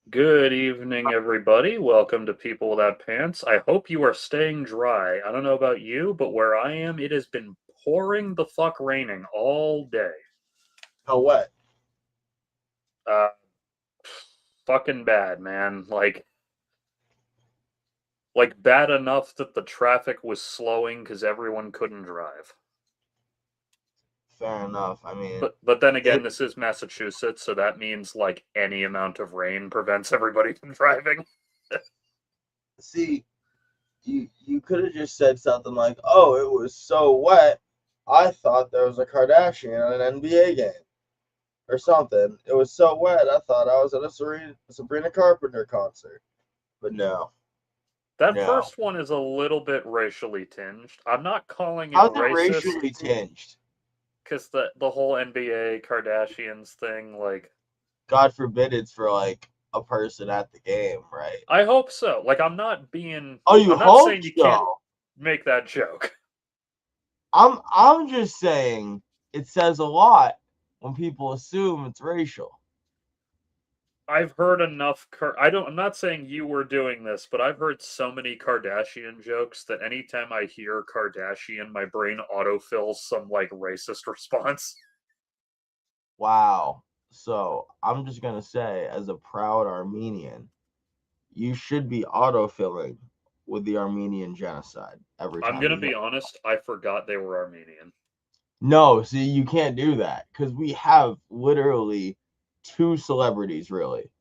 Good evening, everybody. Welcome to People Without Pants. I hope you are staying dry. I don't know about you, but where I am, it has been pouring the fuck raining all day. How what? Uh, Fucking bad, man. Like bad enough that the traffic was slowing because everyone couldn't drive. Fair enough. I mean, But then again, it. this is Massachusetts, so that means like any amount of rain prevents everybody from driving. See, you could have just said something like, "Oh, it was so wet. I thought there was a Kardashian at an NBA game or something. It was so wet. I thought I was at a Sabrina Carpenter concert." But no, That no. first one is a little bit racially tinged. I'm not calling it How's it racist racially tinged? because the whole NBA Kardashians thing, like, God forbid it's for like a person at the game, right? I hope so. Like, Oh, you I'm not hope saying you can't so. make that joke. I'm just saying it says a lot when people assume it's racial. I've heard enough. I'm not saying you were doing this, but I've heard so many Kardashian jokes that anytime I hear Kardashian, my brain autofills some like racist response. Wow. So I'm just gonna say, as a proud Armenian, you should be autofilling with the Armenian genocide every I'm time gonna you hear. be honest. I forgot they were Armenian. No, see, you can't do that because we have literally two celebrities, really,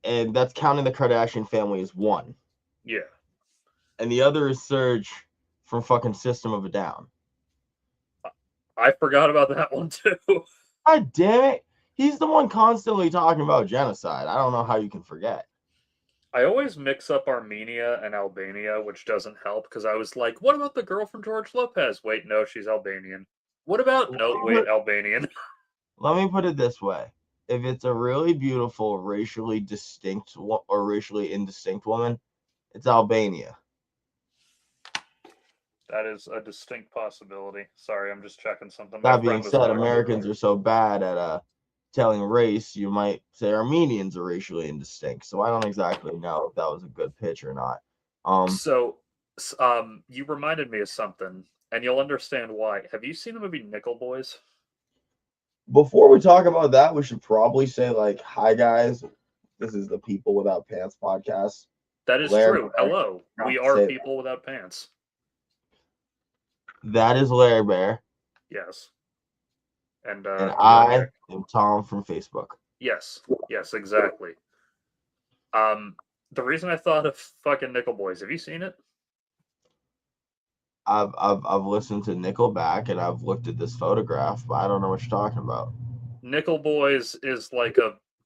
and that's counting the Kardashian family as one, Yeah, and the other is Serge from fucking System of a Down. I forgot about that one too. God damn it, he's the one constantly talking about genocide. I don't know how you can forget. I always mix up Armenia and Albania, which doesn't help because I was like, what about the girl from George Lopez? Wait, no, she's Albanian. What about Let no, me wait, put, Albanian. let me put it this way. If it's a really beautiful, racially distinct or racially indistinct woman, it's Albania. That is a distinct possibility. Sorry, I'm just checking something. My That being friend was said, talking to me. Americans are so bad at telling race, you might say Armenians are racially indistinct. So I don't exactly know if that was a good pitch or not. Um, So, you reminded me of something, and you'll understand why. Have you seen the movie Nickel Boys? Before we talk about that, we should probably say like, "Hi guys, this is the People Without Pants podcast." That is Larry true. Bear, Hello, not we to are say people without pants. that is Larry Bear, Yes, and and you're I Nick. am Tom from Facebook. Yes, yes, exactly. Um, the reason I thought of fucking Nickel Boys. Have you seen it? I've listened to Nickelback and I've looked at this photograph, but I don't know what you're talking about. Nickel Boys is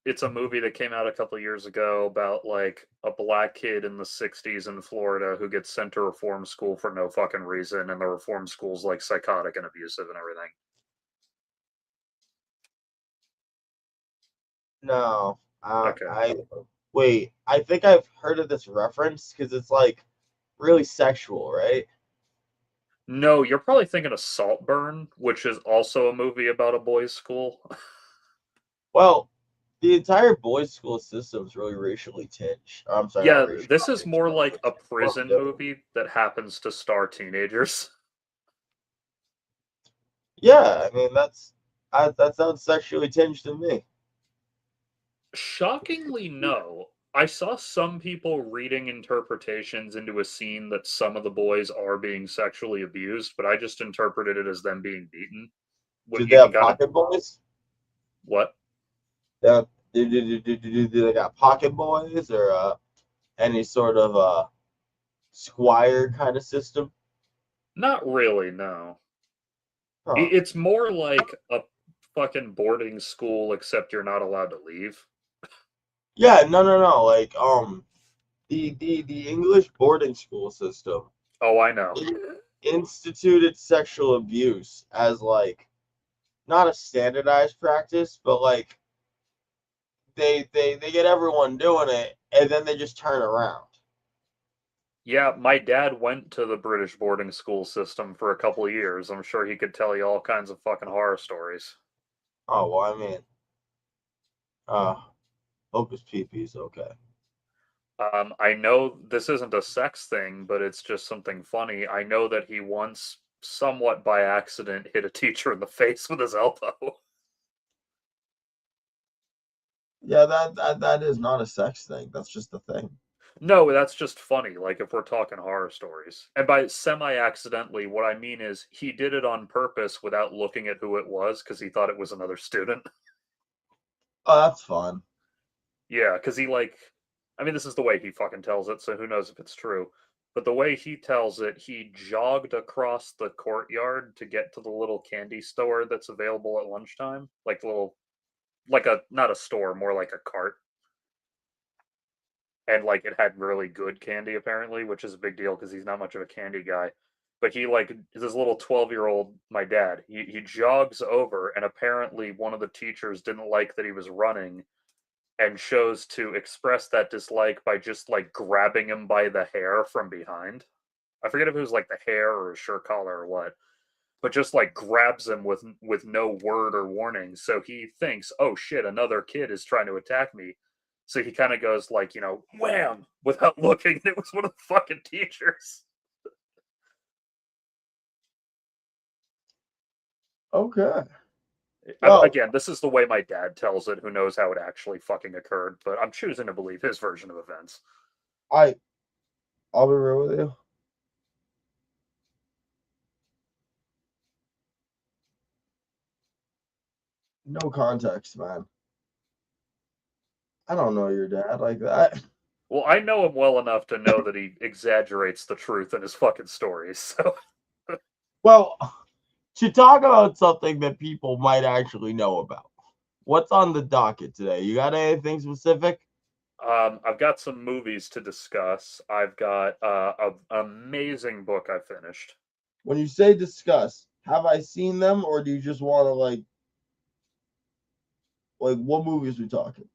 it's a movie that came out a couple years ago about like a black kid in the 60s in Florida who gets sent to reform school for no fucking reason, and the reform school's like psychotic and abusive and everything. No, Okay. I wait. I think I've heard of this reference because it's like really sexual, right? No, you're probably thinking of Saltburn, which is also a movie about a boys' school. Well, the entire boys' school system is really racially tinged. I'm sorry, not Yeah, racial, this not is racial, more like racially a tinged. What am I prison doing? movie that happens to star teenagers. Yeah, I mean that sounds sexually tinged to me. Shockingly, no. I saw some people reading interpretations into a scene that some of the boys are being sexually abused, but I just interpreted it as them being beaten. What Did they you can have kind of pocket boys? what? Yeah, do they got pocket boys or any sort of squire kind of system? Not really, no. Huh. It's more like a fucking boarding school, except you're not allowed to leave. Yeah, no. Like the English boarding school system Oh, I know. instituted sexual abuse as like not a standardized practice, but like they get everyone doing it and then they just turn around. Yeah, my dad went to the British boarding school system for a couple of years. I'm sure he could tell you all kinds of fucking horror stories. Oh well, I mean, uh, Hocus Pee-Pee's okay. I know this isn't a sex thing, but it's just something funny. I know that he once, somewhat by accident, hit a teacher in the face with his elbow. Yeah, that is not a sex thing. That's just a thing. No, that's just funny, like if we're talking horror stories. And by semi-accidentally, what I mean is he did it on purpose without looking at who it was because he thought it was another student. Oh, that's fun. Yeah, because he like, I mean, this is the way he fucking tells it, so who knows if it's true. But the way he tells it, he jogged across the courtyard to get to the little candy store that's available at lunchtime, like the little, like a not a store, more like a cart, and like it had really good candy apparently, which is a big deal because he's not much of a candy guy. But he like this little 12-year-old, my dad. He jogs over, and apparently one of the teachers didn't like that he was running and chose to express that dislike by just like grabbing him by the hair from behind. I forget if it was like the hair or his shirt collar or what, but just like grabs him with no word or warning. So he thinks, "Oh shit, another kid is trying to attack me." So he kind of goes like, wham, without looking. And it was one of the fucking teachers. Okay. Well, Again, this is the way my dad tells it. Who knows how it actually fucking occurred? But I'm choosing to believe his version of events. I I'll be real with you. No context, man. I don't know your dad like that. Well, I know him well enough to know that he exaggerates the truth in his fucking stories. So, Well, to talk about something that people might actually know about. What's on the docket today? You got anything specific? I've got some movies to discuss. I've got an amazing book I finished. When you say discuss, have I seen them or do you just want to like what movies we talking?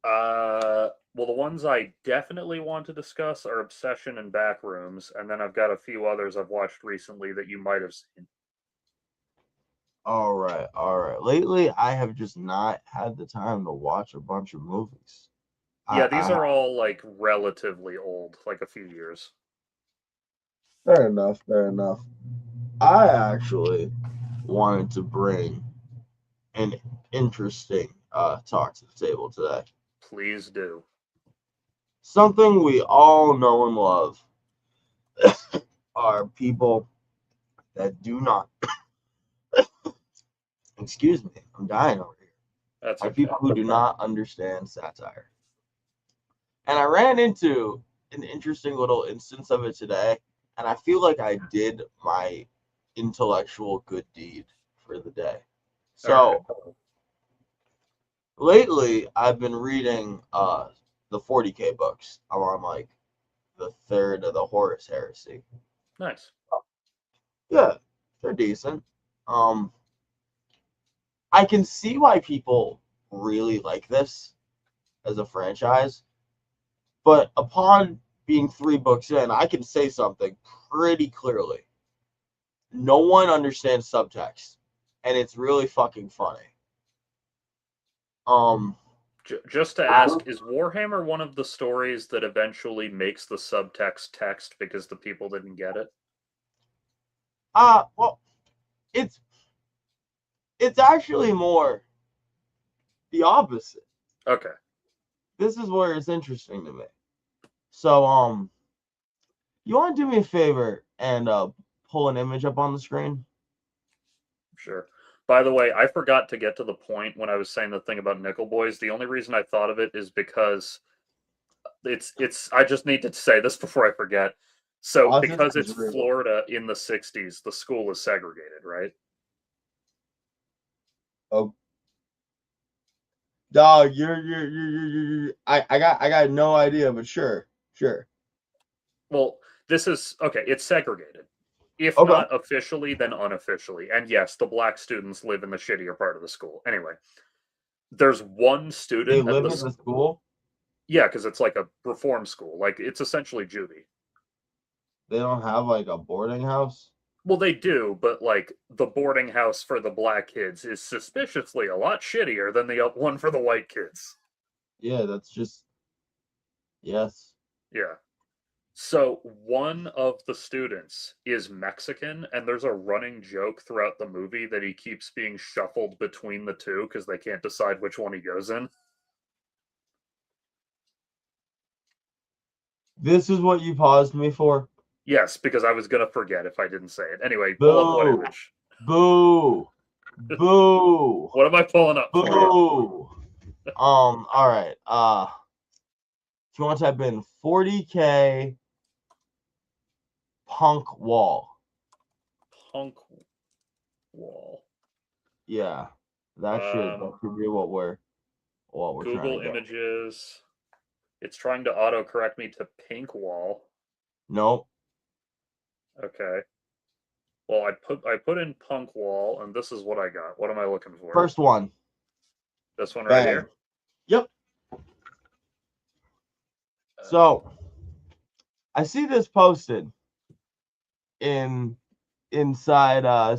Well, the ones I definitely want to discuss are Obsession and Backrooms, and then I've got a few others I've watched recently that you might have seen. All right, all right. Lately, I have just not had the time to watch a bunch of movies. Yeah, I these are all like relatively old, like a few years. fair enough, fair enough. I actually wanted to bring an interesting talk to the table today. Please do. Something we all know and love are people that do not, excuse me, I'm dying over here, That's are okay. people who do not understand satire. And I ran into an interesting little instance of it today, and I feel like I did my intellectual good deed for the day. All right. So lately, I've been reading the 40K books. I'm on like the third of the Horus Heresy. Nice. Yeah, they're decent. Um, I can see why people really like this as a franchise, but upon being 3 books in, I can say something pretty clearly. No one understands subtext, and it's really fucking funny. Um, Just to ask, is Warhammer one of the stories that eventually makes the subtext text because the people didn't get it? well, it's it's actually more the opposite. Okay, This is where it's interesting to me. So, you want to do me a favor and pull an image up on the screen? sure. By the way, I forgot to get to the point when I was saying the thing about Nickel Boys. The only reason I thought of it is because it's I just need to say this before I forget. So because Autism it's is real. Florida in the 60s, the school is segregated, right? Oh, dog, I got no idea, but sure, sure. Well, this is okay, it's segregated. If Okay. not officially, then unofficially. And yes, the black students live in the shittier part of the school. Anyway, there's one They student at live the in the school. yeah, because it's like a reform school. Like it's essentially juvie. They don't have like a boarding house. Well, they do, but like the boarding house for the black kids is suspiciously a lot shittier than the one for the white kids. Yeah, that's just yes. Yeah. So one of the students is Mexican, and there's a running joke throughout the movie that he keeps being shuffled between the two because they can't decide which one he goes in. This is what you paused me for. Yes, because I was gonna forget if I didn't say it. Anyway, pull up what Boo! image? Boo! Boo! What am I pulling up for you? Boo! All right. If you want to type in 40K punk wall. Punk wall. Yeah, that should be what we're trying Google to go. Images. It's trying to autocorrect me to pink wall. Nope. Okay. Well, I put in punk wall, and this is what I got. What am I looking for? First one. This one right Bang. here. Yep. So I see this posted inside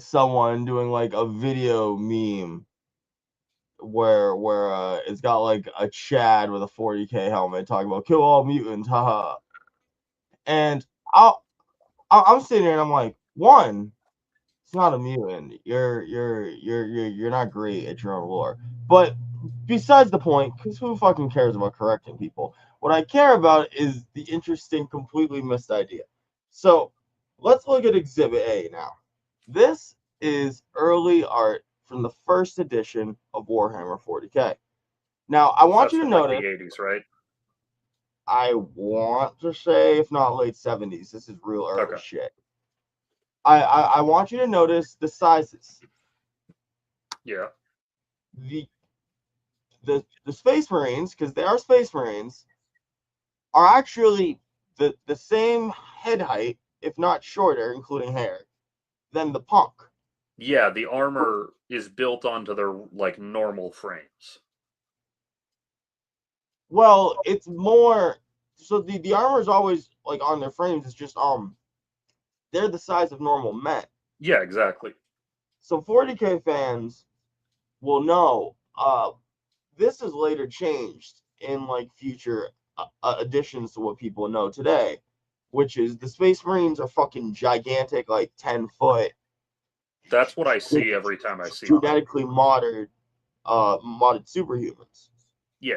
someone doing like a video meme where it's got like a Chad with a 40K helmet talking about kill all mutants, haha. And I'll, I'm sitting here and I'm like, one, it's not a mutant. You're not great at your own lore. But besides the point, because who fucking cares about correcting people? What I care about is the interesting, completely missed idea. So let's look at Exhibit A now. This is early art from the first edition of Warhammer 40K. Now, I So want that's you to from like notice, the 80s, right? I want to say, if not late 70s, this is real early Okay. shit. I want you to notice the sizes. Yeah. The the Space Marines, because they are Space Marines, are actually the same head height, if not shorter, including hair, than the punk. Yeah, the armor is built onto their like normal frames. Well, it's more so the armor is always like on their frames. It's just they're the size of normal men. Yeah, exactly. So 40K fans will know this is later changed in like future additions to what people know today, which is the Space Marines are fucking gigantic, like 10 foot, That's what I see every time I see them. genetically modded superhumans. Yeah.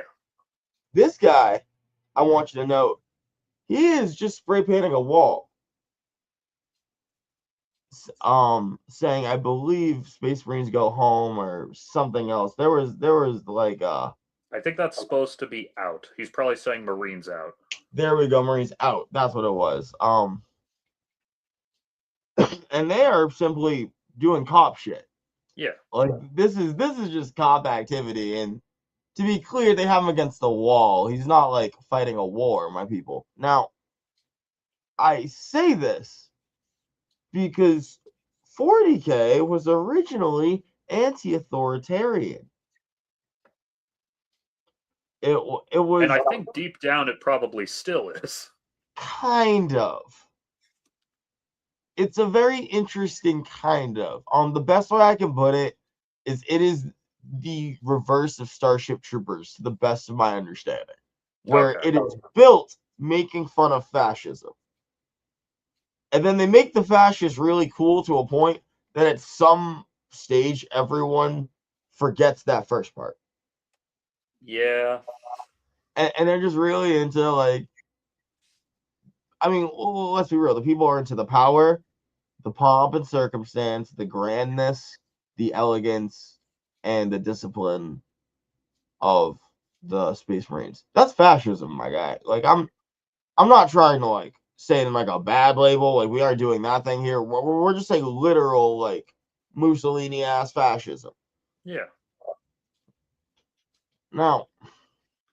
This guy, I want you to note, he is just spray painting a wall, saying I believe Space Marines go home or something else. There was like I think that's supposed to be out. He's probably saying Marines out. there we go, Marines out. That's what it was. And they are simply doing cop shit. Yeah. Like this is just cop activity, and to be clear, they have him against the wall. He's not like fighting a war, my people. Now, I say this because 40K was originally anti-authoritarian. It And was I think deep down it probably still is. kind of. It's a very interesting kind of. The best way I can put it is the reverse of Starship Troopers, to the best of my understanding, where Okay. it is built making fun of fascism. And then they make the fascists really cool to a point that at some stage everyone forgets that first part. Yeah. And they're just really into like, I mean, let's be real, the people are into the power, the pomp and circumstance, the grandness, the elegance, and the discipline of the Space Marines. That's fascism, my guy. Like I'm not trying to like say it in like a bad label. Like we aren't doing that thing here. We're just saying literal like Mussolini ass fascism. Yeah. Now,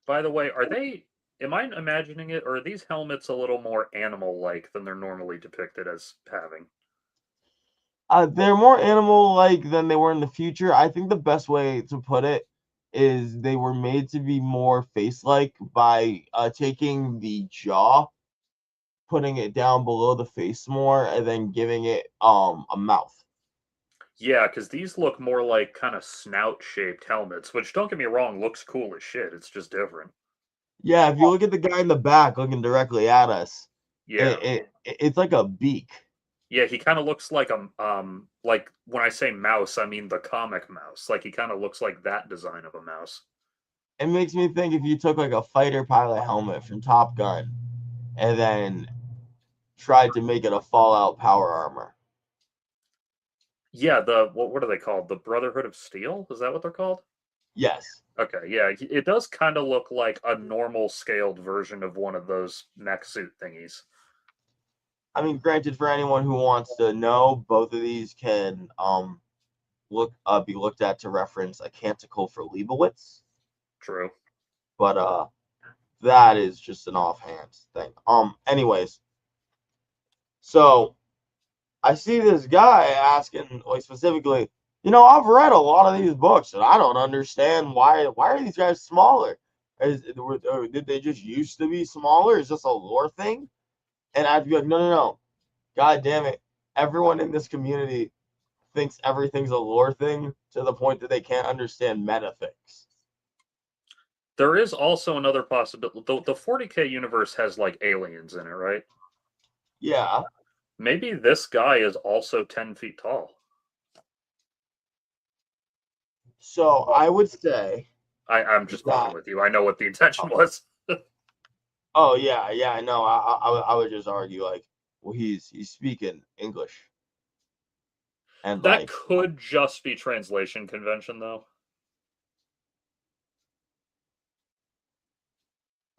By the way, are they am I imagining it or are these helmets a little more animal like than they're normally depicted as having? they're more animal like than they were in the future. I think the best way to put it is they were made to be more face like by taking the jaw, putting it down below the face more, and then giving it a mouth. Yeah, because these look more like kind of snout shaped helmets, which don't get me wrong, looks cool as shit. It's just different. Yeah, if you look at the guy in the back looking directly at us, Yeah. it's like a beak. Yeah, he kind of looks like when I say mouse, I mean the comic mouse. Like he kind of looks like that design of a mouse. It makes me think if you took like a fighter pilot helmet from Top Gun and then tried to make it a Fallout power armor. Yeah, the what are they called? The Brotherhood of Steel? Is that what they're called? Yes. Okay, yeah, it does kind of look like a normal scaled version of one of those mech suit thingies. I mean, granted, for anyone who wants to know, both of these can be looked at to reference a canticle for Leibowitz, True. but that is just an offhand thing. Anyways, so I see this guy asking like specifically, I've read a lot of these books and I don't understand why are these guys smaller? Did they just used to be smaller? Is this a lore thing? And I'd be like, no. God damn it. Everyone in this community thinks everything's a lore thing to the point that they can't understand meta things. There is also another possibility. The 40K universe has like aliens in it, right? Yeah. Maybe this guy is also 10 feet tall. So I would say I'm just fucking that. with you. I know what the intention was. Oh yeah, I know. I would just argue like, well, he's speaking English, and That like could just be translation convention, though.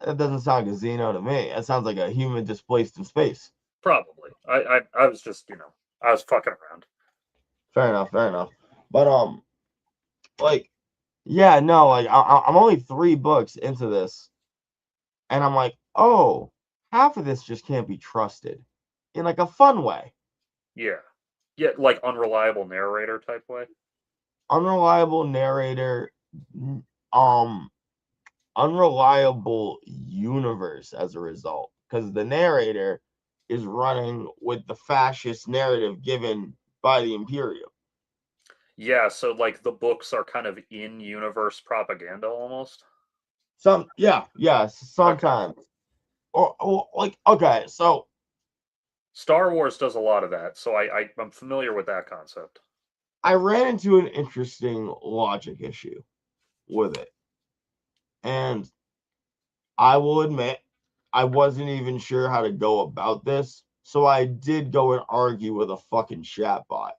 that doesn't sound like a Xeno to me. That sounds like a human displaced in space. Probably. I was just I was fucking around. Fair enough. But like, yeah, no, like I'm only 3 books into this, and I'm like, oh, half of this just can't be trusted, in like a fun way. Yeah, yeah, like unreliable narrator type way. Unreliable narrator, um, unreliable universe as a result, because the narrator is running with the fascist narrative given by the Imperium. Yeah, so like the books are kind of in universe propaganda almost. Yeah, Okay. sometimes. Or like, okay, so Star Wars does a lot of that, so I'm familiar with that concept. I ran into an interesting logic issue with it. And I will admit, I wasn't even sure how to go about this. So I did go and argue with a fucking chatbot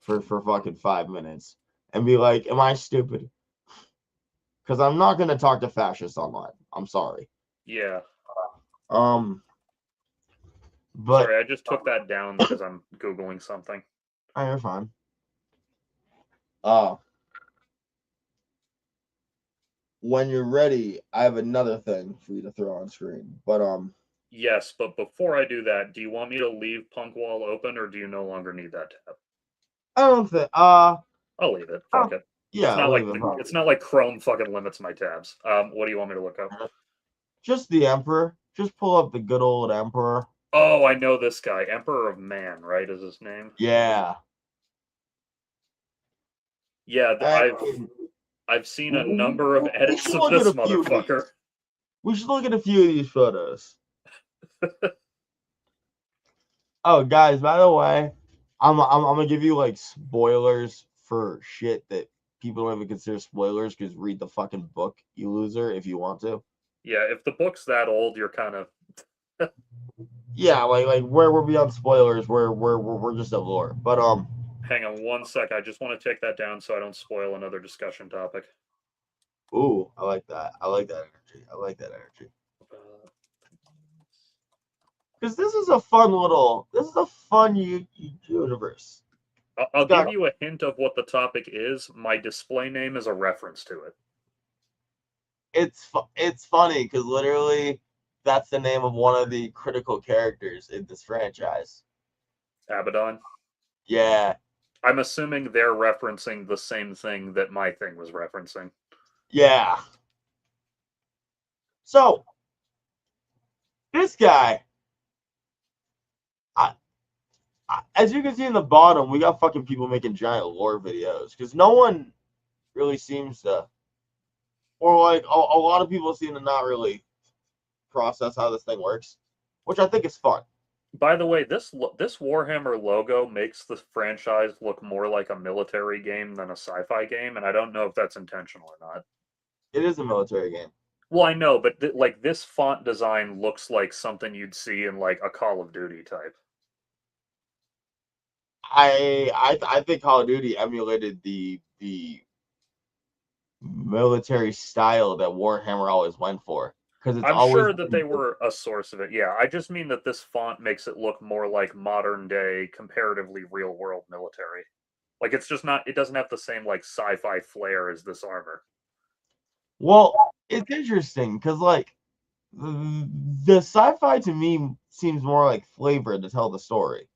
for fucking 5 minutes and be like, am I stupid? Because I'm not going to talk to fascists online. I'm sorry. Yeah. Um, but Sorry, I just took that down because I'm Googling something. you're fine. Uh, when you're ready, I have another thing for you to throw on screen. But Yes, but before I do that, do you want me to leave Punk Wall open or do you no longer need that tab? I don't think. I'll leave it. Fuck it. It's Yeah, not like leave it. it's not like Chrome fucking limits my tabs. What do you want me to look up? Just the Emperor. Just pull up the good old Emperor. Oh, I know this guy. Emperor of Man, right? Is his name? Yeah. Yeah, And I've seen a number of we edits should of look at this a few of these. motherfucker. We should look at a few of these photos. Oh, guys, by the way, I'm gonna give you like spoilers for shit that people don't even consider spoilers. Because read the fucking book, you loser, if you want to. Yeah, if the book's that old, you're kind of Yeah, like where we're beyond spoilers, we're just at lore. But hang on one sec. I just want to take that down so I don't spoil another discussion topic. ooh, I like that. I like that energy. I like that energy. Because this is a fun universe. I'll give Got you a hint of what the topic is. My display name is a reference to it. it's funny because literally that's the name of one of the critical characters in this franchise. Abaddon. Yeah, I'm assuming they're referencing the same thing that my thing was referencing. yeah. So this guy, as you can see in the bottom, we got fucking people making giant lore videos because no one really seems to or like a lot of people seem to not really process how this thing works, which I think is fun. By the way, this Warhammer logo makes the franchise look more like a military game than a sci-fi game, and I don't know if that's intentional or not. It is a military game. Well, I know, but like this font design looks like something you'd see in like a Call of Duty type. I think Call of Duty emulated the military style that Warhammer always went for, because it's I'm always sure that they were a source of it. Yeah, I just mean that this font makes it look more like modern day, comparatively real world military. Like it's just not. It doesn't have the same like sci-fi flair as this armor. well. It's interesting because like the sci-fi to me seems more like flavor to tell the story.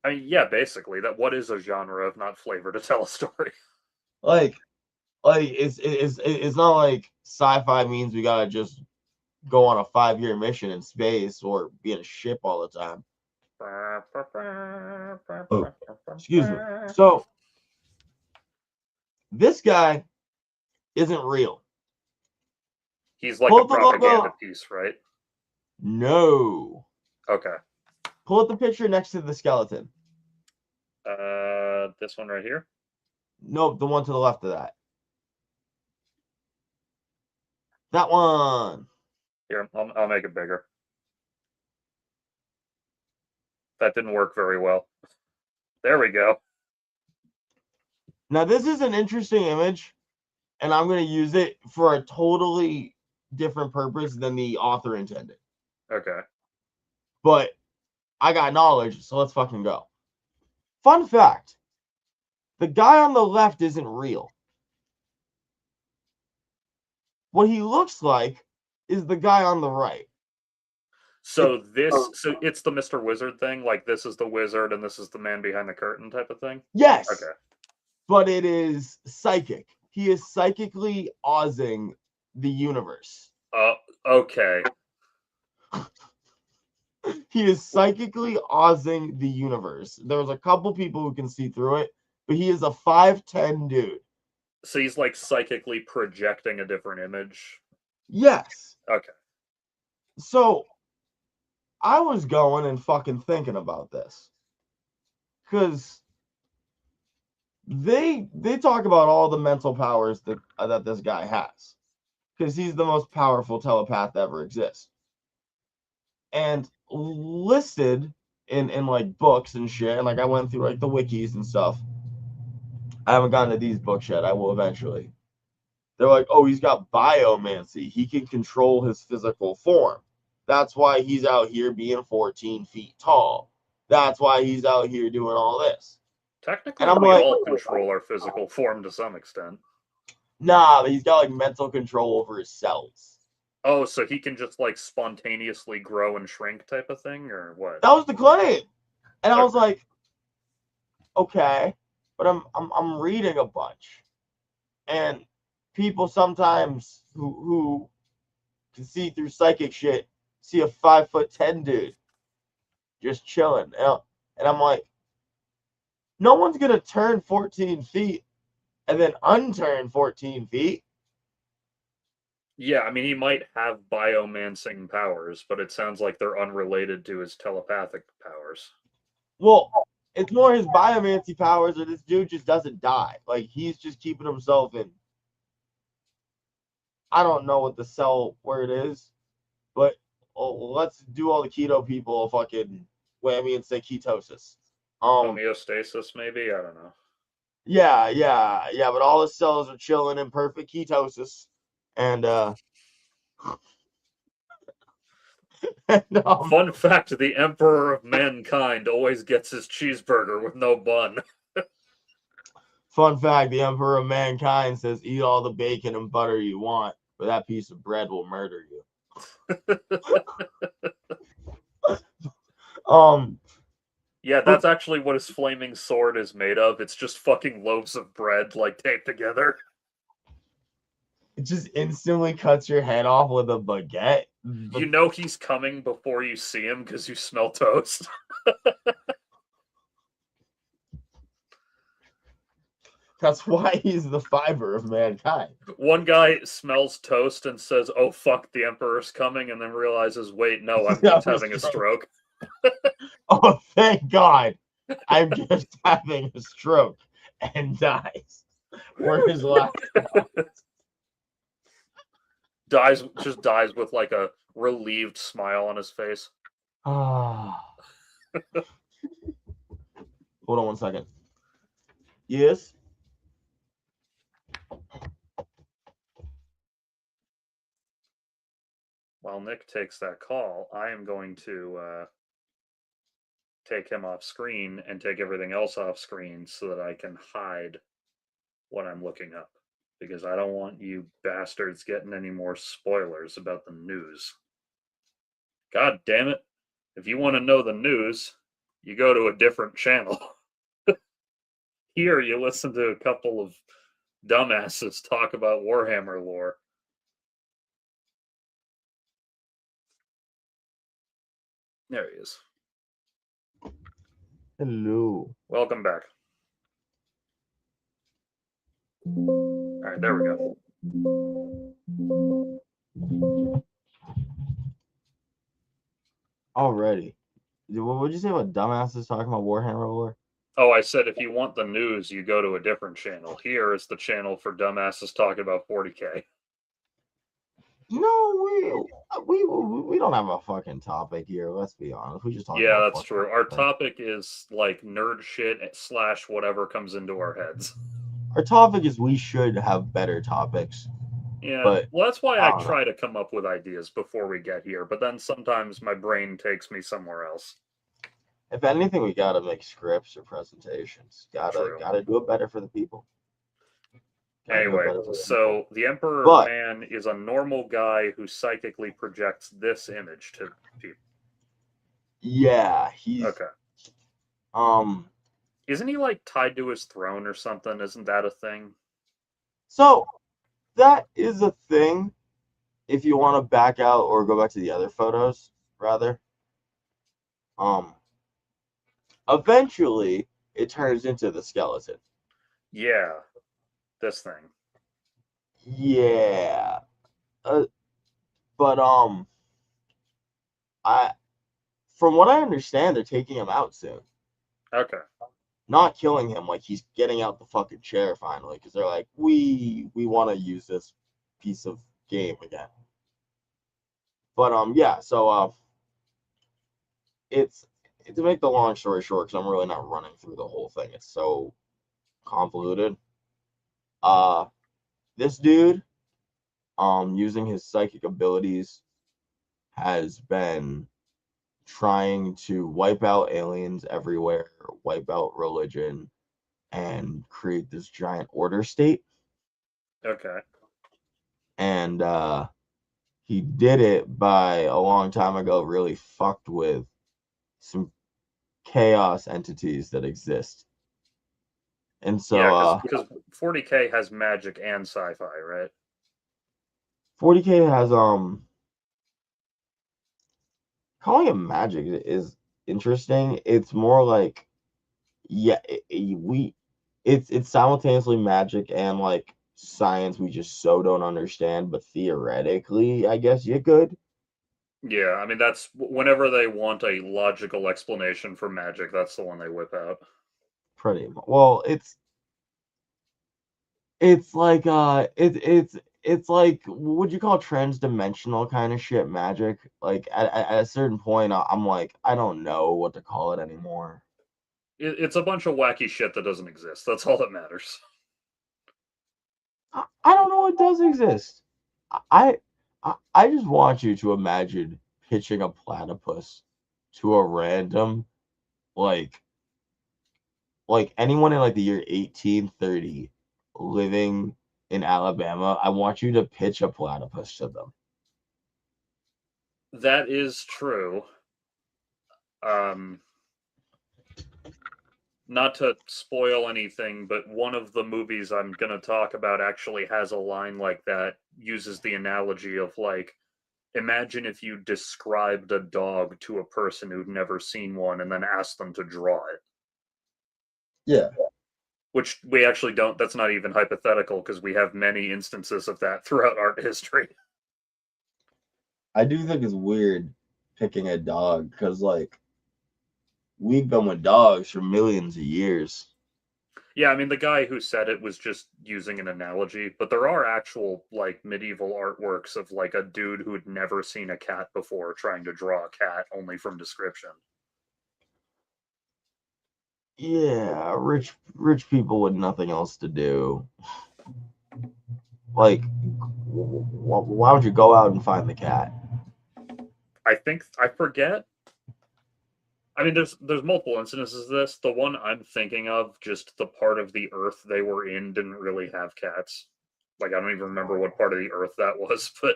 I mean, yeah, basically, that what is a genre if not flavor to tell a story? Like it's not like sci-fi means we gotta just go on a 5-year mission in space or be in a ship all the time. Oh, excuse me. So this guy isn't real. He's like Pull a up the propaganda logo. piece, right? No. Okay. Pull up the picture next to the skeleton. This one right here. Nope, the one to the left of that. That one. Here, I'll make it bigger. That didn't work very well. There we go. Now this is an interesting image, and I'm going to use it for a totally different purpose than the author intended. Okay. But I got knowledge, so let's fucking go. Fun fact. The guy on the left isn't real. What he looks like is the guy on the right. So it's the Mr. Wizard thing, like this is the wizard and this is the man behind the curtain type of thing? Yes. Okay. But it is psychic. He is psychically Ozing the universe. Okay. He is psychically Ozing the universe. There's a couple people who can see through it, but he is a 5'10" dude. So he's like psychically projecting a different image? Yes. Okay. So I was going and fucking thinking about this. Because they talk about all the mental powers that this guy has. Because he's the most powerful telepath that ever exists. And listed in like books and shit, and like I went through like the wikis and stuff. I haven't gotten to these books yet. I will eventually. They're like, oh, he's got biomancy. He can control his physical form. That's why he's out here being 14 feet tall. That's why he's out here doing all this. Technically, we all control our physical form to some extent. Nah, but he's got like mental control over his cells. Oh, so he can just like spontaneously grow and shrink type of thing, or what? That was the claim. And I was like, okay, but I'm reading a bunch. And people sometimes who can see through psychic shit see a 5'10" dude just chilling. And I'm like, no one's gonna turn 14 feet and then unturn 14 feet. Yeah, I mean, he might have biomancing powers, but it sounds like they're unrelated to his telepathic powers. Well, it's more his biomancy powers, or this dude just doesn't die. Like, he's just keeping himself in. I don't know what the cell word is, but let's do all the keto people fucking whammy and say ketosis. Homeostasis, maybe? I don't know. Yeah, but all the cells are chilling in perfect ketosis. And fun fact, the Emperor of Mankind always gets his cheeseburger with no bun. Fun fact, the Emperor of Mankind says, eat all the bacon and butter you want, but that piece of bread will murder you. Yeah, that's actually what his flaming sword is made of. It's just fucking loaves of bread, like, taped together. It just instantly cuts your head off with a baguette. You know he's coming before you see him because you smell toast. That's why he's the fiber of mankind. One guy smells toast and says, "Oh fuck, the emperor's coming," and then realizes, "Wait, no, I'm Yeah, just having a stroke." Oh, thank God. I'm just having a stroke and dies. Were his last Just dies with like a relieved smile on his face. Ah. Hold on one second. Yes? While Nick takes that call, I am going to take him off screen and take everything else off screen so that I can hide what I'm looking up. Because I don't want you bastards getting any more spoilers about the news. God damn it. If you want to know the news, you go to a different channel. Here, you listen to a couple of dumbasses talk about Warhammer lore. There he is. Hello. Welcome back. All right, there we go. Already. What would you say about dumbasses talking about Warhammer lore? Oh, I said if you want the news, you go to a different channel. Here is the channel for dumbasses talking about 40K. No, we don't have a fucking topic here. Let's be honest. We just talk Yeah, about that's fucking true. Our things. topic is like nerd shit / whatever comes into our heads. Our topic is we should have better topics. Yeah, But well, that's why I I don't know. try to come up with ideas before we get here, but then sometimes my brain takes me somewhere else. If anything, we gotta make scripts or presentations. True. Gotta do it better for the people. Anyway, so the Emperor But Man is a normal guy who psychically projects this image to people. yeah, he's Okay. Isn't he like tied to his throne or something? Isn't that a thing? So that is a thing. If you want to back out or go back to the other photos, rather, eventually it turns into the skeleton. Yeah, this thing. Yeah, but I from what I understand, they're taking him out soon. Okay. Not killing him, like he's getting out the fucking chair finally, because they're like, we want to use this piece of game again. But yeah, so it's to make the long story short, because I'm really not running through the whole thing. It's so convoluted. Uh, this dude, using his psychic abilities, has been trying to wipe out aliens everywhere, wipe out religion, and create this giant order state. Okay. And he did it by a long time ago, really fucked with some chaos entities that exist. And so Yeah, because 40K has magic and sci-fi, right? 40K has calling it magic is interesting. It's more like yeah, it's simultaneously magic and like science we just so don't understand, but theoretically, I guess you could. Yeah, I mean that's whenever they want a logical explanation for magic, that's the one they whip out. Pretty much. Well, it's like it's like what would you call transdimensional kind of shit magic? Like at a certain point, I'm like I don't know what to call it anymore. It's a bunch of wacky shit that doesn't exist. That's all that matters. I don't know what does exist. I, I just want you to imagine pitching a platypus to a random like anyone in like the year 1830 living in Alabama. I want you to pitch a platypus to them. That is true. Um, not to spoil anything, but one of the movies I'm going to talk about actually has a line like that, uses the analogy of like, imagine if you described a dog to a person who'd never seen one and then asked them to draw it. Yeah. which we actually don't. That's not even hypothetical because we have many instances of that throughout art history. I do think it's weird picking a dog because, like, we've been with dogs for millions of years. Yeah, I mean the guy who said it was just using an analogy, but there are actual like medieval artworks of like a dude who had never seen a cat before trying to draw a cat only from description. Yeah, rich people with nothing else to do. Like, why would you go out and find the cat? I think I forget. I mean, there's multiple instances of this. The one I'm thinking of, just the part of the Earth they were in didn't really have cats. Like I don't even remember what part of the Earth that was, but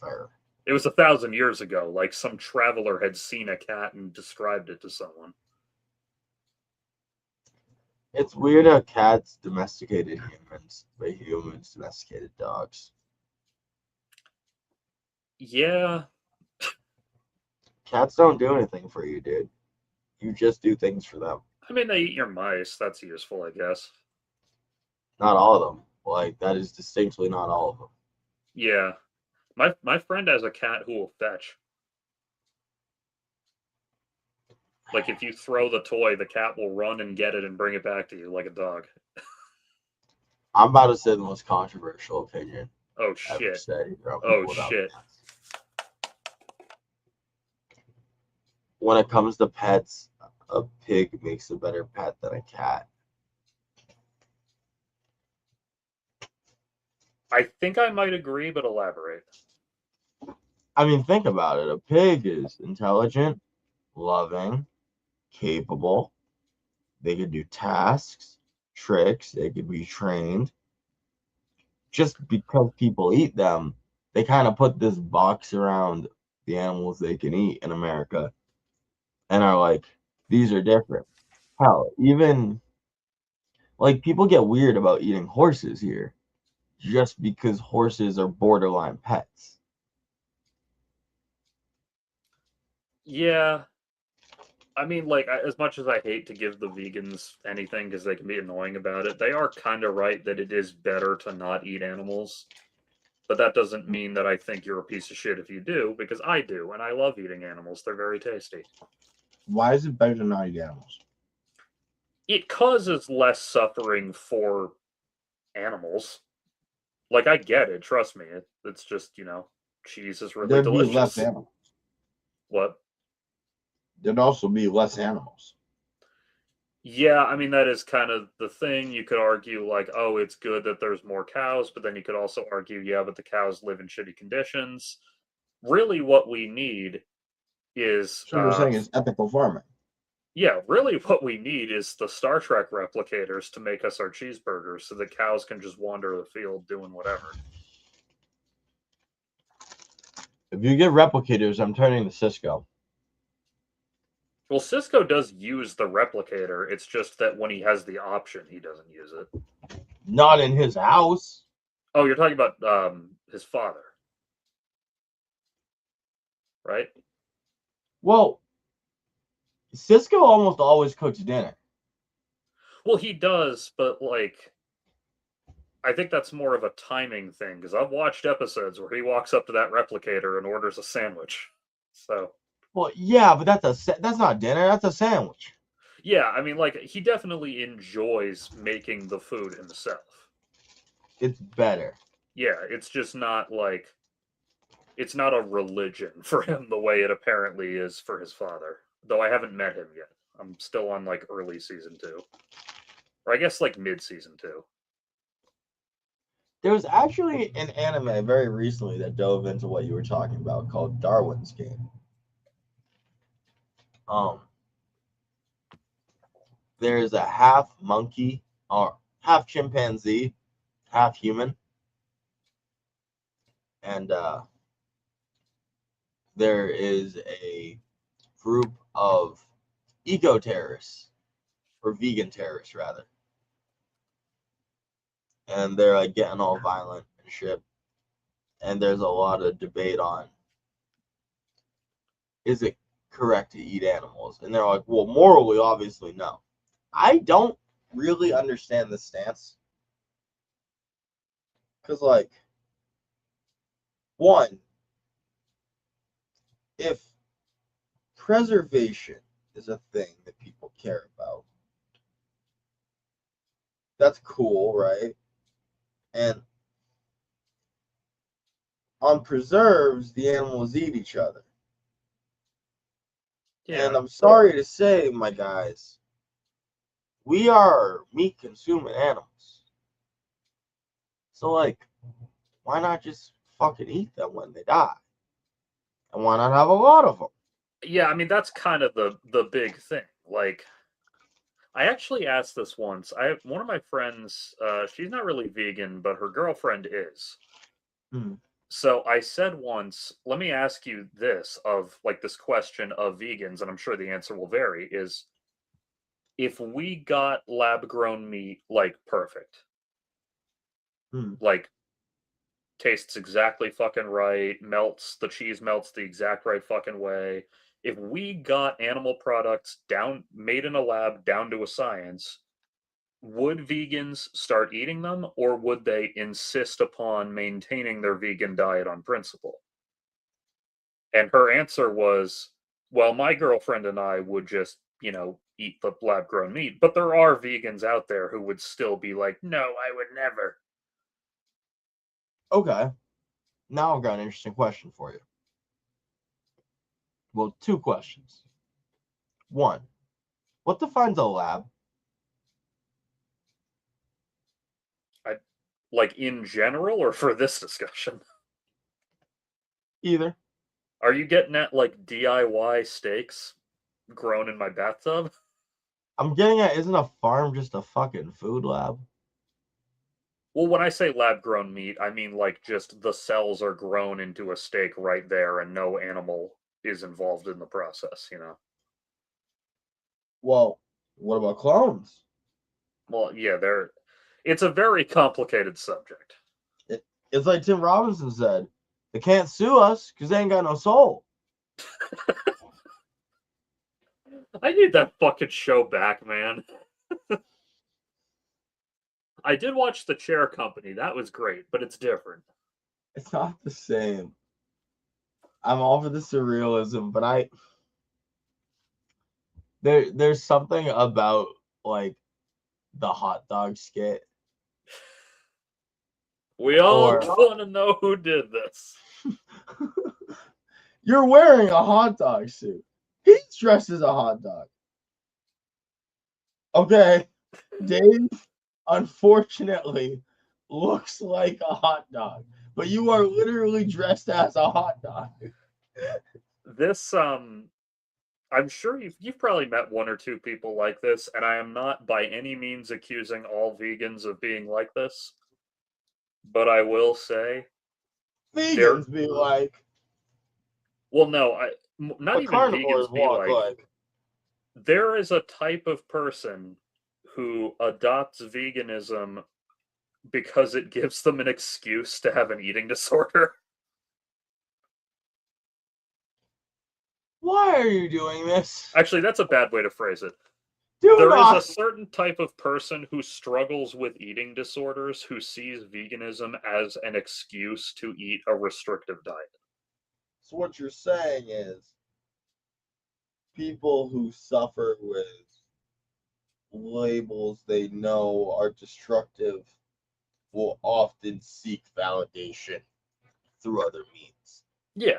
Fair. it was 1,000 years ago. Like some traveler had seen a cat and described it to someone. It's weird how cats domesticated humans, but humans domesticated dogs. Yeah, Cats don't do anything for you, dude. You just do things for them. I mean they eat your mice. That's useful, I guess. Not all of them. Like, that is distinctly not all of them. Yeah, my friend has a cat who will fetch. Like if you throw the toy, the cat will run and get it and bring it back to you like a dog. I'm about to say the most controversial opinion Oh ever shit. said around Oh people without shit. pets. When it comes to pets, a pig makes a better pet than a cat. I think I might agree, but elaborate. I mean, think about it. A pig is intelligent, loving, capable. They could do tasks, tricks. They could be trained. Just because people eat them, they kind of put this box around the animals they can eat in America and are like, these are different. Hell, even like people get weird about eating horses here just because horses are borderline pets. Yeah, I mean, like, as much as I hate to give the vegans anything because they can be annoying about it, they are kind of right that it is better to not eat animals. But that doesn't mean that I think you're a piece of shit if you do, because I do, and I love eating animals. They're very tasty. Why is it better to not eat animals? It causes less suffering for animals. Like, I get it, trust me. It's just, cheese is really There'd be less delicious. animals. What? There'd also be less animals. Yeah, I mean, that is kind of the thing. You could argue, like, oh, it's good that there's more cows, but then you could also argue, yeah, but the cows live in shitty conditions. Really, what we need is, So you're saying it's ethical farming. yeah, really what we need is the Star Trek replicators to make us our cheeseburgers so the cows can just wander the field doing whatever. If you get replicators, I'm turning to Cisco. Well, Cisco does use the replicator. It's just that when he has the option, he doesn't use it. Not in his house. Oh, you're talking about his father, right? Well, Cisco almost always cooks dinner. Well, he does, but like, I think that's more of a timing thing because I've watched episodes where he walks up to that replicator and orders a sandwich. So, Well, yeah, but that's not dinner. That's a sandwich. yeah, I mean, like, he definitely enjoys making the food himself. It's better. Yeah, it's just not like, it's not a religion for him the way it apparently is for his father. Though I haven't met him yet. I'm still on like early season 2. Or I guess like mid season 2. There was actually an anime very recently that dove into what you were talking about called Darwin's Game. There's a half monkey or half chimpanzee, half human, and there is a group of eco terrorists or vegan terrorists rather, and they're like getting all violent and shit. And there's a lot of debate on is it correct to eat animals, and they're like, well, morally, obviously, no. I don't really understand the stance. Because, like, one, if preservation is a thing that people care about, that's cool, right? And on preserves, the animals eat each other. Yeah. And I'm sorry to say, my guys, we are meat consuming animals. So, like, why not just fucking eat them when they die? And why not have a lot of them? Yeah, I mean that's kind of the big thing. Like I actually asked this once. I have one of my friends, she's not really vegan, but her girlfriend is. Hmm. So I said once, let me ask you this of like this question of vegans, and I'm sure the answer will vary, is if we got lab grown meat like perfect, Hmm. like tastes exactly fucking right, melts the cheese melts the exact right fucking way. If we got animal products down made in a lab down to a science, would vegans start eating them or would they insist upon maintaining their vegan diet on principle? And her answer was, well, my girlfriend and I would just, eat the lab grown meat, but there are vegans out there who would still be like, no, I would never. Okay. Now I've got an interesting question for you. Well, two questions. One, what defines a lab? I like in general or for this discussion? Either. Are you getting at like DIY steaks grown in my bathtub? I'm getting at, isn't a farm just a fucking food lab? Well, when I say lab grown meat, I mean like just the cells are grown into a steak right there and no animal is involved in the process? Well, what about clones? Well, yeah, it's a very complicated subject. It's like Tim Robinson said, they can't sue us because they ain't got no soul. I need that fucking show back, man. I did watch The Chair Company. That was great, but it's different. It's not the same. I'm all for the surrealism, but there's something about like the hot dog skit We all or want to know who did this. you're wearing a hot dog suit. He's dressed as a hot dog. Okay, Dave, unfortunately, looks like a hot dog, but you are literally dressed as a hot dog. This I'm sure you've probably met one or two people like this, and I am not by any means accusing all vegans of being like this, but I will say there. Vegans be like, Well, no, not but even carnivores vegans be walk like. like. There is a type of person who adopts veganism because it gives them an excuse to have an eating disorder. Why are you doing this? Actually, that's a bad way to phrase it. Do There is a not. certain type of person who struggles with eating disorders who sees veganism as an excuse to eat a restrictive diet. So what you're saying is people who suffer with labels they know are destructive will often seek validation through other means. Yeah.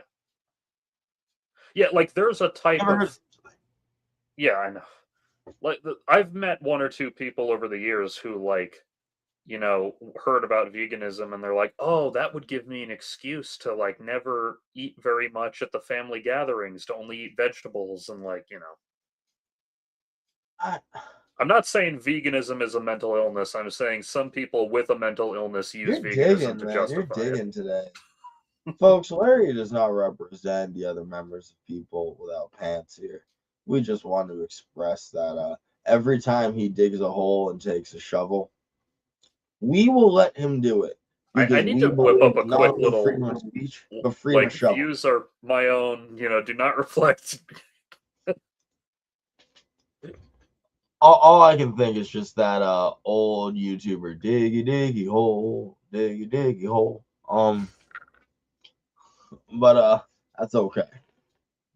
Yeah, like there's a type Never heard of. of such a thing. Yeah, I know. Like I've met one or two people over the years who heard about veganism and they're like, "Oh, that would give me an excuse to like never eat very much at the family gatherings, to only eat vegetables and I, I'm not saying veganism is a mental illness. I'm saying some people with a mental illness use you're veganism digging, to man. You're justify it. digging today. Folks, Larry does not represent the other members of people without pants here. We just want to express that every time he digs a hole and takes a shovel, we will let him do it I because need we to whip up believe a in not quick only little freedom of speech, but freedom of like shovel. views are my own, do not reflect. all I can think is just that old YouTuber diggy diggy hole, diggy diggy hole. But that's okay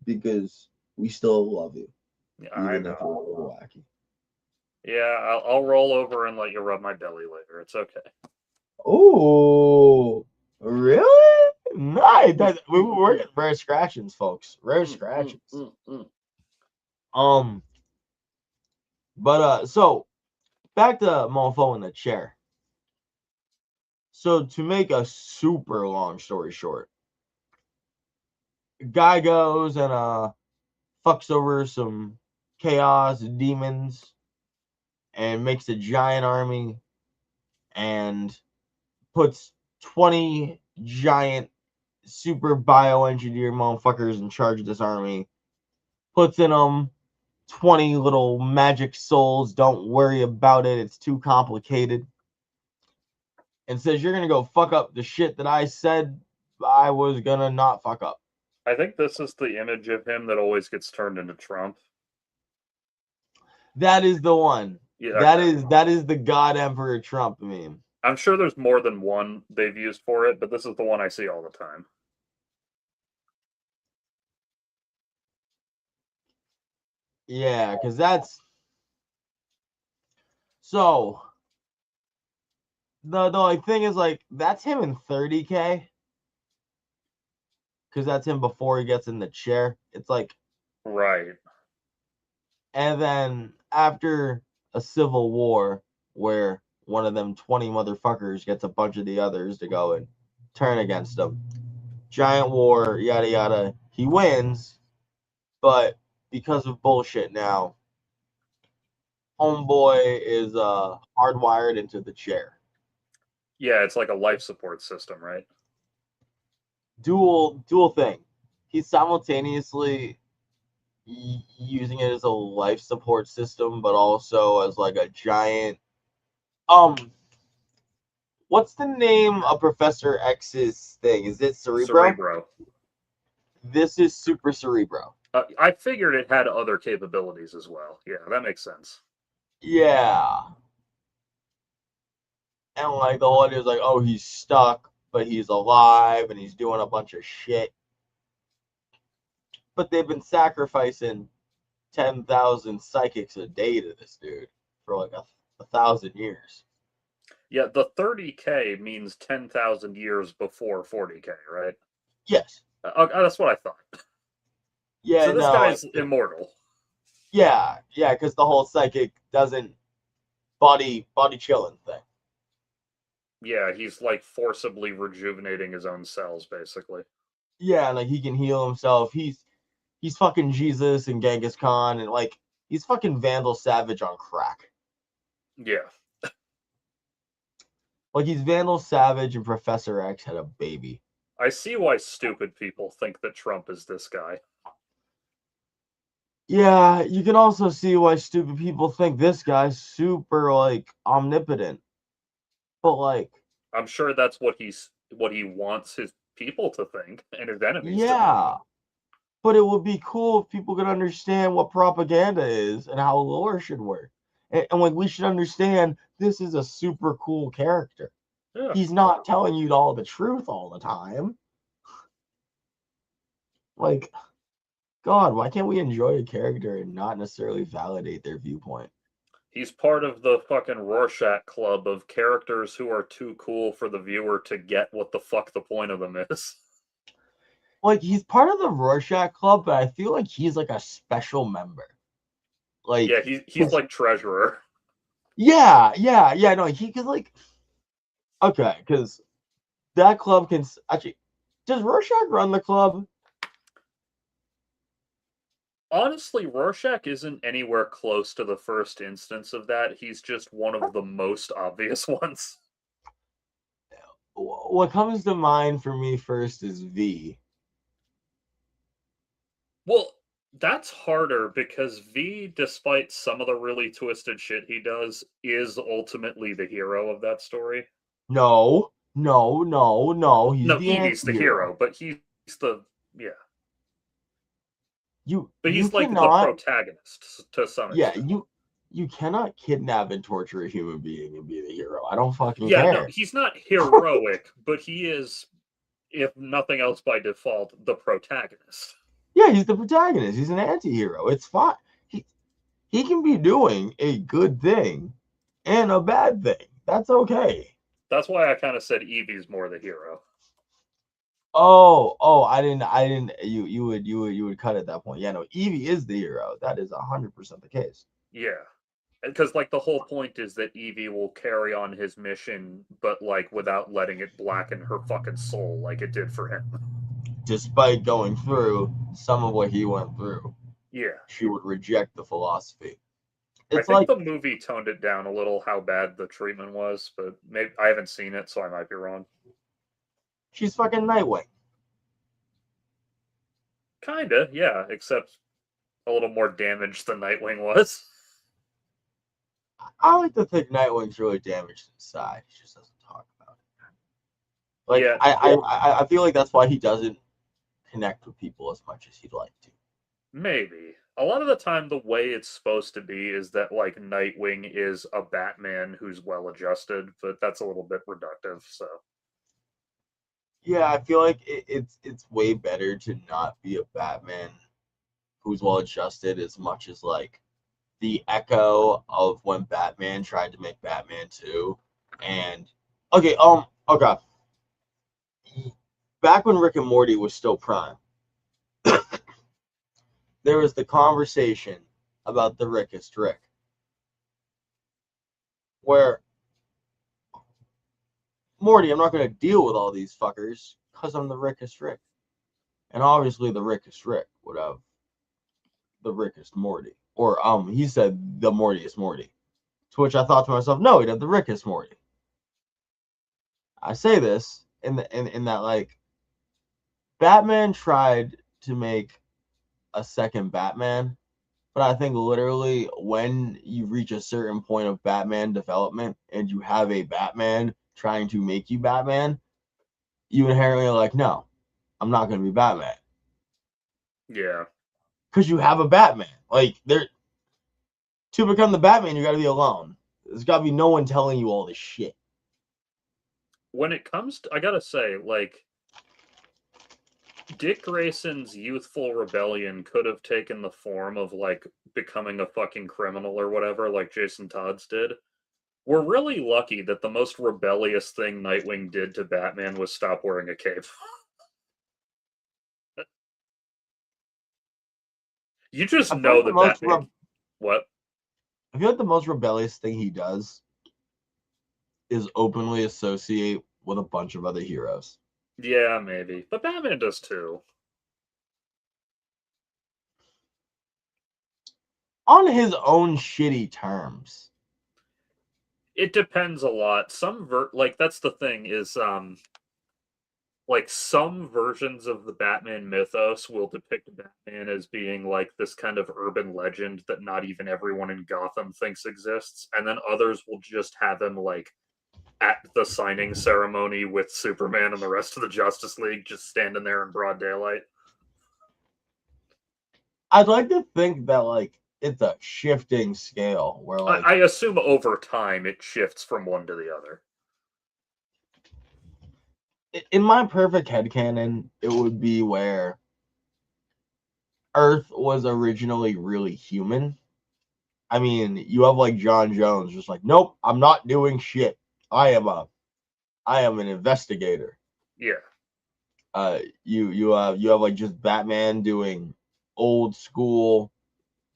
because we still love you, Yeah, I even if we're a know. little wacky. Yeah, I'll roll over and let you rub my belly later. It's okay. Oh, really? Nice. We're getting rare scratchings, folks. Rare scratchings. Mm. But so back to mofo in the chair. So to make a super long story short, guy goes and fucks over some chaos demons and makes a giant army and puts 20 giant super bioengineered motherfuckers in charge of this army. Puts in them 20 little magic souls. Don't worry about it. It's too complicated. And says, you're going to go fuck up the shit that I said I was going to not fuck up. I think this is the image of him that always gets turned into Trump. That is the one. Yeah, That is the God Emperor Trump meme. I'm sure there's more than one they've used for it, but this is the one I see all the time. Yeah, because that's so. The only thing is, like, that's him in 30K. Because that's him before he gets in the chair. It's like, right. And then after a civil war where one of them 20 motherfuckers gets a bunch of the others to go and turn against him. Giant war, yada yada. He wins, but because of bullshit now, homeboy is hardwired into the chair. Yeah, it's like a life support system, right? Dual thing. He's simultaneously using it as a life support system, but also as like a giant what's the name of Professor X's thing? Is it Cerebro? Cerebro. This is Super Cerebro. I figured it had other capabilities as well. Yeah, that makes sense. Yeah. And like the whole idea is like, oh, he's stuck, but he's alive and he's doing a bunch of shit. But they've been sacrificing 10,000 psychics a day to this dude for like a 1,000 years. Yeah, the 30K means 10,000 years before 40K, right? Yes. That's what I thought. Yeah, So this no. guy's immortal. Yeah, because the whole psychic doesn't body chilling thing. Yeah, he's like forcibly rejuvenating his own cells, basically. Yeah, like he can heal himself. He's fucking Jesus and Genghis Khan, and like he's fucking Vandal Savage on crack. Yeah. Like he's Vandal Savage and Professor X had a baby. I see why stupid people think that Trump is this guy. Yeah, you can also see why stupid people think this guy's super like omnipotent. But like, I'm sure that's what he wants his people to think and his enemies to think. yeah. But it would be cool if people could understand what propaganda is and how lore should work. And like we should understand this is a super cool character. Yeah. He's not telling you all the truth all the time. Like, God, why can't we enjoy a character and not necessarily validate their viewpoint? He's part of the fucking Rorschach club of characters who are too cool for the viewer to get what the fuck the point of them is. Like, he's part of the Rorschach Club, but I feel like he's like a special member. Like, Yeah, he's like treasurer. yeah, no, he could like, okay, because that club can actually, does Rorschach run the club? Honestly, Rorschach isn't anywhere close to the first instance of that. He's just one of the most obvious ones. What comes to mind for me first is V. Well, that's harder because V, despite some of the really twisted shit he does, is ultimately the hero of that story. No, he's No, the Evie's the hero, anti-hero. but he's the yeah. But You he's like the cannot, protagonist to some yeah, extent. You cannot kidnap and torture a human being and be the hero. I don't fucking Yeah, no, care. he's not heroic, but he is, if nothing else by default, the protagonist. Yeah, he's the protagonist. He's an anti-hero. It's fine. He can be doing a good thing and a bad thing. That's okay. That's why I kind of said Evie's more the hero. Oh, I didn't. You would cut at that point. Yeah, no, Evie is the hero. That is 100% the case. Yeah. Because, like, the whole point is that Evie will carry on his mission, but, like, without letting it blacken her fucking soul like it did for him. Despite going through some of what he went through, Yeah. she would reject the philosophy. I It's think like the movie toned it down a little how bad the treatment was, but maybe I haven't seen it, so I might be wrong. she's fucking Nightwing. Kinda, yeah, except a little more damaged than Nightwing was. I like to think Nightwing's really damaged inside. He just doesn't talk about it. Like Yeah, I feel like that's why he doesn't connect with people as much as he'd like to. maybe. A lot of the time, the way it's supposed to be is that, like, Nightwing is a Batman who's well adjusted, but that's a little bit reductive, so. Yeah, I feel like it's way better to not be a Batman who's well adjusted as much as like the echo of when Batman tried to make Batman 2. And okay. Back when Rick and Morty was still prime, there was the conversation about the Rickest Rick. Where Morty, I'm not gonna deal with all these fuckers because I'm the Rickest Rick. And obviously the Rickest Rick would have the Rickest Morty. Or he said the Mortiest Morty. To which I thought to myself, no, he'd have the Rickest Morty. I say this in that like Batman tried to make a second Batman, but I think literally when you reach a certain point of Batman development and you have a Batman trying to make you Batman, you inherently are like, no, I'm not going to be Batman. Yeah. Because you have a Batman. Like, to become the Batman, you got to be alone. There's got to be no one telling you all this shit. When it comes to, I gotta say, like, Dick Grayson's youthful rebellion could have taken the form of, like, becoming a fucking criminal or whatever, like Jason Todd's did. We're really lucky that the most rebellious thing Nightwing did to Batman was stop wearing a cape. You just I feel know like the that most Batman. What? I feel like the most rebellious thing he does is openly associate with a bunch of other heroes. Yeah, maybe. But Batman does too. On his own shitty terms. It depends a lot. Like, that's the thing is like, some versions of the Batman mythos will depict Batman as being like this kind of urban legend that not even everyone in Gotham thinks exists, and then others will just have him like at the signing ceremony with Superman and the rest of the Justice League just standing there in broad daylight. I'd like to think that like it's a shifting scale where like I assume over time it shifts from one to the other. in my perfect headcanon, it would be where Earth was originally really human. I mean, you have like John Jones just like, nope, I'm not doing shit. I am an investigator. Yeah. You have like just Batman doing old school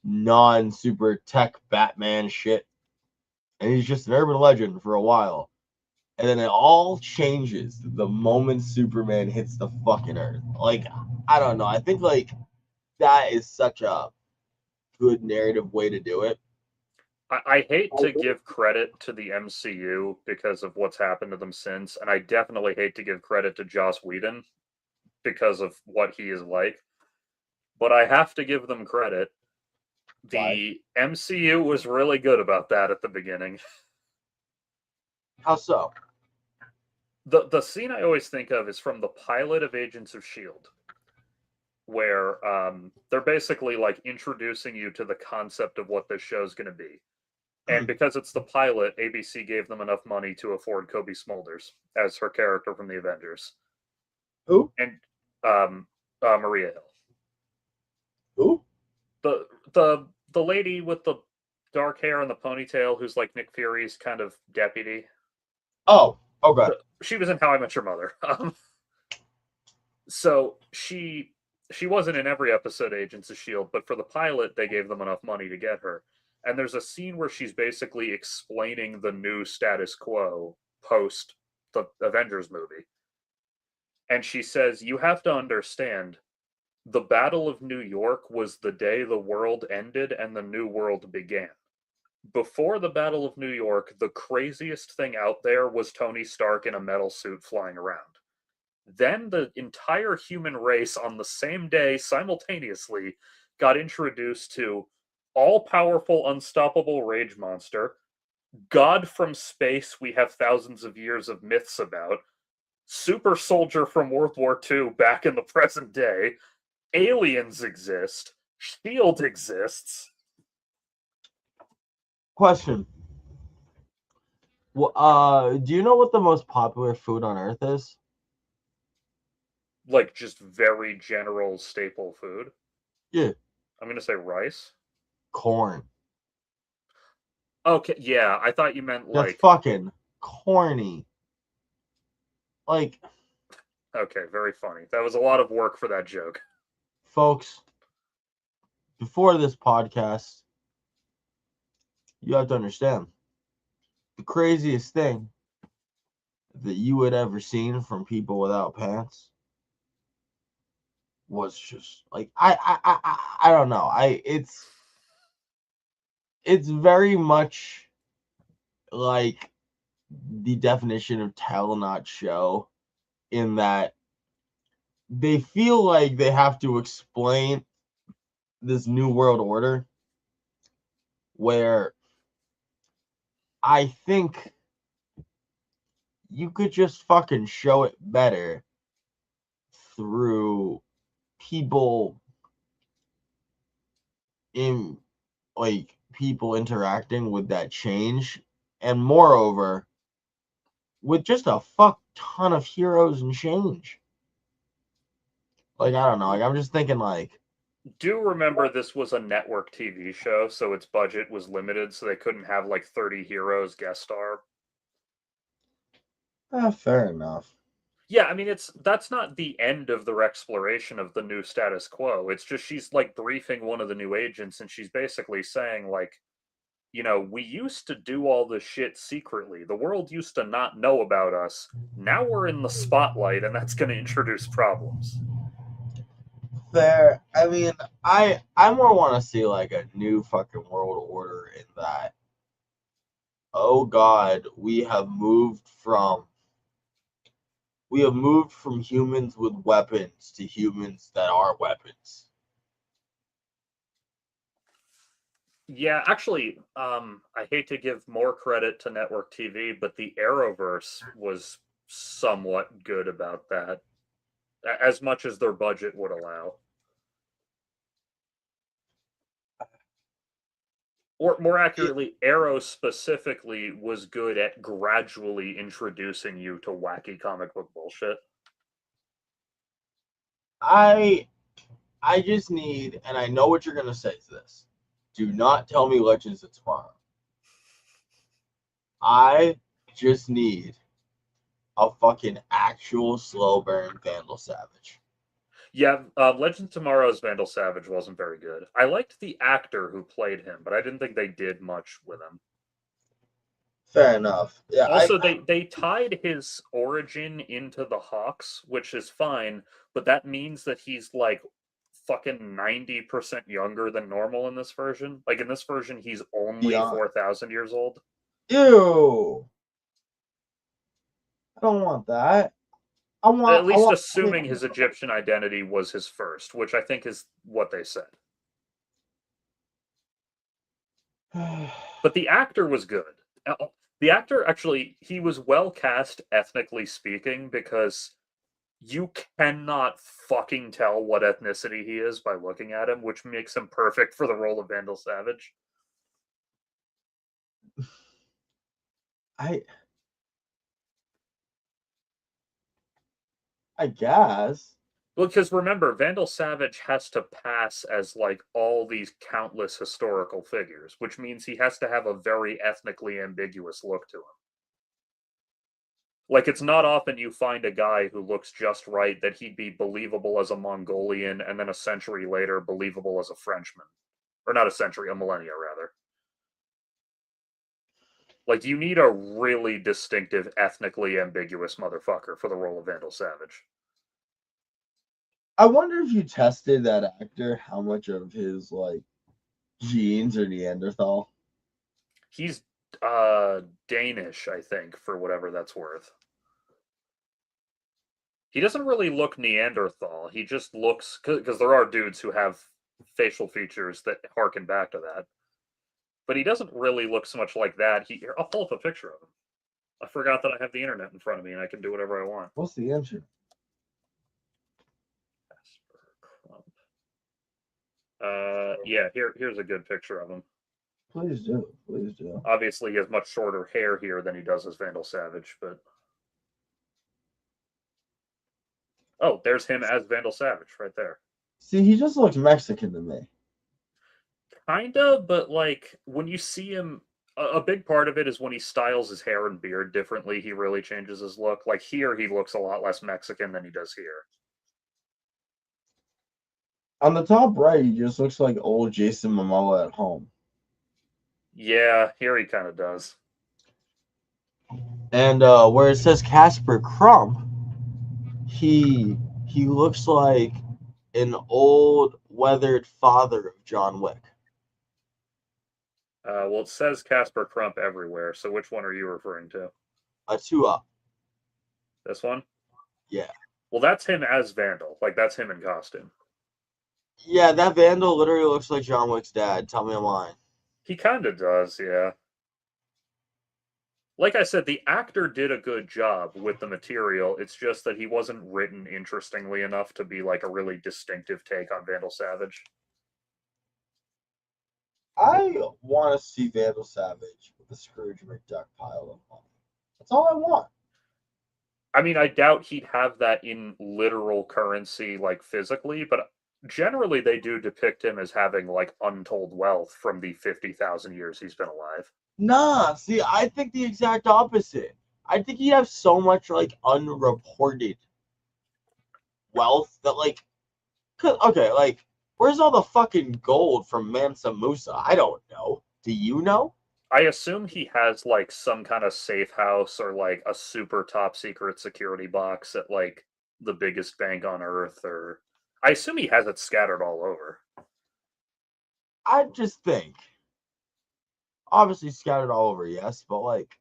non super tech Batman shit. And he's just an urban legend for a while. And then it all changes the moment Superman hits the fucking earth. Like, I don't know. I think like that is such a good narrative way to do it. I hate to give credit to the MCU because of what's happened to them since, and I definitely hate to give credit to Joss Whedon because of what he is like. But I have to give them credit. Why? The MCU was really good about that at the beginning. How so? The scene I always think of is from the pilot of Agents of Shield, where they're basically like introducing you to the concept of what this show is going to be. And because it's the pilot, ABC gave them enough money to afford Kobe Smulders as her character from the Avengers. Who? And Maria Hill. Who? The lady with the dark hair and the ponytail who's like Nick Fury's kind of deputy. Oh, okay. She was in How I Met Your Mother. So she wasn't in every episode of Agents of S.H.I.E.L.D., but for the pilot, they gave them enough money to get her. And there's a scene where she's basically explaining the new status quo post the Avengers movie. And she says, you have to understand, the Battle of New York was the day the world ended and the new world began. Before the Battle of New York, the craziest thing out there was Tony Stark in a metal suit flying around. Then the entire human race on the same day, simultaneously, got introduced to all-powerful, unstoppable rage monster, God from space we have thousands of years of myths about, super soldier from World War II back in the present day, aliens exist, S.H.I.E.L.D. exists. Question. Do you know what the most popular food on Earth is? Like, just very general staple food? Yeah. I'm going to say rice. Corn. Okay, yeah, I thought you meant That's like... fucking corny. Like... Okay, very funny. That was a lot of work for that joke. Folks, before this podcast, you have to understand, the craziest thing that you would ever seen from people without pants was just like I don't know. It's very much like the definition of tell not show, in that they feel like they have to explain this new world order, where I think you could just fucking show it better through people in like people interacting with that change, and moreover with just a fuck ton of heroes and change. Like, I don't know, like I'm just thinking like, Do remember this was a network TV show, so its budget was limited, so they couldn't have like 30 heroes guest star. fair enough. Yeah, I mean that's not the end of their exploration of the new status quo. It's just she's like briefing one of the new agents and she's basically saying like, you know, we used to do all this shit secretly. The world used to not know about us. Now we're in the spotlight and that's going to introduce problems. Fair. I mean, I more want to see like a new fucking world order, in that, oh god, we have moved from humans with weapons to humans that are weapons. Yeah, actually, I hate to give more credit to network TV, but the Arrowverse was somewhat good about that, as much as their budget would allow. Or more accurately, Arrow specifically was good at gradually introducing you to wacky comic book bullshit. I just need, and I know what you're gonna say to this. Do not tell me Legends of Tomorrow. I just need a fucking actual slow burn Vandal Savage. Yeah, Legend of Tomorrow's Vandal Savage wasn't very good. I liked the actor who played him, but I didn't think they did much with him. Fair enough. Yeah. Also, they tied his origin into the Hawks, which is fine, but that means that he's like fucking 90% younger than normal in this version. Like in this version, he's only Beyond. 4,000 years old. Ew. I don't want that. At least assuming his Egyptian identity was his first, which I think is what they said. But the actor was good. The actor, actually, he was well cast ethnically speaking, because you cannot fucking tell what ethnicity he is by looking at him, which makes him perfect for the role of Vandal Savage. I guess. Well, because remember, Vandal Savage has to pass as like all these countless historical figures, which means he has to have a very ethnically ambiguous look to him. Like, it's not often you find a guy who looks just right that he'd be believable as a Mongolian and then a century later believable as a Frenchman. Or not a century, a millennia, rather. Like, you need a really distinctive, ethnically ambiguous motherfucker for the role of Vandal Savage. I wonder if you tested that actor, how much of his like genes are Neanderthal. He's Danish, I think, for whatever that's worth. He doesn't really look Neanderthal. He just looks, because there are dudes who have facial features that harken back to that. But he doesn't really look so much like that. I'll pull up a picture of him. I forgot that I have the internet in front of me and I can do whatever I want. What's the answer? Yeah, here's a good picture of him. Please do. Please do. Obviously, he has much shorter hair here than he does as Vandal Savage, but. Oh, there's him as Vandal Savage right there. See, he just looks Mexican to me. Kinda, but like when you see him, a big part of it is when he styles his hair and beard differently, he really changes his look. Like here, he looks a lot less Mexican than he does here. On the top right, he just looks like old Jason Momoa at home. Yeah, here he kind of does. And where it says Casper Crump, he looks like an old weathered father of John Wick. Well, it says Casper Crump everywhere, so which one are you referring to? A 2-up. This one? Yeah. Well, that's him as Vandal. Like, that's him in costume. Yeah, that Vandal literally looks like John Wick's dad. Tell me I'm lying. He kind of does, yeah. Like I said, the actor did a good job with the material. It's just that he wasn't written interestingly enough to be like a really distinctive take on Vandal Savage. I want to see Vandal Savage with the Scrooge McDuck pile of money. That's all I want. I mean, I doubt he'd have that in literal currency, like physically, but generally they do depict him as having like untold wealth from the 50,000 years he's been alive. Nah, see, I think the exact opposite. I think he'd have so much like unreported wealth that okay, like where's all the fucking gold from Mansa Musa? I don't know. Do you know? I assume he has like some kind of safe house or like a super top secret security box at like the biggest bank on earth, or I assume he has it scattered all over. I just think, obviously scattered all over, yes, but like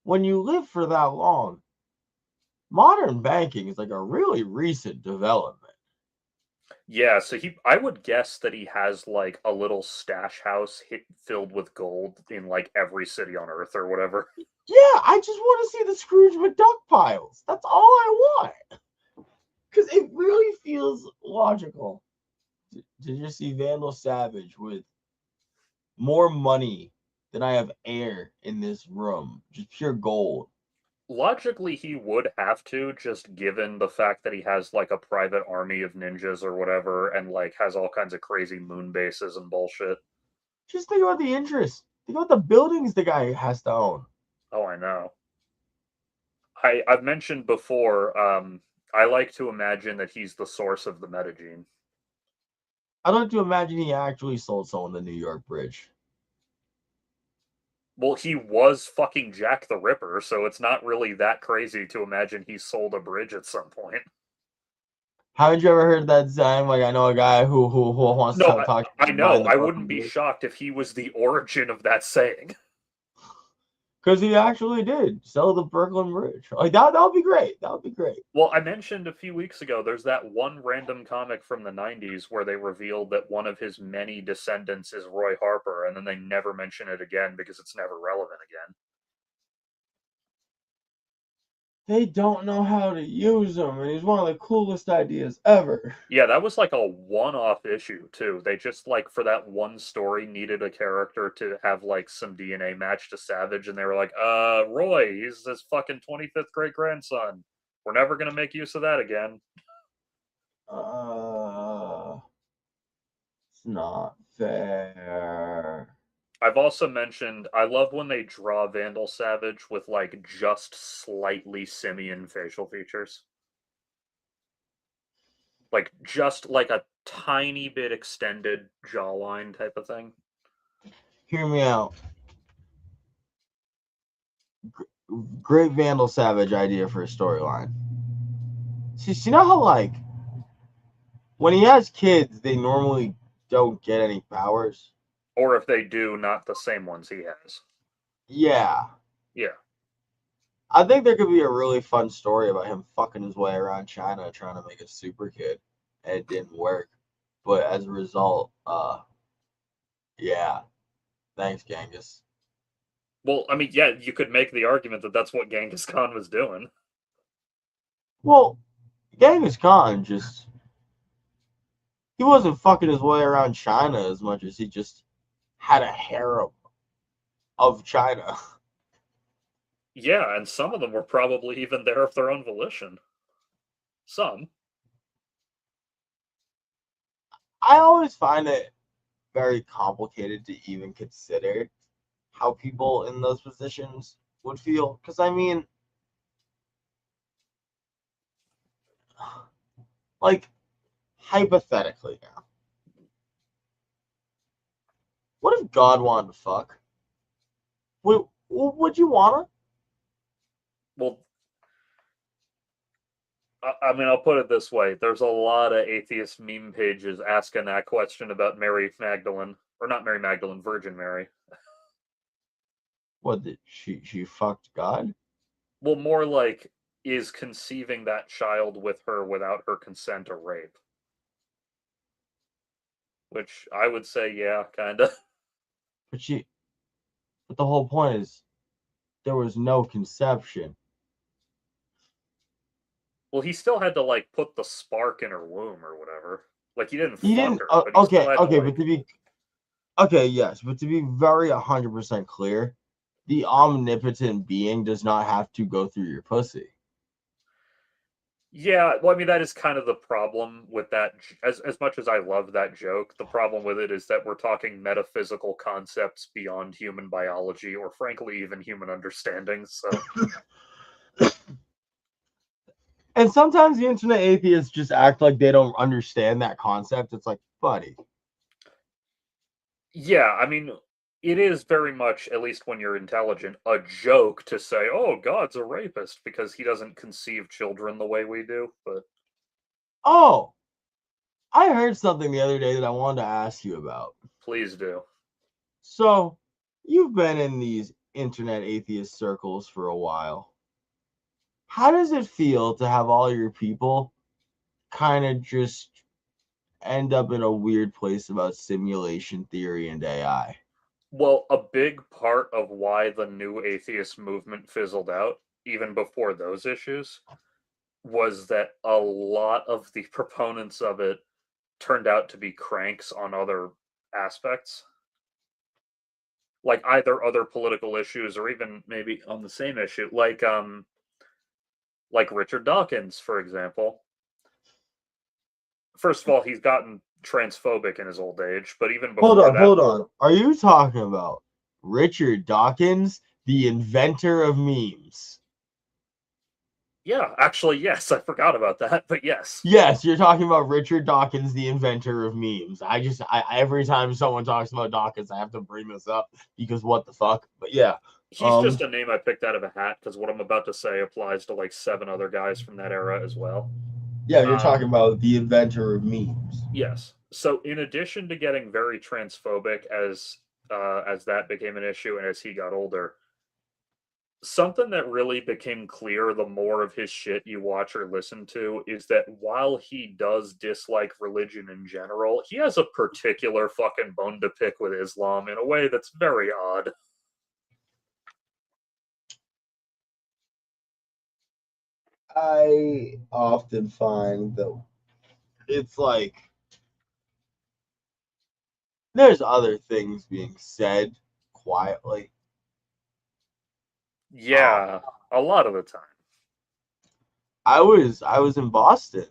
when you live for that long, modern banking is like a really recent development. Yeah, so I would guess that he has like a little stash house filled with gold in like every city on earth or whatever. Yeah, I just want to see the Scrooge McDuck piles. That's all I want. Because it really feels logical to just see Vandal Savage with more money than I have air in this room. Just pure gold. Logically, he would have to, just given the fact that he has like a private army of ninjas or whatever, and like has all kinds of crazy moon bases and bullshit. Just think about the interest. Think about the buildings the guy has to own. Oh, I know. I've mentioned before, I like to imagine that he's the source of the metagene. I'd like to imagine he actually sold someone the New York Bridge. Well, he was fucking Jack the Ripper, so it's not really that crazy to imagine he sold a bridge at some point. Haven't you ever heard that saying? Like, I know a guy who wants No, to talk. I know. I wouldn't be shocked if he was the origin of that saying. Because he actually did sell the Brooklyn Bridge. Like that would be great. That would be great. Well, I mentioned a few weeks ago, there's that one random comic from the 90s where they revealed that one of his many descendants is Roy Harper, and then they never mention it again because it's never relevant again. they don't know how to use him, and he's one of the coolest ideas ever. Yeah, that was like a one-off issue too. They just like for that one story needed a character to have like some DNA match to Savage, and they were like, Roy, he's his fucking 25th great grandson. We're never gonna make use of that again. It's not fair. I've also mentioned I love when they draw Vandal Savage with like just slightly simian facial features. Like just like a tiny bit extended jawline type of thing. Hear me out. Great Vandal Savage idea for a storyline. See, you know how like when he has kids, they normally don't get any powers. Or if they do, not the same ones he has. Yeah, Yeah. I think there could be a really fun story about him fucking his way around China trying to make a super kid, and it didn't work. But as a result, yeah, thanks, Genghis. Well, I mean, yeah, you could make the argument that that's what Genghis Khan was doing. Well, Genghis Khan just he wasn't fucking his way around China as much as he just had a harem of China. Yeah, and some of them were probably even there of their own volition. Some. I always find it very complicated to even consider how people in those positions would feel. Because, I mean, like, hypothetically now, what if God wanted to fuck? Would you want to? Well, I mean, I'll put it this way: there's a lot of atheist meme pages asking that question about Mary Magdalene, or not Mary Magdalene, Virgin Mary. What, did she fucked God? Well, more like, is conceiving that child with her without her consent a rape? Which I would say, yeah, kind of. But but the whole point is there was no conception. Well, he still had to like put the spark in her womb or whatever. Like he didn't He fuck didn't. her, but he still Okay, had to okay, but like. to be okay, yes, but to be very 100% clear, the omnipotent being does not have to go through your pussy. Yeah, well, I mean that is kind of the problem with that. As much as I love that joke, the problem with it is that we're talking metaphysical concepts beyond human biology, or frankly, even human understanding. So And sometimes the internet atheists just act like they don't understand that concept. It's like, buddy. yeah, I mean, it is very much, at least when you're intelligent, a joke to say, "Oh, God's a rapist" because he doesn't conceive children the way we do. But Oh, I heard something the other day that I wanted to ask you about. please do. So, you've been in these internet atheist circles for a while. How does it feel to have all your people kind of just end up in a weird place about simulation theory and AI? Well, a big part of why the new atheist movement fizzled out, even before those issues, was that a lot of the proponents of it turned out to be cranks on other aspects, like either other political issues or even maybe on the same issue, like Richard Dawkins, for example. First of all, he's gotten transphobic in his old age, but even before that, Hold on. Are you talking about Richard Dawkins, the inventor of memes? yeah, actually, yes, I forgot about that, but yes, Yes, you're talking about Richard Dawkins, the inventor of memes. I every time someone talks about Dawkins, I have to bring this up because what the fuck? But yeah, he's just a name I picked out of a hat because what I'm about to say applies to like 7 other guys from that era as well. yeah, you're Um, talking about the inventor of memes. yes. So, in addition to getting very transphobic as that became an issue and as he got older, something that really became clear the more of his shit you watch or listen to is that while he does dislike religion in general, he has a particular fucking bone to pick with Islam in a way that's very odd. I often find that it's like there's other things being said quietly. Yeah, a lot of the time. I was in Boston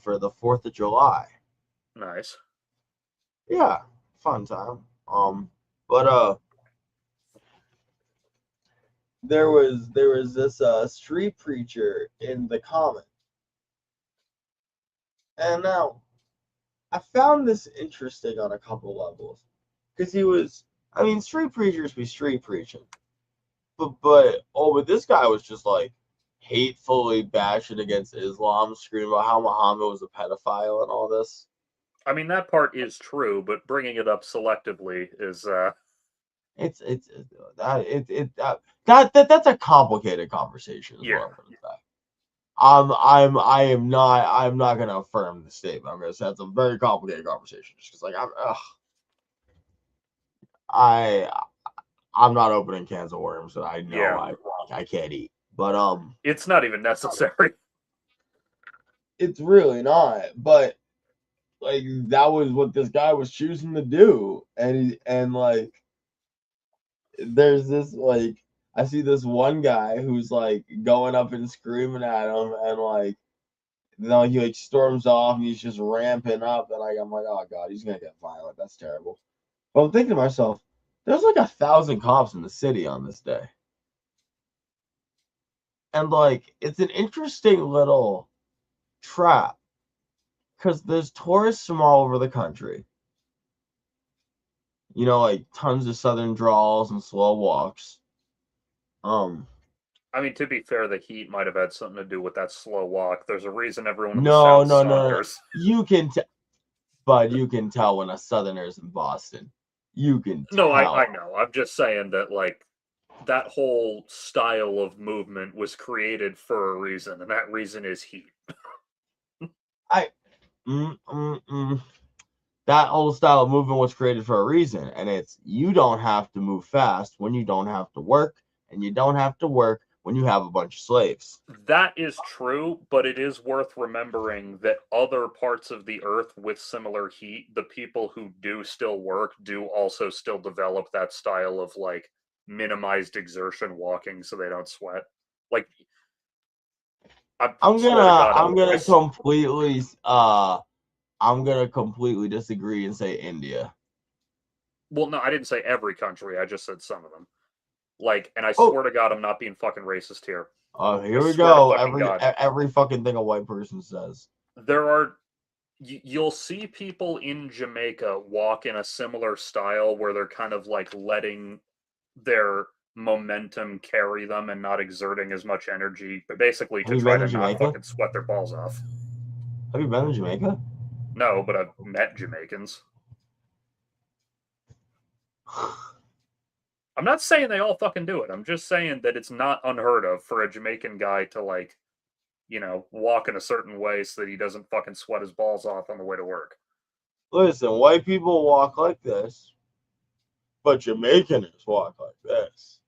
for the 4th of July. Nice. Yeah, fun time. But there was this street preacher in the Common, and now I found this interesting on a couple levels because he was. I mean, street preachers be street preaching, but this guy was just like hatefully bashing against Islam, screaming about how Muhammad was a pedophile and all this. I mean, that part is true, but bringing it up selectively is, It's that that's a complicated conversation is what yeah. I'm gonna say. I'm not gonna affirm the statement. I'm gonna say it's a very complicated conversation just because like I I'm not opening cans of worms that I know Yeah. I can't eat. But It's not even necessary. it's really not. But like that was what this guy was choosing to do, and like there's this like I see this one guy who's like going up and screaming at him, and like then he like storms off and he's just ramping up, and I'm like, oh god, he's gonna get violent. That's terrible. But I'm thinking to myself, there's like 1,000 cops in the city on this day, and like it's an interesting little trap because there's tourists from all over the country. You know, like tons of southern drawls and slow walks. Um, I mean, to be fair, the heat might have had something to do with that slow walk. There's a reason everyone in the no, South no, no, no. saunters. But you can tell when a southerner's in Boston. You can No, I tell. know. I'm just saying that, like, that whole style of movement was created for a reason, and that reason is heat. I mm, mm, mm. That old style of movement was created for a reason, and it's you don't have to move fast when you don't have to work, and you don't have to work when you have a bunch of slaves. That is true, but it is worth remembering that other parts of the earth with similar heat, the people who do still work do also still develop that style of like minimized exertion walking so they don't sweat. Like I I'm swear to gonna God, I'm gonna completely I'm gonna completely disagree and say India. well, no, I didn't say every country. I just said some of them. Like, and I Oh, swear to God, I'm not being fucking racist here. I here we swear to go. fucking God, Every fucking thing a white person says. there are you'll see people in Jamaica walk in a similar style where they're kind of like letting their momentum carry them and not exerting as much energy, but basically Have to you try been to to not Jamaica? fucking sweat their balls off. Have you been to Jamaica? No, but I've met Jamaicans. I'm not saying they all fucking do it. I'm just saying that it's not unheard of for a Jamaican guy to like, walk in a certain way so that he doesn't fucking sweat his balls off on the way to work. Listen, white people walk like this, but Jamaicans walk like this.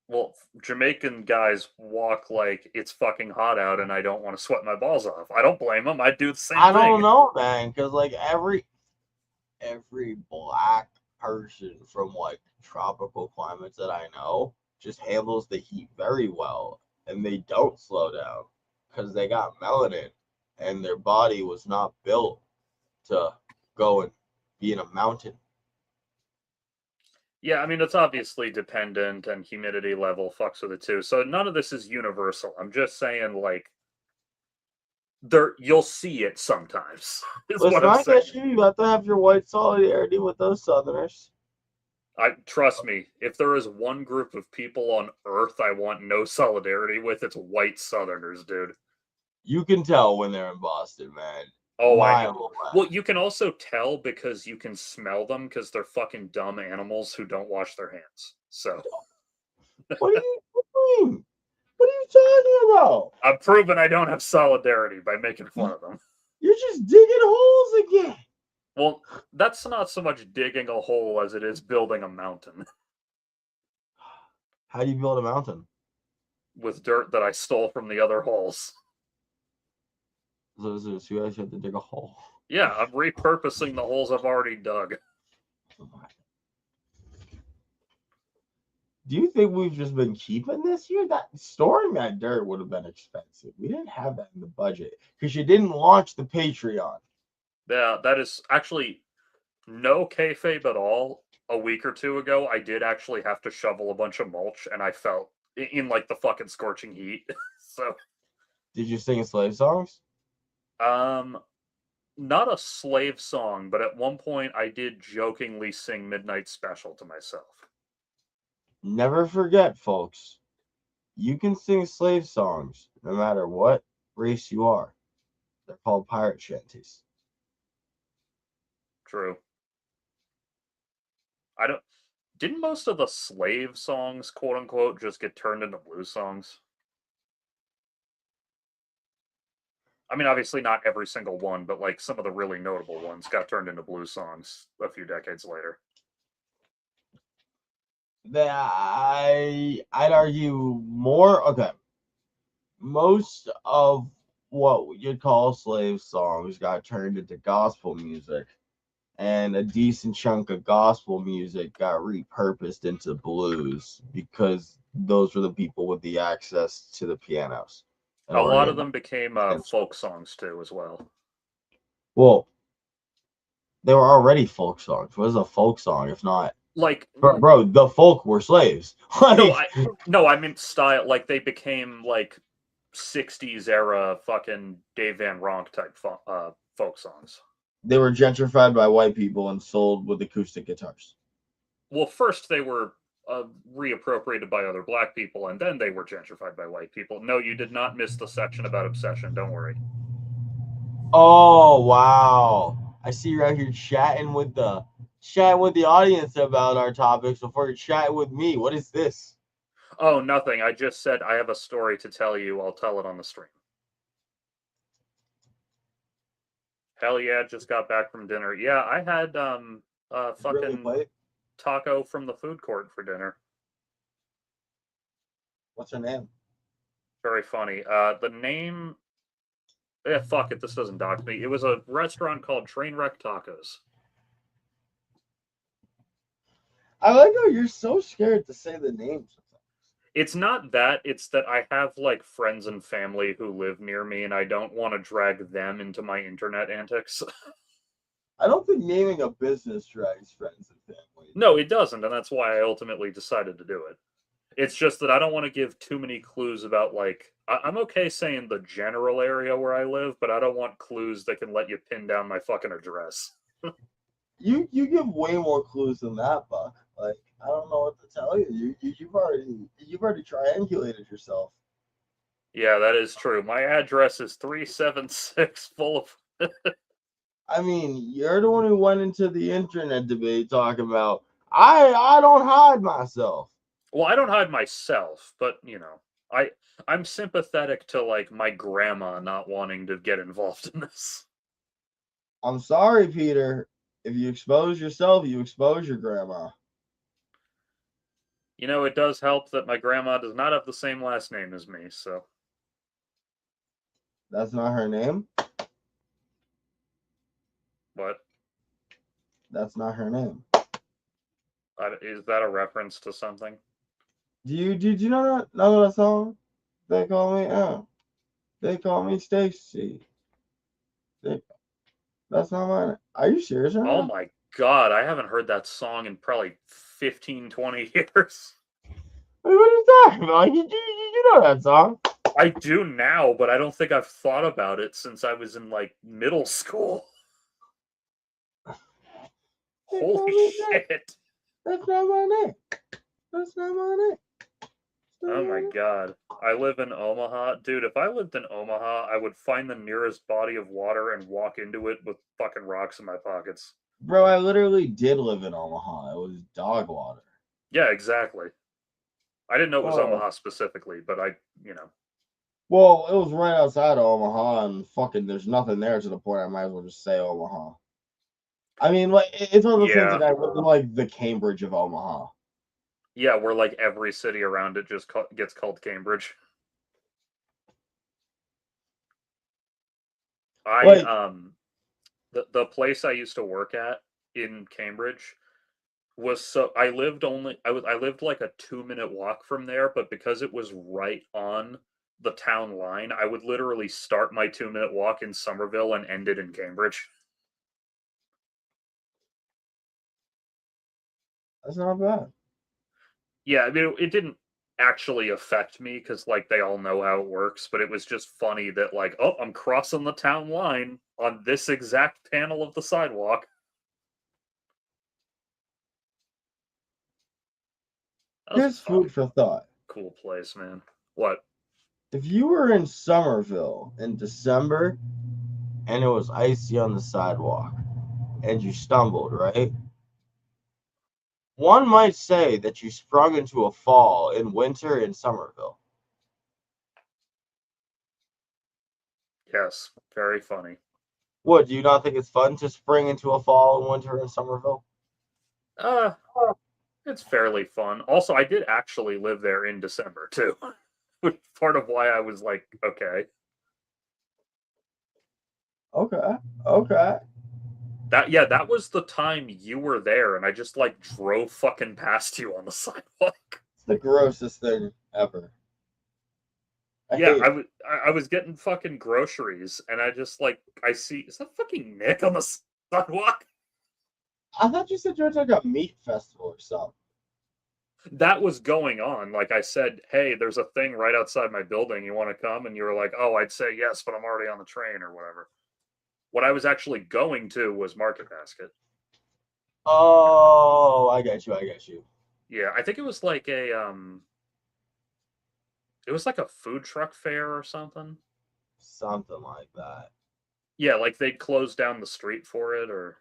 Well, Jamaican guys walk like it's fucking hot out and I don't want to sweat my balls off. I don't blame them. I'd do the same I don't thing. know, man, because like every black person from like tropical climates that I know just handles the heat very well, and they don't slow down because they got melanin, and their body was not built to go and be in a mountain. Yeah, I mean, it's obviously dependent and humidity level fucks with it too. So none of this is universal. I'm just saying, like, you'll see it sometimes, is what Listen, I'm I saying. guess you have to have your white solidarity with those Southerners. Trust me, if there is one group of people on Earth I want no solidarity with, it's white Southerners, dude. You can tell when they're in Boston, man. Oh, I know. Mile away. Well, you can also tell because you can smell them because they're fucking dumb animals who don't wash their hands. So What are you doing? What are you talking about? I'm proving I don't have solidarity by making fun of them. You're just digging holes again. Well, that's not so much digging a hole as it is building a mountain. How do you build a mountain? with dirt that I stole from the other holes. So you guys have to dig a hole. Yeah, I'm repurposing the holes I've already dug. Do you think we've just been keeping this year? That storing that dirt would have been expensive. We didn't have that in the budget because you didn't launch the Patreon. Yeah, that is actually no kayfabe at all. A week or two ago, I did actually have to shovel a bunch of mulch, and I felt in like the fucking scorching heat. So, Did you sing slave songs? um, not a slave song, but at one point I did jokingly sing Midnight Special to myself. Never forget, folks. You can sing slave songs no matter what race you are. They're called pirate shanties. True. I don't. Didn't most of the slave songs, quote unquote, just get turned into blues songs? I mean, obviously not every single one, but like some of the really notable ones got turned into blues songs a few decades later. I'd argue more. Okay, most of what you'd call slave songs got turned into gospel music, and a decent chunk of gospel music got repurposed into blues because those were the people with the access to the pianos. A lot of them became folk songs too, as well. Well, they were already folk songs. What is a folk song if not like bro? The folk were slaves. No, I meant style. Like they became like 60s era fucking Dave Van Ronk type folk songs. They were gentrified by white people and sold with acoustic guitars. Well, first they were reappropriated by other black people, and then they were gentrified by white people. No, you did not miss the section about obsession. Don't worry. Oh wow! I see you're out here chatting with the audience about our topics before you're chatting with me. What is this? Oh, nothing. I just said I have a story to tell you. I'll tell it on the stream. Hell yeah, just got back from dinner. Yeah, I had fucking Really taco from the food court for dinner. What's her name? Very funny. The name fuck it, this doesn't dock me. It was a restaurant called Trainwreck Tacos. I like how you're so scared to say the name. It's not that, it's that I have like friends and family who live near me and I don't want to drag them into my internet antics. I don't think naming a business drags friends and family. No, it doesn't, and that's why I ultimately decided to do it. It's just that I don't want to give too many clues about, like, I'm okay saying the general area where I live, but I don't want clues that can let you pin down my fucking address. You give way more clues than that, Buck. Like, I don't know what to tell you. You've already triangulated yourself. Yeah, that is true. My address is 376 full of I mean, you're the one who went into the internet debate talking about I don't hide myself. Well, I don't hide myself, but you know, I'm sympathetic to like my grandma not wanting to get involved in this. I'm sorry, Peter. If you expose yourself, you expose your grandma. You know, it does help that my grandma does not have the same last name as me, so. That's not her name? What? That's not her name. Is that a reference to something? Did you know that song? They call me Stacy. That's not mine. Are you serious right Oh now? my god, I haven't heard that song in probably 15, 20 years. What are you talking about? You know that song. I do now, but I don't think I've thought about it since I was in like middle school. Holy shit. That's not my name. That's not my name. Oh my god. I live in Omaha. Dude, if I lived in Omaha, I would find the nearest body of water and walk into it with fucking rocks in my pockets. Bro, I literally did live in Omaha. It was dog water. Yeah, exactly. I didn't know it was Omaha specifically, but you know. Well, it was right outside of Omaha, and fucking there's nothing there to the point I might as well just say Omaha. I mean, like, it's one of those things like I live in, like, the Cambridge of Omaha. Yeah, where, like, every city around it just gets called Cambridge. I Like, the place I used to work at in Cambridge was so I lived like a 2-minute walk from there, but because it was right on the town line, I would literally start my 2-minute walk in Somerville and end it in Cambridge. that's not bad. Yeah, I mean it didn't actually affect me because like they all know how it works, but it was just funny that like, oh, I'm crossing the town line on this exact panel of the sidewalk. That was a Here's food fucking for thought. cool place, man. What? If you were in Somerville in December and it was icy on the sidewalk and you stumbled, right? One might say that you sprung into a fall in winter in Somerville. Yes, very funny. What, do you not think it's fun to spring into a fall in winter in Somerville? Uh, it's fairly fun. Also, I did actually live there in December too. Which is part of why I was like, okay. Okay, okay. That was the time you were there, and I just like drove fucking past you on the sidewalk. It's the grossest thing ever. I Yeah, hate it. I was getting fucking groceries, and I just like I see is that fucking Nick on the sidewalk? I thought you said you were at like a meat festival or something. That was going on. Like I said, hey, there's a thing right outside my building. You want to come? And you were like, oh, I'd say yes, but I'm already on the train or whatever. What I was actually going to was Market Basket. Oh, I get you. I get you. Yeah, I think it was like a food truck fair or something. Something like that. Yeah, like they'd close down the street for it or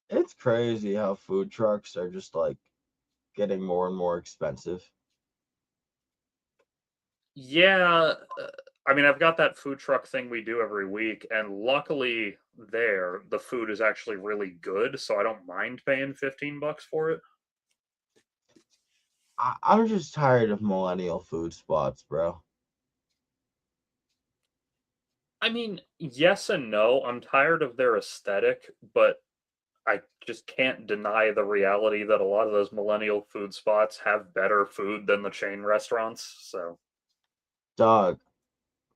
It's crazy how food trucks are just like getting more and more expensive. yeah, I mean, I've got that food truck thing we do every week, and luckily there the food is actually really good, so I don't mind paying $15 for it. I'm just tired of millennial food spots, bro. I mean, yes and no. I'm tired of their aesthetic, but I just can't deny the reality that a lot of those millennial food spots have better food than the chain restaurants. So Dog,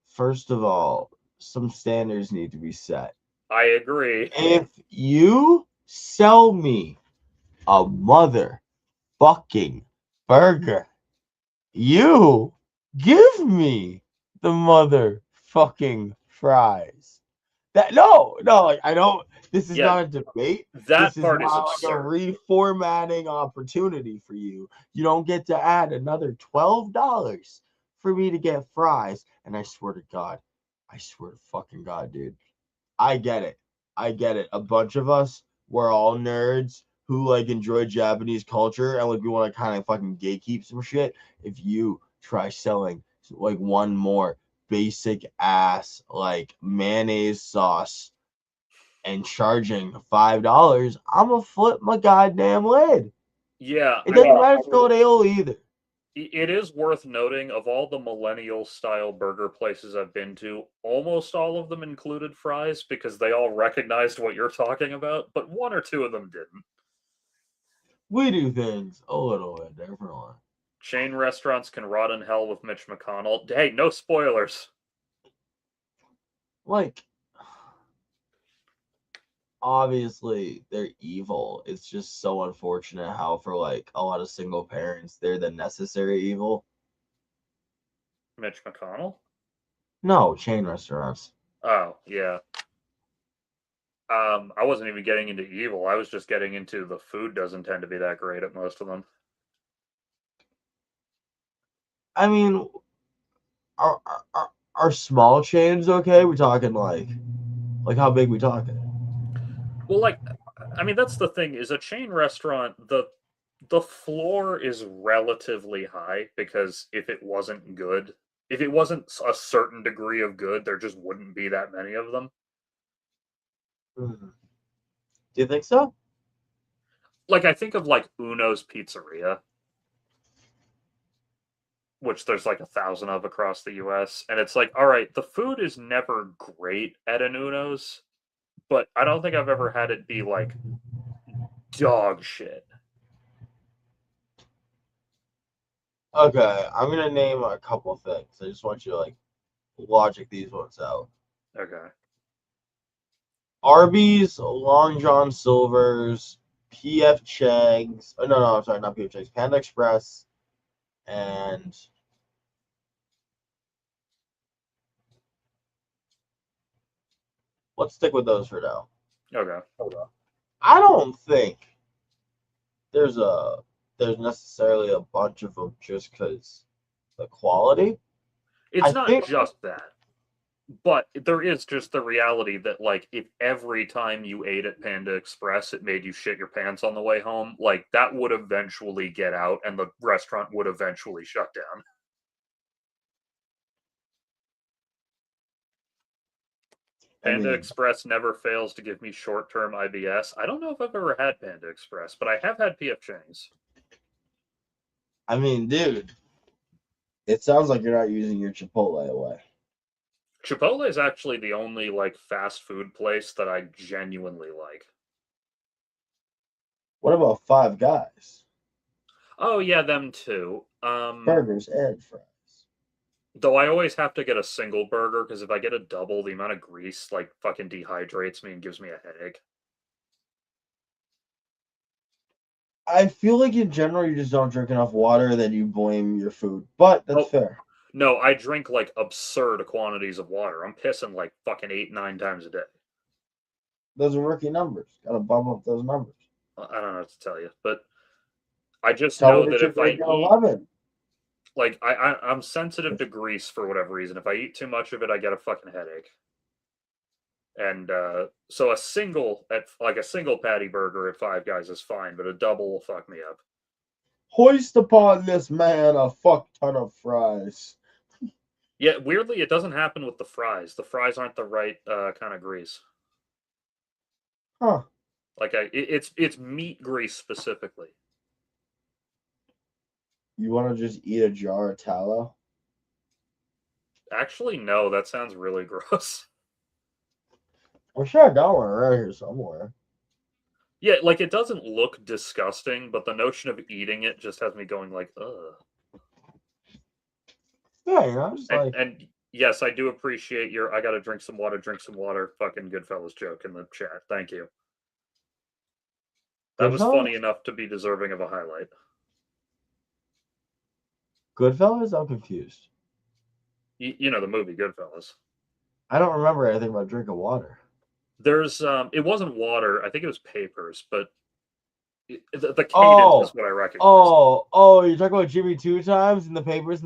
first of all, some standards need to be set. I agree. If you sell me a motherfucking burger, you give me the motherfucking fries. That no, like I don't. This is Yeah, not a debate. This that is part is not like a absurd. reformatting opportunity for you. You don't get to add another $12 for me to get fries. And I swear to fucking God, dude. I get it. I get it. A bunch of us, we're all nerds who like enjoy Japanese culture and like we want to kind of fucking gatekeep some shit. If you try selling like one more basic ass like mayonnaise sauce and charging $5, I'm gonna flip my goddamn lid. Yeah, It I doesn't mean, matter if it's called ale either. it is worth noting of all the millennial style burger places I've been to, almost all of them included fries because they all recognized what you're talking about, but one or two of them didn't. We do things a little bit differently. Chain restaurants can rot in hell with Mitch McConnell. Hey, no spoilers. Like obviously they're evil. It's just so unfortunate how for like a lot of single parents they're the necessary evil. Mitch McConnell? No, chain restaurants. Oh, yeah. I wasn't even getting into evil. I was just getting into the food doesn't tend to be that great at most of them. I mean, are small chains okay? We talking like how big we talking? Well, like, I mean, that's the thing is a chain restaurant, the floor is relatively high because if it wasn't good, if it wasn't a certain degree of good, there just wouldn't be that many of them. Mhm. Do you think so? Like I think of like Uno's Pizzeria. which there's like 1,000 of across the U.S. And it's like, all right, the food is never great at an Uno's, but I don't think I've ever had it be like dog shit. Okay, I'm gonna name a couple things. I just want you to like logic these ones out. Okay. Arby's, Long John Silver's, PF Chang's. Oh, no, I'm sorry, not PF Chang's. Panda Express, and let's stick with those for now. Okay. I don't think there's necessarily a bunch of them just because the quality. It's I not think just that, but there is just the reality that, like, if every time you ate at Panda Express it made you shit your pants on the way home, like, that would eventually get out and the restaurant would eventually shut down. Panda Express never fails to give me short-term IBS. I don't know if I've ever had Panda Express, but I have had PF Chang's. I mean, dude, it sounds like you're not using your Chipotle away. Chipotle is actually the only like fast food place that I genuinely like. What about Five Guys? Oh yeah, them too. Burgers and fries. Though I always have to get a single burger because if I get a double, the amount of grease like fucking dehydrates me and gives me a headache. I feel like in general you just don't drink enough water, then you blame your food. But that's fair. No, I drink like absurd quantities of water. I'm pissing like fucking 8, 9 times a day. Those are rookie numbers. Gotta bump up those numbers. I don't know what to tell you, but I just Tell know me that you're if I drinking eat, 11. like I'm sensitive to grease for whatever reason. If I eat too much of it, I get a fucking headache. And so a single patty burger at Five Guys is fine, but a double will fuck me up. Hoist upon this man a fuck ton of fries. Yeah, weirdly, it doesn't happen with the fries. The fries aren't the right kind of grease. Huh. Like it's meat grease specifically. You want to just eat a jar of tallow? Actually, no, that sounds really gross. I'm sure I got one right here somewhere. Yeah, like it doesn't look disgusting, but the notion of eating it just has me going like, ugh. Yeah, you know, just and yes, I do appreciate your I gotta drink some water, fucking Goodfellas joke in the chat. Thank you. That was funny enough to be deserving of a highlight. Goodfellas? I'm confused. You know the movie Goodfellas. I don't remember anything about drinking water. There's it wasn't water. I think it was Papers, but the cadence is what I recognize. You're talking about Jimmy Two Times in the Papers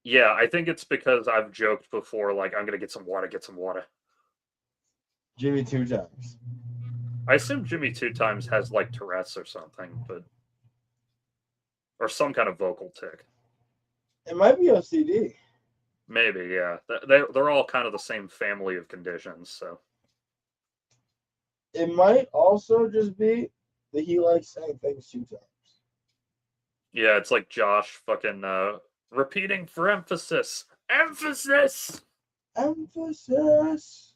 Yeah, I think it's because I've joked before, like I'm gonna get some water. Jimmy Two Times. I assume Jimmy Two Times has like Tourette's or something, or some kind of vocal tic. It might be OCD. Maybe, yeah. They're all kind of the same family of conditions, so. It might also just be that he likes saying things 2 times. Yeah, it's like Josh fucking repeating for emphasis. Emphasis! Emphasis!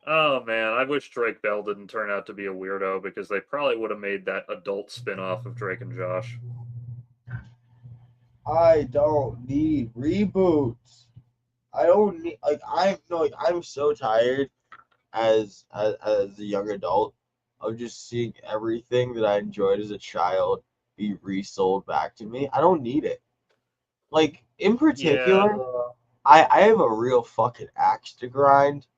Oh man, I wish Drake Bell didn't turn out to be a weirdo because they probably would have made that adult spin-off of Drake and Josh. I don't need reboots. I don't need I'm so tired as a young adult of just seeing everything that I enjoyed as a child be resold back to me. I don't need it. Like in particular, I have a real fucking axe to grind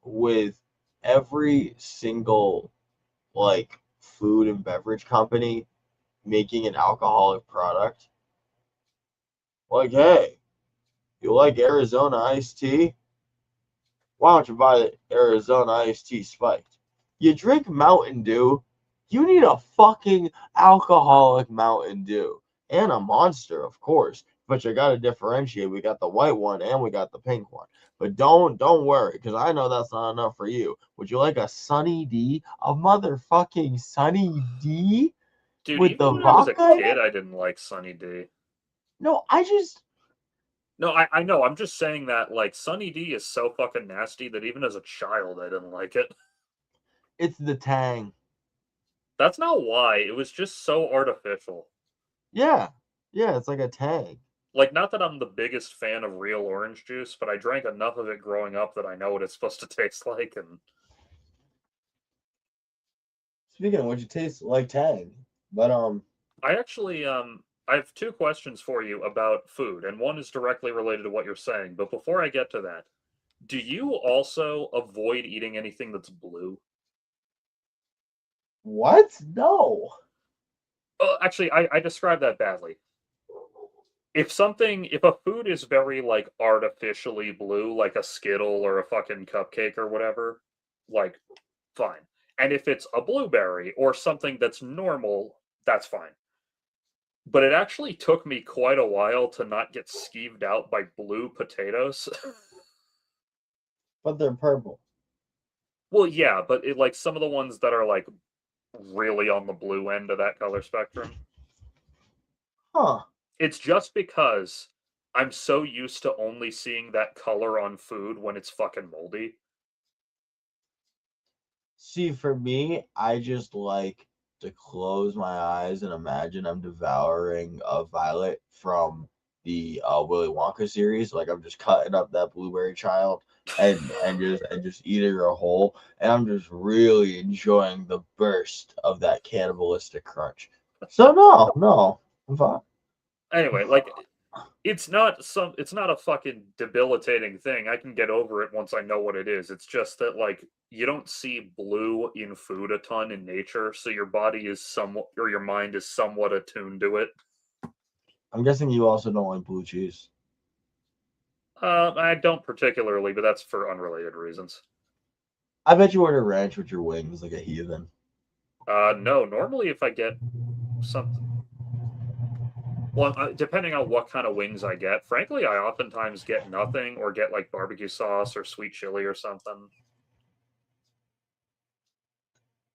with every single like food and beverage company making an alcoholic product. Like, hey, you like Arizona iced tea? Why don't you buy the Arizona iced tea spiked? You drink Mountain Dew, you need a fucking alcoholic Mountain Dew. And a Monster, of course. But you gotta differentiate. We got the white one and we got the pink one. But don't worry, because I know that's not enough for you. Would you like a Sunny D? A motherfucking Sunny D? Dude, with even the when I was a vodka? kid, I didn't like Sunny D. No, I just No, I know. I'm just saying that like Sunny D is so fucking nasty that even as a child I didn't like it. it's the tang. That's not why. It was just so artificial. Yeah. Yeah, it's like a tang. Like, not that I'm the biggest fan of real orange juice, but I drank enough of it growing up that I know what it's supposed to taste like, and Speaking of which, it tastes like tang. But I actually I have two questions for you about food, and one is directly related to what you're saying. But before I get to that, do you also avoid eating anything that's blue? what? No. Actually, I described that badly. If a food is very like artificially blue, like a Skittle or a fucking cupcake or whatever, like fine. And if it's a blueberry or something that's normal, that's fine. But it actually took me quite a while to not get skeeved out by blue potatoes. But they're purple. Well, yeah, but like some of the ones that are like really on the blue end of that color spectrum, Huh. it's just because I'm so used to only seeing that color on food when it's fucking moldy. See, for me, I just like to close my eyes and imagine I'm devouring a violet from the Willy Wonka series. Like I'm just cutting up that blueberry child and just eating her whole, and I'm just really enjoying the burst of that cannibalistic crunch. So no, I'm fine. Anyway, like it's not a fucking debilitating thing. I can get over it once I know what it is. It's just that like you don't see blue in food a ton in nature, so your body is somewhat or your mind is somewhat attuned to it. I'm guessing you also don't like blue cheese. I don't particularly, but that's for unrelated reasons. I bet you order ranch with your wings like a heathen. No, normally if I get something, well, depending on what kind of wings I get, frankly, I oftentimes get nothing or get like barbecue sauce or sweet chili or something.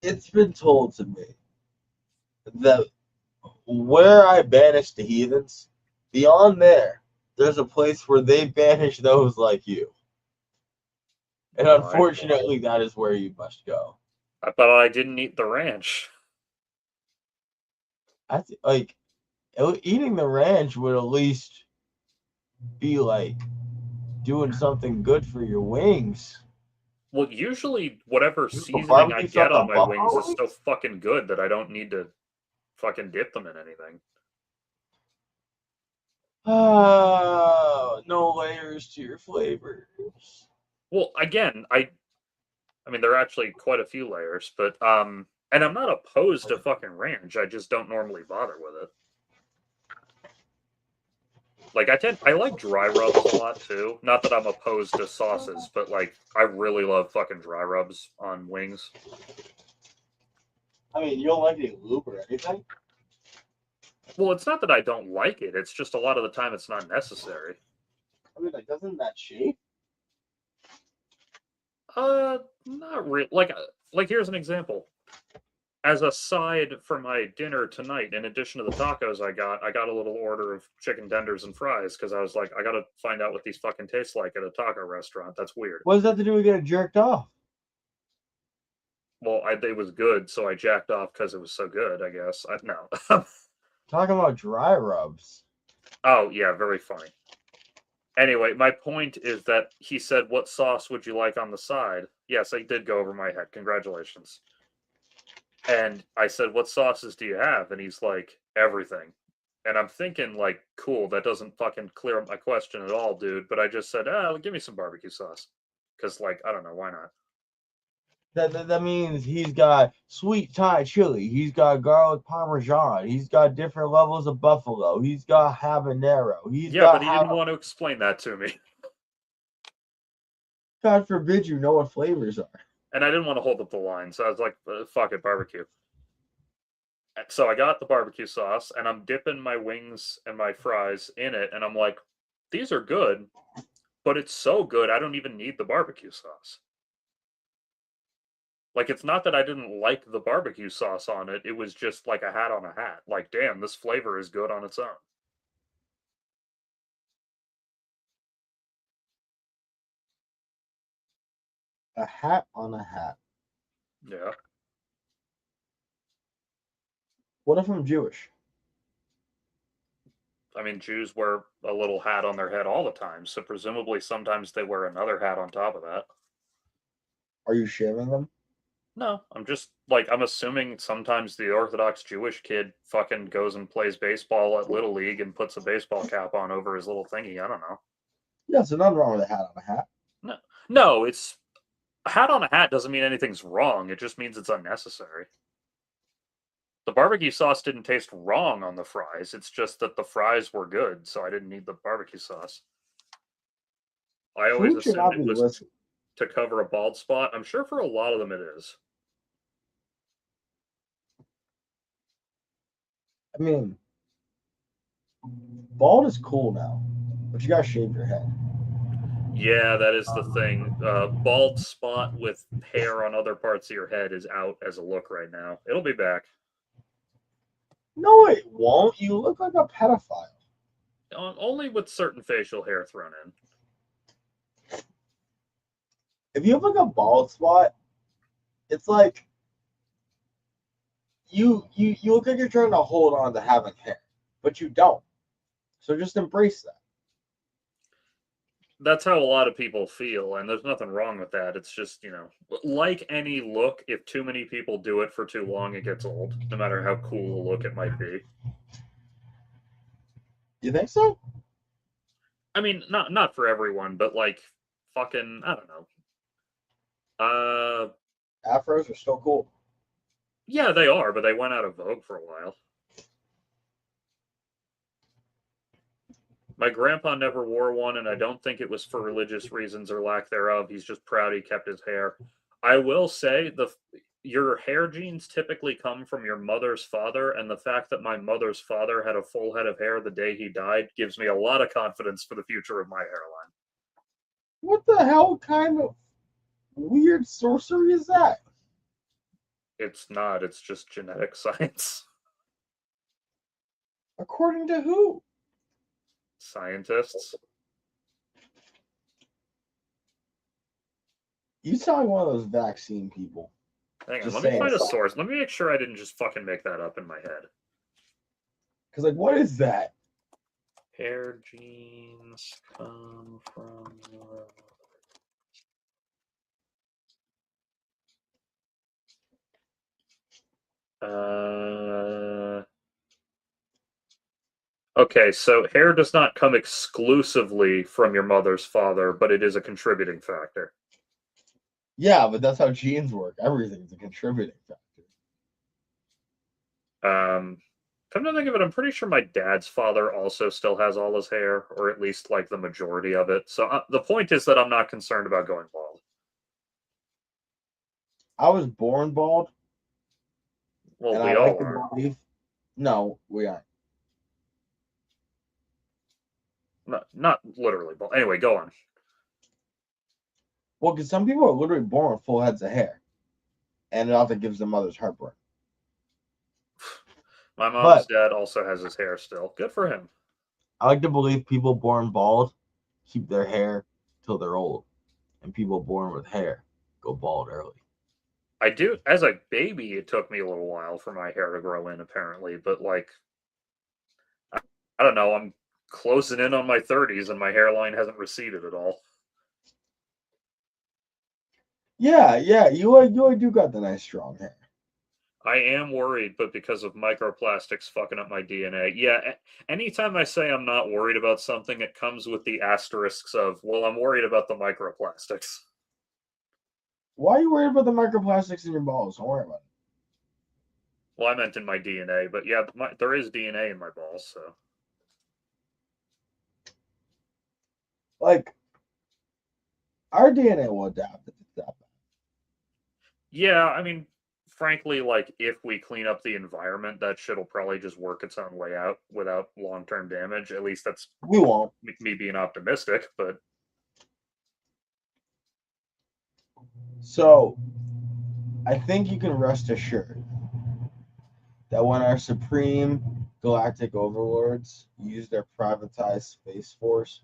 It's been told to me that where I banish the heathens, beyond there, there's a place where they banish those like you. And All right. unfortunately, that is where you must go. I thought I didn't eat the ranch. Like eating the ranch would at least be like doing something good for your wings. Well, usually whatever You put seasoning I barbecue sauce get on on my wings buffalo is so wings? fucking good that I don't need to fucking dip them in anything. Ah, no layers to your flavors. Well, again, I mean there are actually quite a few layers, but and I'm not opposed to fucking ranch. I just don't normally bother with it. Like I like dry rubs a lot too. Not that I'm opposed to sauces, but like I really love fucking dry rubs on wings. I mean, you don't like any lube or anything? Well, it's not that I don't like it. It's just a lot of the time it's not necessary. I mean, like, doesn't that shape? Not really. Like here's an example. As a side for my dinner tonight, in addition to the tacos I got a little order of chicken tenders and fries because I was like, I gotta find out what these fucking taste like at a taco restaurant. That's weird. What does that have to do with getting jerked off? Well, it was good, so I jacked off because it was so good. I guess. No. Talking about dry rubs. Oh yeah, very funny. Anyway, my point is that he said, "What sauce would you like on the side?" Yes, I did go over my head. Congratulations. And I said, "What sauces do you have?" And he's like, "Everything." And I'm thinking, like, cool, that doesn't fucking clear up my question at all, dude. But I just said, give me some barbecue sauce. Because, like, I don't know, why not? That means he's got sweet Thai chili. He's got garlic parmesan. He's got different levels of buffalo. He's got habanero. He's Yeah, but got he didn't want to explain that to me. God forbid you know what flavors are. And I didn't want to hold up the line. So I was like, fuck it, barbecue. So I got the barbecue sauce and I'm dipping my wings and my fries in it. And I'm like, these are good, but it's so good, I don't even need the barbecue sauce. Like, it's not that I didn't like the barbecue sauce on it. It was just like a hat on a hat. Like, damn, this flavor is good on its own. A hat on a hat. Yeah. What if I'm Jewish? I mean, Jews wear a little hat on their head all the time, so presumably sometimes they wear another hat on top of that. Are you shaming them? No, I'm just like I'm assuming sometimes the Orthodox Jewish kid fucking goes and plays baseball at Little League and puts a baseball cap on over his little thingy. I don't know. Yeah, so nothing wrong with a hat on a hat. No, no, it's a hat on a hat doesn't mean anything's wrong. It just means it's unnecessary. The barbecue sauce didn't taste wrong on the fries. It's just that the fries were good, so I didn't need the barbecue sauce. I always Food should assumed not it be was listed. to cover a bald spot. I'm sure for a lot of them it is. I mean, bald is cool now, but you gotta shave your head. Yeah, that is the thing. Bald spot with hair on other parts of your head is out as a look right now. It'll be back. No, it won't. You look like a pedophile. Only with certain facial hair thrown in. If you have like a bald spot, it's like you look like you're trying to hold on to having hair, but you don't. So just embrace that. That's how a lot of people feel, and there's nothing wrong with that. It's just, like any look, if too many people do it for too long, it gets old, no matter how cool a look it might be. You think so? I mean, not for everyone, but like fucking, I don't know. Afros are still cool. Yeah, they are, but they went out of vogue for a while. My grandpa never wore one, and I don't think it was for religious reasons or lack thereof. He's just proud he kept his hair. I will say your hair genes typically come from your mother's father, and the fact that my mother's father had a full head of hair the day he died gives me a lot of confidence for the future of my hairline. What the hell kind of weird sorcery is that? It's not, it's just genetic science. According to who? Scientists. You sound like one of those vaccine people. Hang on, Just let me saying. find a source. Let me make sure I didn't just fucking make that up in my head. Because, like, what is that? Hair genes come from your... Okay, so hair does not come exclusively from your mother's father, but it is a contributing factor. Yeah, but that's how genes work. Everything's a contributing factor. Come to think of it, I'm pretty sure my dad's father also still has all his hair, or at least like the majority of it. So the point is that I'm not concerned about going bald. I was born bald, Well, and we I all like to are. believe. No, we aren't. Not literally bald. Anyway, go on. Well, because some people are literally born with full heads of hair, and it often gives their mothers heartburn. My mom's dad also has his hair still. Good for him. I like to believe people born bald keep their hair till they're old, and people born with hair go bald early. I do. As a baby, it took me a little while for my hair to grow in, apparently. But like, I don't know. I'm closing in on my 30s, and my hairline hasn't receded at all. Yeah, you do got the nice strong hair. I am worried, but because of microplastics fucking up my DNA. Yeah, anytime I say I'm not worried about something, it comes with the asterisks of, well, I'm worried about the microplastics. Why are you worried about the microplastics in your balls? Don't worry about it. Well, I meant in my DNA, but yeah, there is DNA in my balls, so. Like, our DNA will adapt if it's that bad. Yeah, I mean, frankly, like, if we clean up the environment, that shit'll probably just work its own way out without long-term damage. At least that's We won't. me being optimistic, but... So, I think you can rest assured that when our supreme galactic overlords use their privatized space force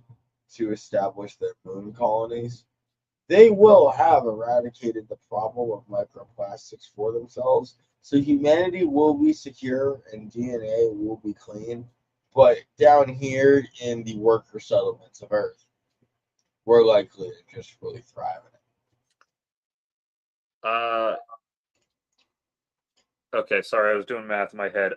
to establish their moon colonies, they will have eradicated the problem of microplastics for themselves. So humanity will be secure and DNA will be clean. But down here in the worker settlements of Earth, we're likely to just really thrive in it. Okay, sorry, I was doing math in my head.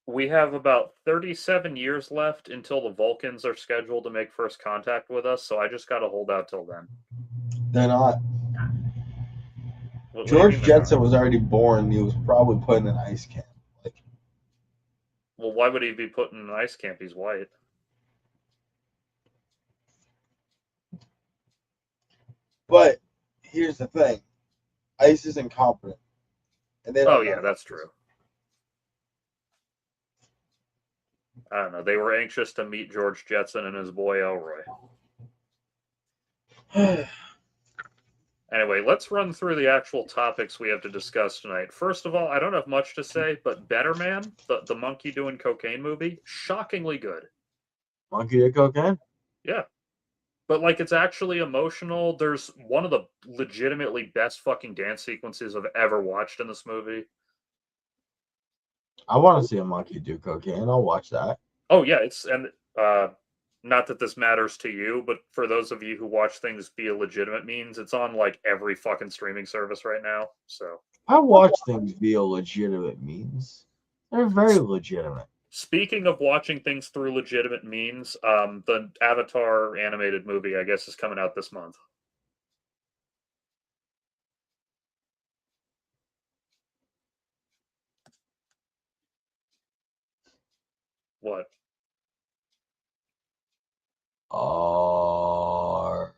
We have about 37 years left until the Vulcans are scheduled to make first contact with us, so I just gotta hold out till then. They're not. What do you George mean they're Jetson not? was already born. He was probably put in an ice camp. Well, why would he be put in an ice camp? He's white. But here's the thing: ICE is incompetent, and they Oh, don't know yeah, that's true. I don't know. They were anxious to meet George Jetson and his boy Elroy. Anyway, let's run through the actual topics we have to discuss tonight. First of all, I don't have much to say, but Better Man, the monkey doing cocaine movie, shockingly good. Monkey did cocaine? Yeah. But like it's actually emotional. There's one of the legitimately best fucking dance sequences I've ever watched in this movie. I want to see a monkey do cocaine. I'll watch that. Oh yeah, it's and not that this matters to you, but for those of you who watch things via legitimate means, it's on like every fucking streaming service right now. So I watch things via legitimate means. They're very legitimate. speaking of watching things through legitimate means, the Avatar animated movie, I guess, is coming out this month. What? Are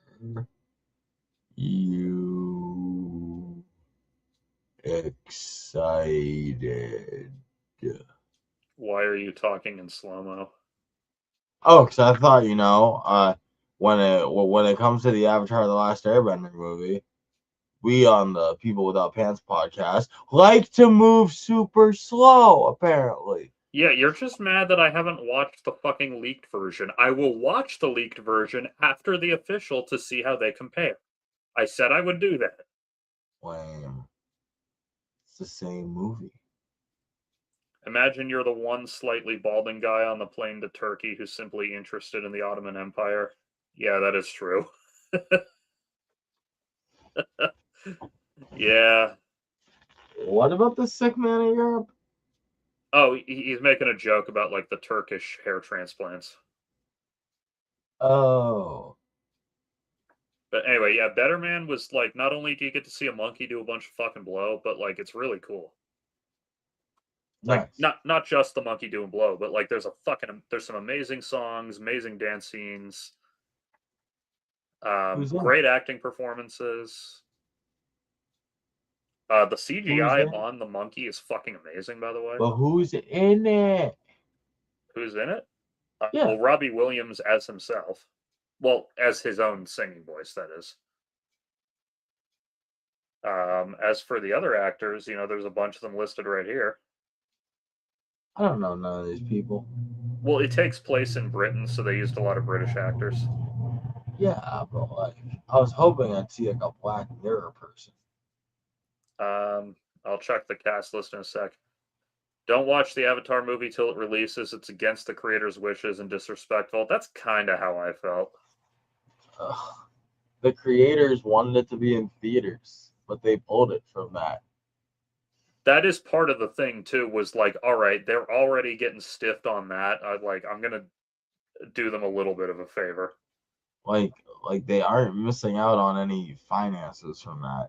you excited? Why are you talking in slow mo? Oh, because I thought when it comes to the Avatar: The Last Airbender movie, we on the People Without Pants podcast like to move super slow. Apparently, Yeah, you're just mad that I haven't watched the fucking leaked version. I will watch the leaked version after the official to see how they compare. I said I would do that. lame. It's the same movie. Imagine you're the one slightly balding guy on the plane to Turkey who's simply interested in the Ottoman Empire. Yeah, that is true. Yeah. What about the sick man in Europe? Oh, he's making a joke about like the Turkish hair transplants. Oh, But anyway, yeah, Better Man was like not only do you get to see a monkey do a bunch of fucking blow, but like it's really cool. Like nice. not just the monkey doing blow, but like there's some amazing songs, amazing dance scenes, Who's in it? great acting performances. The Who's CGI in it? on the monkey is fucking amazing, by the way. But who's in it? Who's in it? Yeah. Well, Robbie Williams as himself. Well, as his own singing voice, that is. As for the other actors, there's a bunch of them listed right here. I don't know none of these people. Well, it takes place in Britain, so they used a lot of British actors. Yeah, but like I was hoping I'd see like a Black Mirror person. I'll check the cast list in a sec. Don't watch the Avatar movie till it releases. It's against the creator's wishes and disrespectful. That's kind of how I felt. Ugh. The creators wanted it to be in theaters, but they pulled it from that. That is part of the thing too. Was like, all right, they're already getting stiffed on that. I'm gonna do them a little bit of a favor. Like they aren't missing out on any finances from that.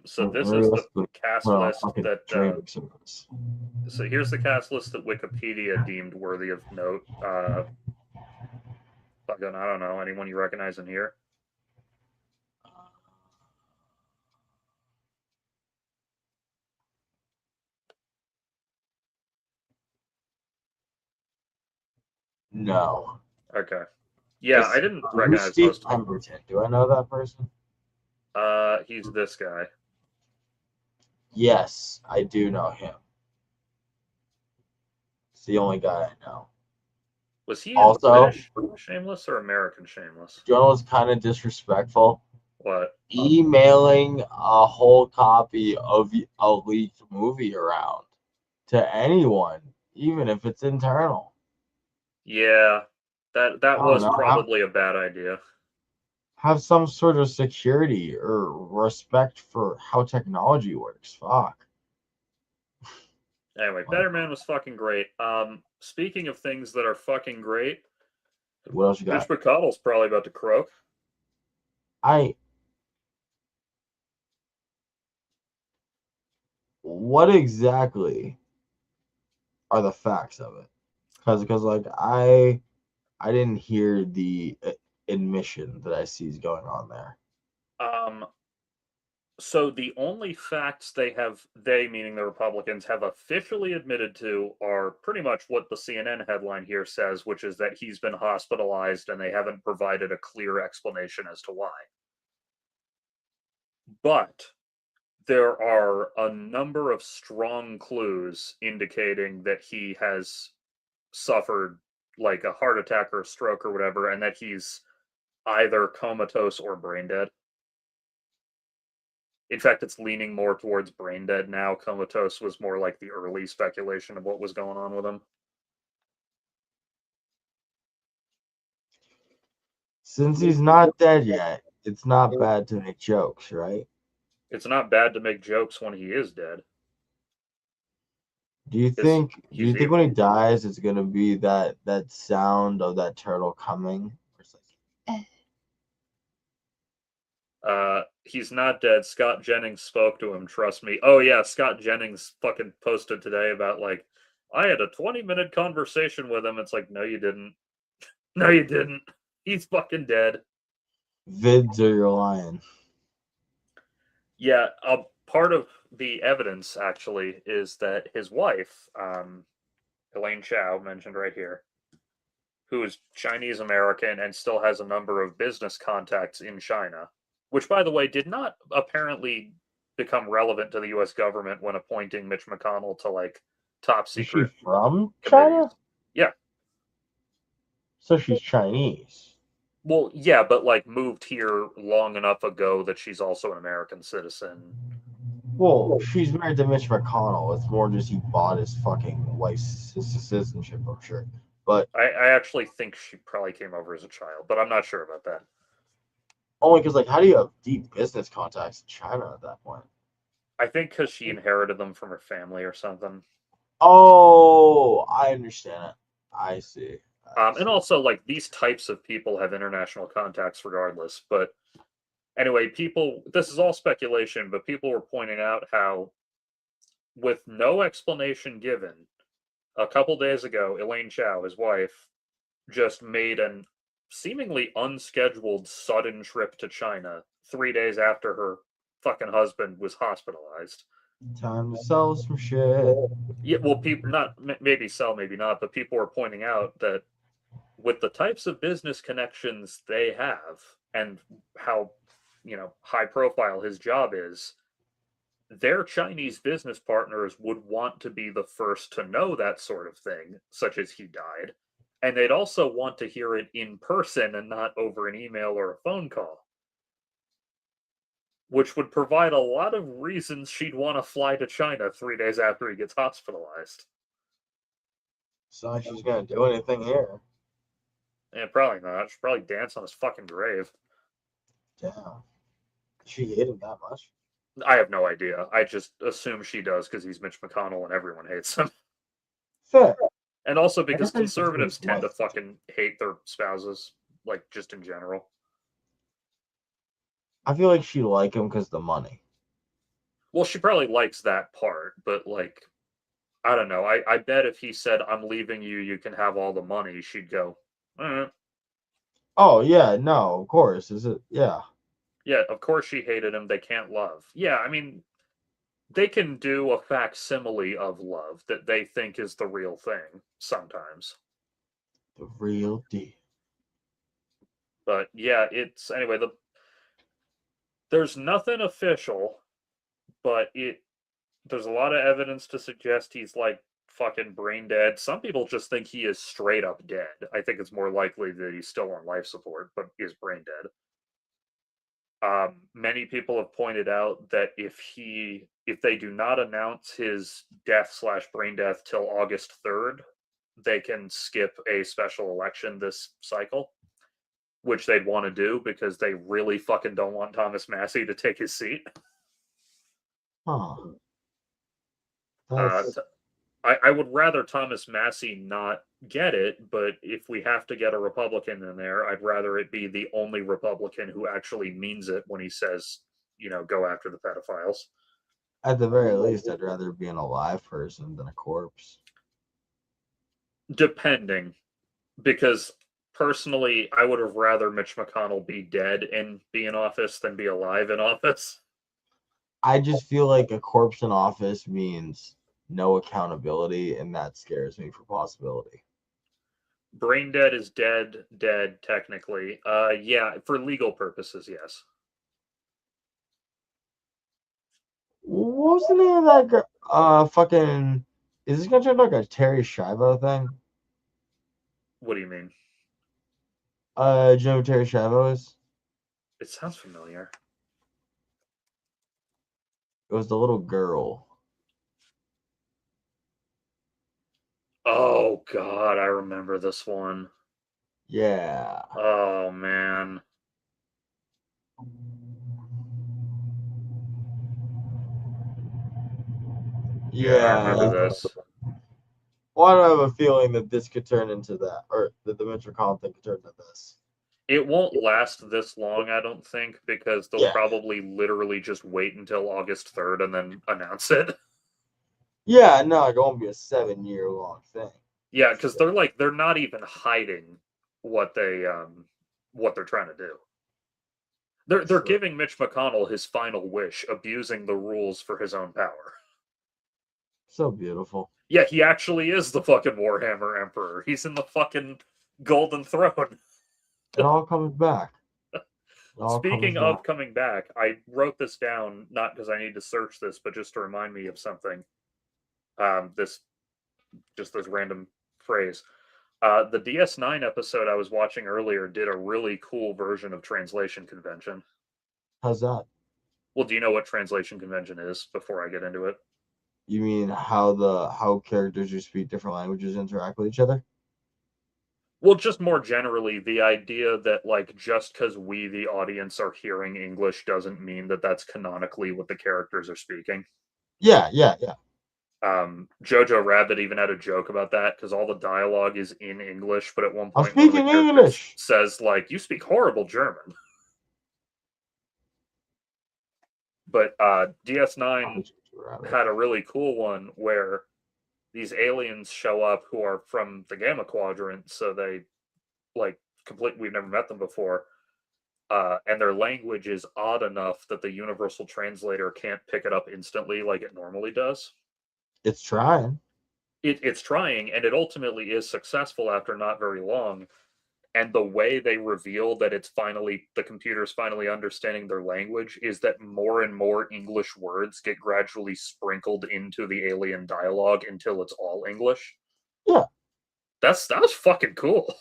So this is the Realistically, cast put on a list fucking that. streaming service. So here's the cast list that Wikipedia deemed worthy of note. Fucking, I don't know anyone you recognize in here. No. Okay. Yeah, I didn't Who's recognize Steve most of them. Pemberton? Do I know that person? He's this guy. Yes, I do know him. It's the only guy I know. Was he in Also, British Shameless or American Shameless? Jonah was kind of disrespectful. What? Emailing a whole copy of a leaked movie around to anyone, even if it's internal. Yeah, that I don't was know. probably a bad idea. Have some sort of security or respect for how technology works. Fuck. Anyway, Like, Better Man was fucking great. Speaking of things that are fucking great, what else you Mitch got? McConnell's probably about to croak. I. What exactly are the facts of it? Because like I didn't hear the admission that I see is going on there. Um, so the only facts they meaning the Republicans, have officially admitted to are pretty much what the CNN headline here says, which is that he's been hospitalized and they haven't provided a clear explanation as to why. But there are a number of strong clues indicating that he has suffered like a heart attack or a stroke or whatever, and that he's either comatose or brain dead. In fact, it's leaning more towards brain dead now. Comatose was more like the early speculation of what was going on with him. Since he's not dead yet, it's not bad to make jokes, right? It's not bad to make jokes when he is dead. Do you Because think do he's you think when he evil. dies it's gonna be that sound of that turtle coming? It's like, He's not dead. Scott Jennings spoke to him, trust me. Oh yeah, Scott Jennings fucking posted today about like, I had a 20-minute conversation with him. It's like, no, you didn't. No, you didn't. He's fucking dead. vids are your lion. Yeah, part of the evidence actually is that his wife, Elaine Chao, mentioned right here, who is Chinese American and still has a number of business contacts in China, which, by the way, did not apparently become relevant to the U.S. government when appointing Mitch McConnell to like top Is she secret from committees. China? Yeah, So she's Chinese. well, yeah, but like moved here long enough ago that she's also an American citizen. Well, she's married to Mitch McConnell. It's more just he bought his fucking wife's citizenship, I'm sure. But I actually think she probably came over as a child, but I'm not sure about that. only because, like, how do you have deep business contacts in China at that point? I think because she inherited them from her family or something. Oh, I understand it. I see. I And see. also, like, these types of people have international contacts regardless. But anyway, this is all speculation, but people were pointing out how, with no explanation given, a couple days ago, Elaine Chao, his wife, just made an seemingly unscheduled sudden trip to China 3 days after her fucking husband was hospitalized. Time to sell some shit. Yeah, well, people not maybe sell, maybe not, but people were pointing out that with the types of business connections they have and how high profile his job is, their Chinese business partners would want to be the first to know that sort of thing, such as he died, and they'd also want to hear it in person and not over an email or a phone call, which would provide a lot of reasons she'd want to fly to China 3 days after he gets hospitalized. It's not like she's gonna do anything here. And probably not. She'd probably dance on his fucking grave. Damn. She hate him that much. I have no idea. I just assume she does because he's Mitch McConnell and everyone hates him. Fair. And also I because guess I just think conservatives his tend to wife. fucking hate their spouses, like just in general. I feel like she like him because the money. Well, she probably likes that part, but like, I don't know. I bet if he said, I'm leaving you, you can have all the money, she'd go, Oh yeah, no, of course. Is it? Yeah. yeah, of course she hated him. They can't love. Yeah, I mean, they can do a facsimile of love that they think is the real thing sometimes. The real deal. But yeah, it's anyway, there's nothing official, but there's a lot of evidence to suggest he's like fucking brain dead. Some people just think he is straight up dead. I think it's more likely that he's still on life support, but is brain dead. Many people have pointed out that if they do not announce his death slash brain death till August 3rd, they can skip a special election this cycle, which they'd want to do because they really fucking don't want Thomas Massey to take his seat. Huh. That's... I would rather Thomas Massey not get it, but if we have to get a Republican in there, I'd rather it be the only Republican who actually means it when he says, go after the pedophiles. At the very least, I'd rather be an alive person than a corpse. Depending, because personally, I would have rather Mitch McConnell be dead and be in office than be alive in office. I just feel like a corpse in office means no accountability, and that scares me for possibility. Brain dead is dead, technically. Yeah, for legal purposes, yes. What was the name of that girl? Fucking... Is this gonna turn like a Terry Schiavo thing? What do you mean? Do you know who Terry Schiavo is? It sounds familiar. It was the little girl. Oh, God, I remember this one. Yeah. Oh, man. Yeah, I remember this. Why do I have a feeling that this could turn into that, or that the Mitch McConnell thing could turn into this? It won't last this long, I don't think, because they'll probably literally just wait until August 3rd and then announce it. Yeah, no, it won't be a 7-year-long thing. Yeah, because they're not even hiding what they're trying to do. They're giving Mitch McConnell his final wish, abusing the rules for his own power. So beautiful. Yeah, he actually is the fucking Warhammer Emperor. He's in the fucking Golden Throne. It all comes back. Speaking of coming back, I wrote this down not because I need to search this, but just to remind me of something. This random phrase. The DS9 episode I was watching earlier did a really cool version of translation convention. How's that? Well, do you know what translation convention is before I get into it? You mean how characters who speak different languages interact with each other? Well, just more generally, the idea that, like, just because we, the audience, are hearing English doesn't mean that that's canonically what the characters are speaking. Yeah. Jojo Rabbit even had a joke about that because all the dialogue is in English, but at one point, I'm speaking English. Says, like, you speak horrible German. But DS9 had a really cool one where these aliens show up who are from the Gamma Quadrant, so they, like, we've never met them before, and their language is odd enough that the universal translator can't pick it up instantly like it normally does. It's trying. It's trying, and it ultimately is successful after not very long. And the way they reveal that the computer's finally understanding their language is that more and more English words get gradually sprinkled into the alien dialogue until it's all English. Yeah. That was fucking cool.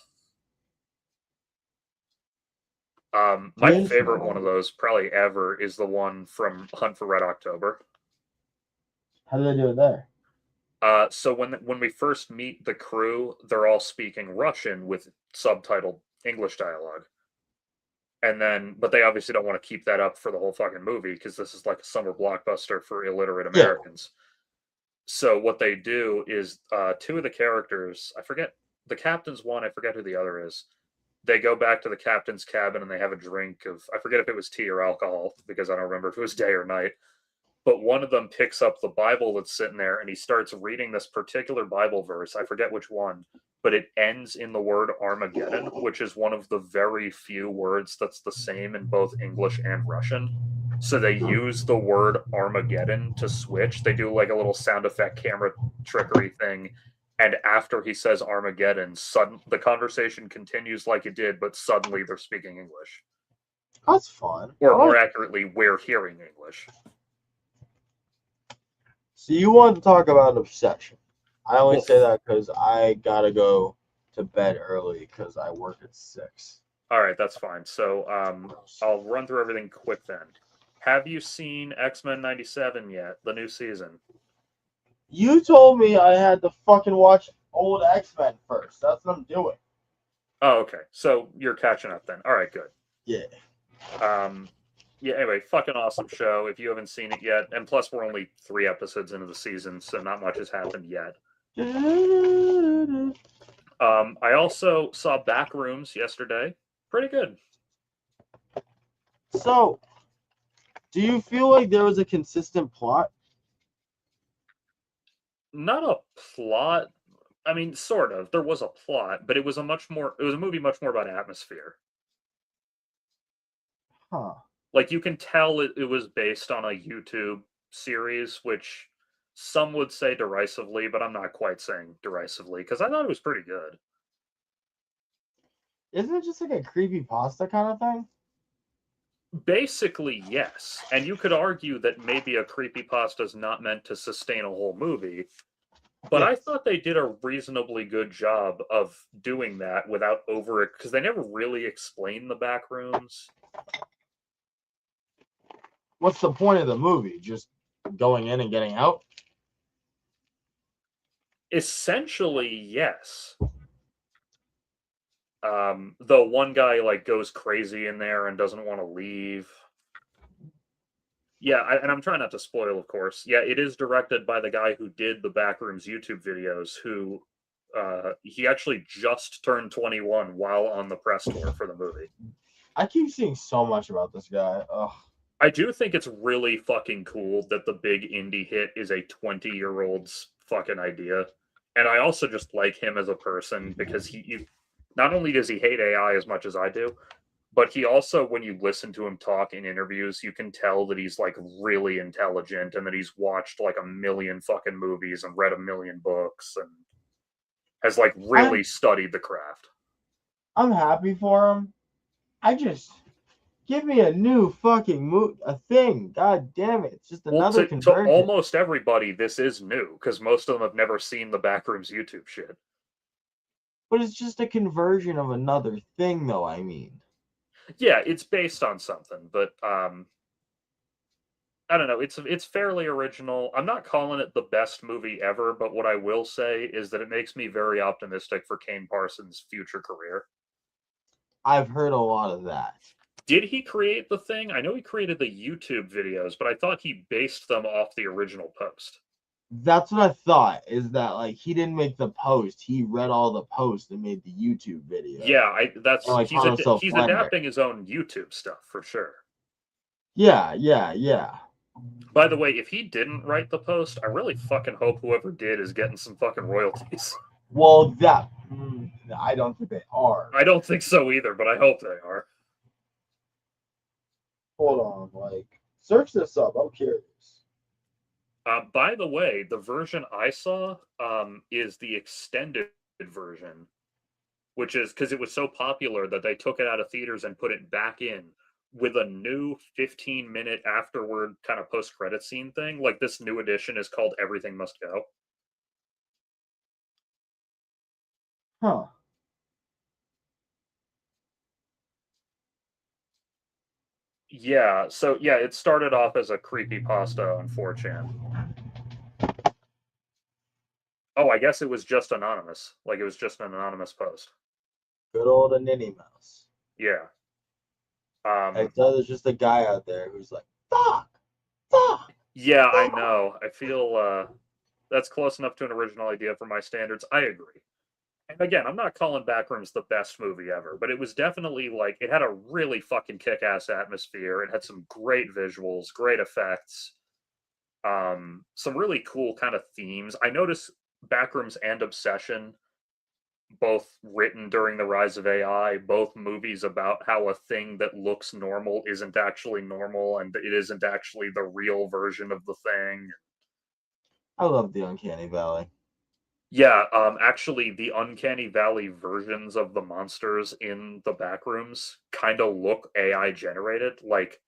My favorite one of those probably ever is the one from Hunt for Red October. How do they do it there? So when we first meet the crew, they're all speaking Russian with subtitled English dialogue. But they obviously don't want to keep that up for the whole fucking movie because this is like a summer blockbuster for illiterate Americans. Yeah. So what they do is two of the characters, I forget, the captain's one, I forget who the other is. They go back to the captain's cabin and they have a drink of, I forget if it was tea or alcohol because I don't remember if it was day or night. But one of them picks up the Bible that's sitting there and he starts reading this particular Bible verse. I forget which one, but it ends in the word Armageddon, which is one of the very few words that's the same in both English and Russian. So they use the word Armageddon to switch. They do like a little sound effect camera trickery thing. And after he says Armageddon, the conversation continues like it did, but suddenly they're speaking English. That's fun. Or more accurately, we're hearing English. So you want to talk about obsession? I only Well, say that because I gotta go to bed early because I work at 6. all right, that's fine. So, I'll run through everything quick then. Have you seen X-Men '97 yet? The new season? You told me I had to fucking watch old X-Men first. That's what I'm doing. Oh, okay. So you're catching up then. All right, good. Yeah. Um, yeah. Anyway, fucking awesome show. If you haven't seen it yet, and plus we're only 3 episodes into the season, so not much has happened yet. I also saw Backrooms yesterday. Pretty good. So, do you feel like there was a consistent plot? Not a plot. I mean, sort of. There was a plot, but it was a movie much more about atmosphere. Huh. Like you can tell it was based on a YouTube series, which some would say derisively, but I'm not quite saying derisively because I thought it was pretty good. Isn't it just like a creepy pasta kind of thing? Basically, yes. And you could argue that maybe a creepypasta is not meant to sustain a whole movie, but I Yes. thought they did a reasonably good job of doing that without over it because they never really explain the back rooms. What's the point of the movie? Just going in and getting out? Essentially, yes. Though one guy like goes crazy in there and doesn't want to leave. Yeah, and I'm trying not to spoil, of course. Yeah, it is directed by the guy who did the Backrooms YouTube videos. Who he actually just turned 21 while on the press tour for the movie. I keep seeing so much about this guy. Ugh. I do think it's really fucking cool that the big indie hit is a 20-year-old's fucking idea. And I also just like him as a person because he not only does he hate AI as much as I do, but he also, when you listen to him talk in interviews, you can tell that he's like really intelligent and that he's watched like a million fucking movies and read a million books and has like really I'm studied the craft. I'm happy for him. I just give me a new fucking a thing. God damn it. It's just Well, another to conversion. almost everybody, this is new because most of them have never seen the Backrooms YouTube shit. But it's just a conversion of another thing though, I mean. Yeah, it's based on something, but I don't know. It's fairly original. I'm not calling it the best movie ever, but what I will say is that it makes me very optimistic for Kane Parsons' future career. I've heard a lot of that. Did he create the thing? I know he created the YouTube videos, but I thought he based them off the original post. That's what I thought, is that like he didn't make the post. He read all the posts and made the YouTube video. Yeah, And like taught himself he's Blender. adapting his own YouTube stuff for sure. Yeah, yeah, yeah. By the way, if he didn't write the post, I really fucking hope whoever did is getting some fucking royalties. Well, I don't think they are. I don't think so either, but I hope they are. Hold on, like search this up. I'm curious. By the way, the version I saw is the extended version, which is because it was so popular that they took it out of theaters and put it back in with a new 15-minute afterward kind of post-credit scene thing. Like this new edition is called Everything Must Go. Huh. Yeah, so yeah, it started off as a creepy pasta on 4chan. Oh, I guess it was just anonymous. Like it was just an anonymous post. Good old Ninny Mouse. Yeah. I thought there's just a guy out there who's like, fuck, fuck. Yeah, I know. I feel that's close enough to an original idea for my standards. I agree. And again, I'm not calling Backrooms the best movie ever, but it was definitely like it had a really fucking kick-ass atmosphere. It had some great visuals, great effects, some really cool kind of themes. I noticed Backrooms and Obsession, both written during the rise of AI, both movies about how a thing that looks normal isn't actually normal and it isn't actually the real version of the thing. I love the Uncanny Valley. Yeah, actually, the Uncanny Valley versions of the monsters in the Backrooms kind of look AI generated, like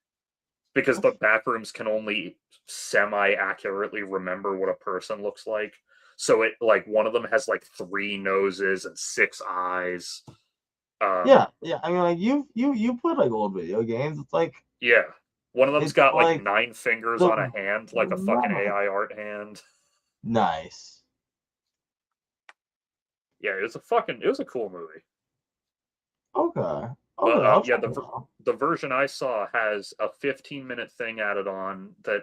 because the Backrooms can only semi accurately remember what a person looks like. So it like one of them has like 3 noses and 6 eyes. Yeah, yeah. I mean, like you played like old video games. It's like Yeah. One of them's it's got like like 9 fingers the on a hand, like a fucking wow. AI art hand. Nice. Yeah, it was a cool movie. Okay. But Okay, I'll yeah, check it out. the version I saw has a 15-minute thing added on that,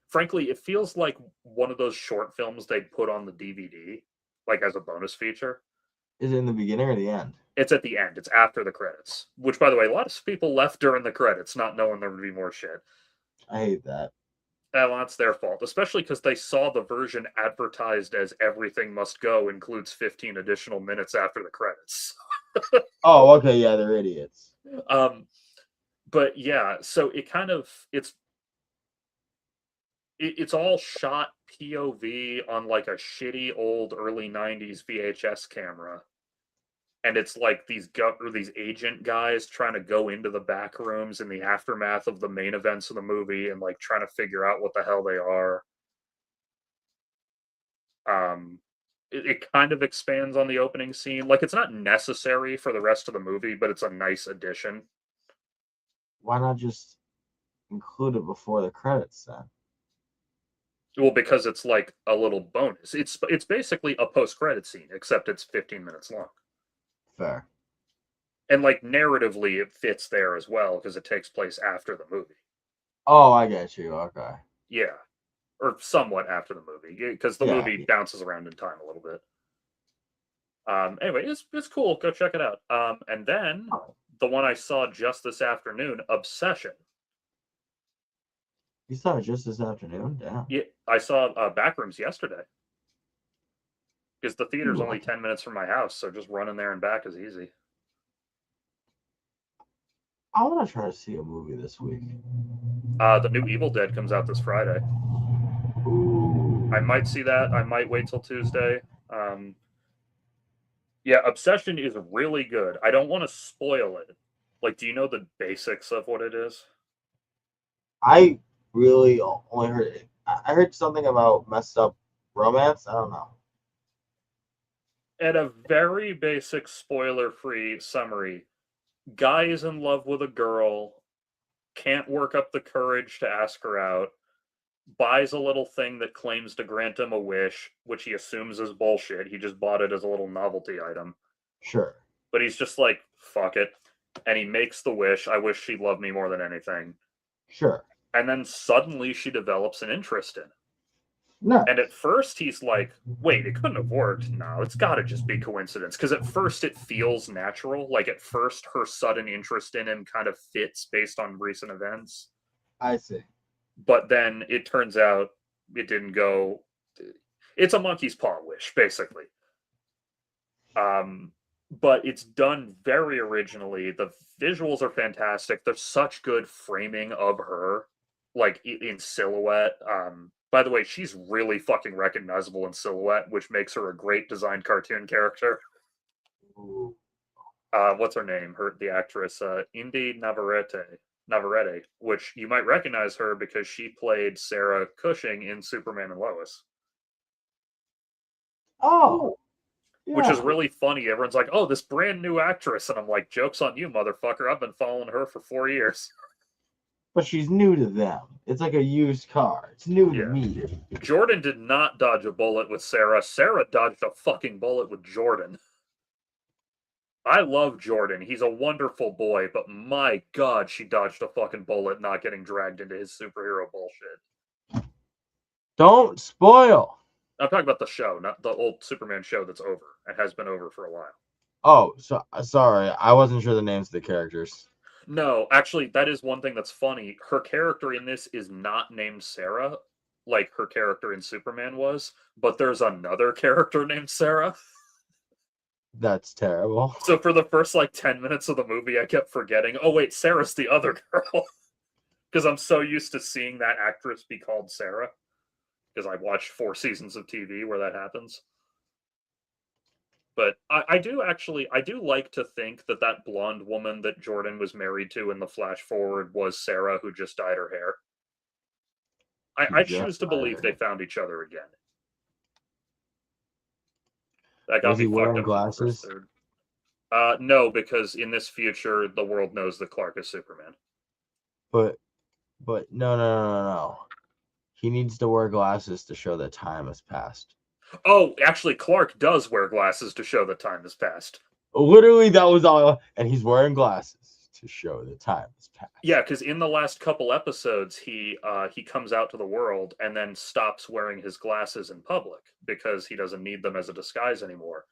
frankly, it feels like one of those short films they'd put on the DVD, like as a bonus feature. Is it in the beginning or the end? It's at the end. It's after the credits. Which, by the way, a lot of people left during the credits, not knowing there would be more shit. I hate that. Well, that's their fault, especially because they saw the version advertised as "Everything Must Go" includes 15 additional minutes after the credits. Oh, okay, yeah, they're idiots. Um, but yeah, so it's all shot POV on like a shitty old early 90s VHS camera. And it's like these agent guys trying to go into the back rooms in the aftermath of the main events of the movie and like trying to figure out what the hell they are. Um it kind of expands on the opening scene. Like it's not necessary for the rest of the movie, but it's a nice addition. Why not just include it before the credits then? Well, because it's like a little bonus. It's basically a post-credit scene, except it's 15 minutes long. Fair. And like narratively it fits there as well because it takes place after the movie. Oh, I get you. Okay. Yeah, or somewhat after the movie because the Yeah. movie bounces around in time a little bit. Anyway, it's cool. Go check it out. And then the one I saw just this afternoon, Obsession. You saw it just this afternoon? Damn. Yeah, I saw Backrooms yesterday because the theater's Ooh, only 10 minutes from my house, so just running there and back is easy. I want to try to see a movie this week. The new Evil Dead comes out this Friday. I Ooh. might see that. I might wait till Tuesday. Um, yeah, Obsession is really good. I don't want to spoil it. Like, do you know the basics of what it is? I really only heard it. I heard something about messed up romance. I don't know. At a very basic, spoiler free summary, guy is in love with a girl, can't work up the courage to ask her out, buys a little thing that claims to grant him a wish, which he assumes is bullshit. He just bought it as a little novelty item. Sure. But he's just like, fuck it. And he makes the wish. I wish she loved me more than anything. Sure. And then suddenly she develops an interest in him. No. And at first he's like, wait, it couldn't have worked. No, it's got to just be coincidence. Because at first it feels natural. Like at first her sudden interest in him kind of fits based on recent events. I see. But then it turns out it didn't go. It's a monkey's paw wish, basically. But it's done very originally. The visuals are fantastic. There's such good framing of her, like in silhouette. By the way, she's really fucking recognizable in silhouette, which makes her a great designed cartoon character. Ooh. What's her name? The actress, Indy Navarrete, which you might recognize her because she played Sarah Cushing in Superman and Lois. Oh. Which is Yeah. really funny. Everyone's like, "Oh, this brand new actress," and I'm like, "Joke's on you, motherfucker! I've been following her for 4 years." But she's new to them. It's like a used car. It's new to Yeah, me. Jordan did not dodge a bullet with Sarah. Sarah dodged a fucking bullet with Jordan. I love Jordan. He's a wonderful boy, but my god, she dodged a fucking bullet not getting dragged into his superhero bullshit. Don't spoil. I'm talking about the show, not the old Superman show that's over. It has been over for a while. Oh, so sorry. I wasn't sure the names of the characters. No, actually, that is one thing that's funny. Her character in this is not named Sarah, like her character in Superman was, but there's another character named Sarah. That's terrible. So for the first like 10 minutes of the movie, I kept forgetting, oh, wait, Sarah's the other girl. Because I'm so used to seeing that actress be called Sarah. Because I watched 4 seasons of TV where that happens. But I do like to think that that blonde woman that Jordan was married to in the flash forward was Sarah who just dyed her hair. I choose to believe they found each other again. That got Was me he fucked wearing up for the first glasses? third. No, because in this future, the world knows that Clark is Superman. But no. He needs to wear glasses to show that time has passed. Oh, actually, Clark does wear glasses to show that time has passed. Literally, that was all. And he's wearing glasses to show that time has passed. Yeah, because in the last couple episodes, he comes out to the world and then stops wearing his glasses in public because he doesn't need them as a disguise anymore.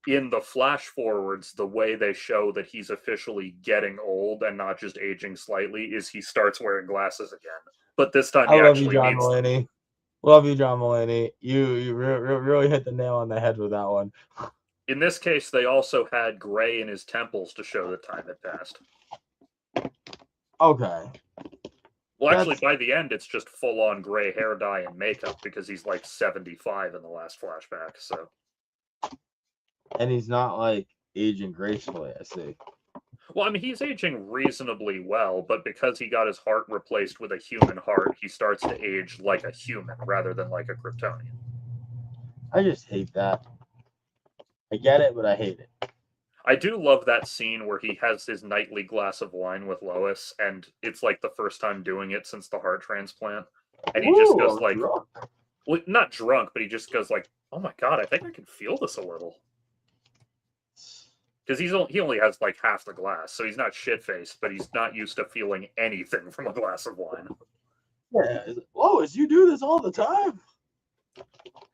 In the flash forwards, the way they show that he's officially getting old and not just aging slightly is he starts wearing glasses again. But this time I he love you, actually John needs them. Mulaney. Love you, John Mulaney. You really hit the nail on the head with that one. In this case, they also had gray in his temples to show that time had passed. Okay. Well, actually, by the end, it's just full-on gray hair dye and makeup because he's like 75 in the last flashback. So, and he's not like aging gracefully. I see. well, I mean, he's aging reasonably well, but because he got his heart replaced with a human heart, he starts to age like a human rather than like a Kryptonian. I just hate that. I get it, but I hate it. I do love that scene where he has his nightly glass of wine with Lois, and it's like the first time doing it since the heart transplant. And he just goes like, well, not drunk, but he just goes like, "Oh my god, I think I can feel this a little." Because he only has like half the glass, so he's not shit faced, but he's not used to feeling anything from a glass of wine. Yeah, Lois, you do this all the time.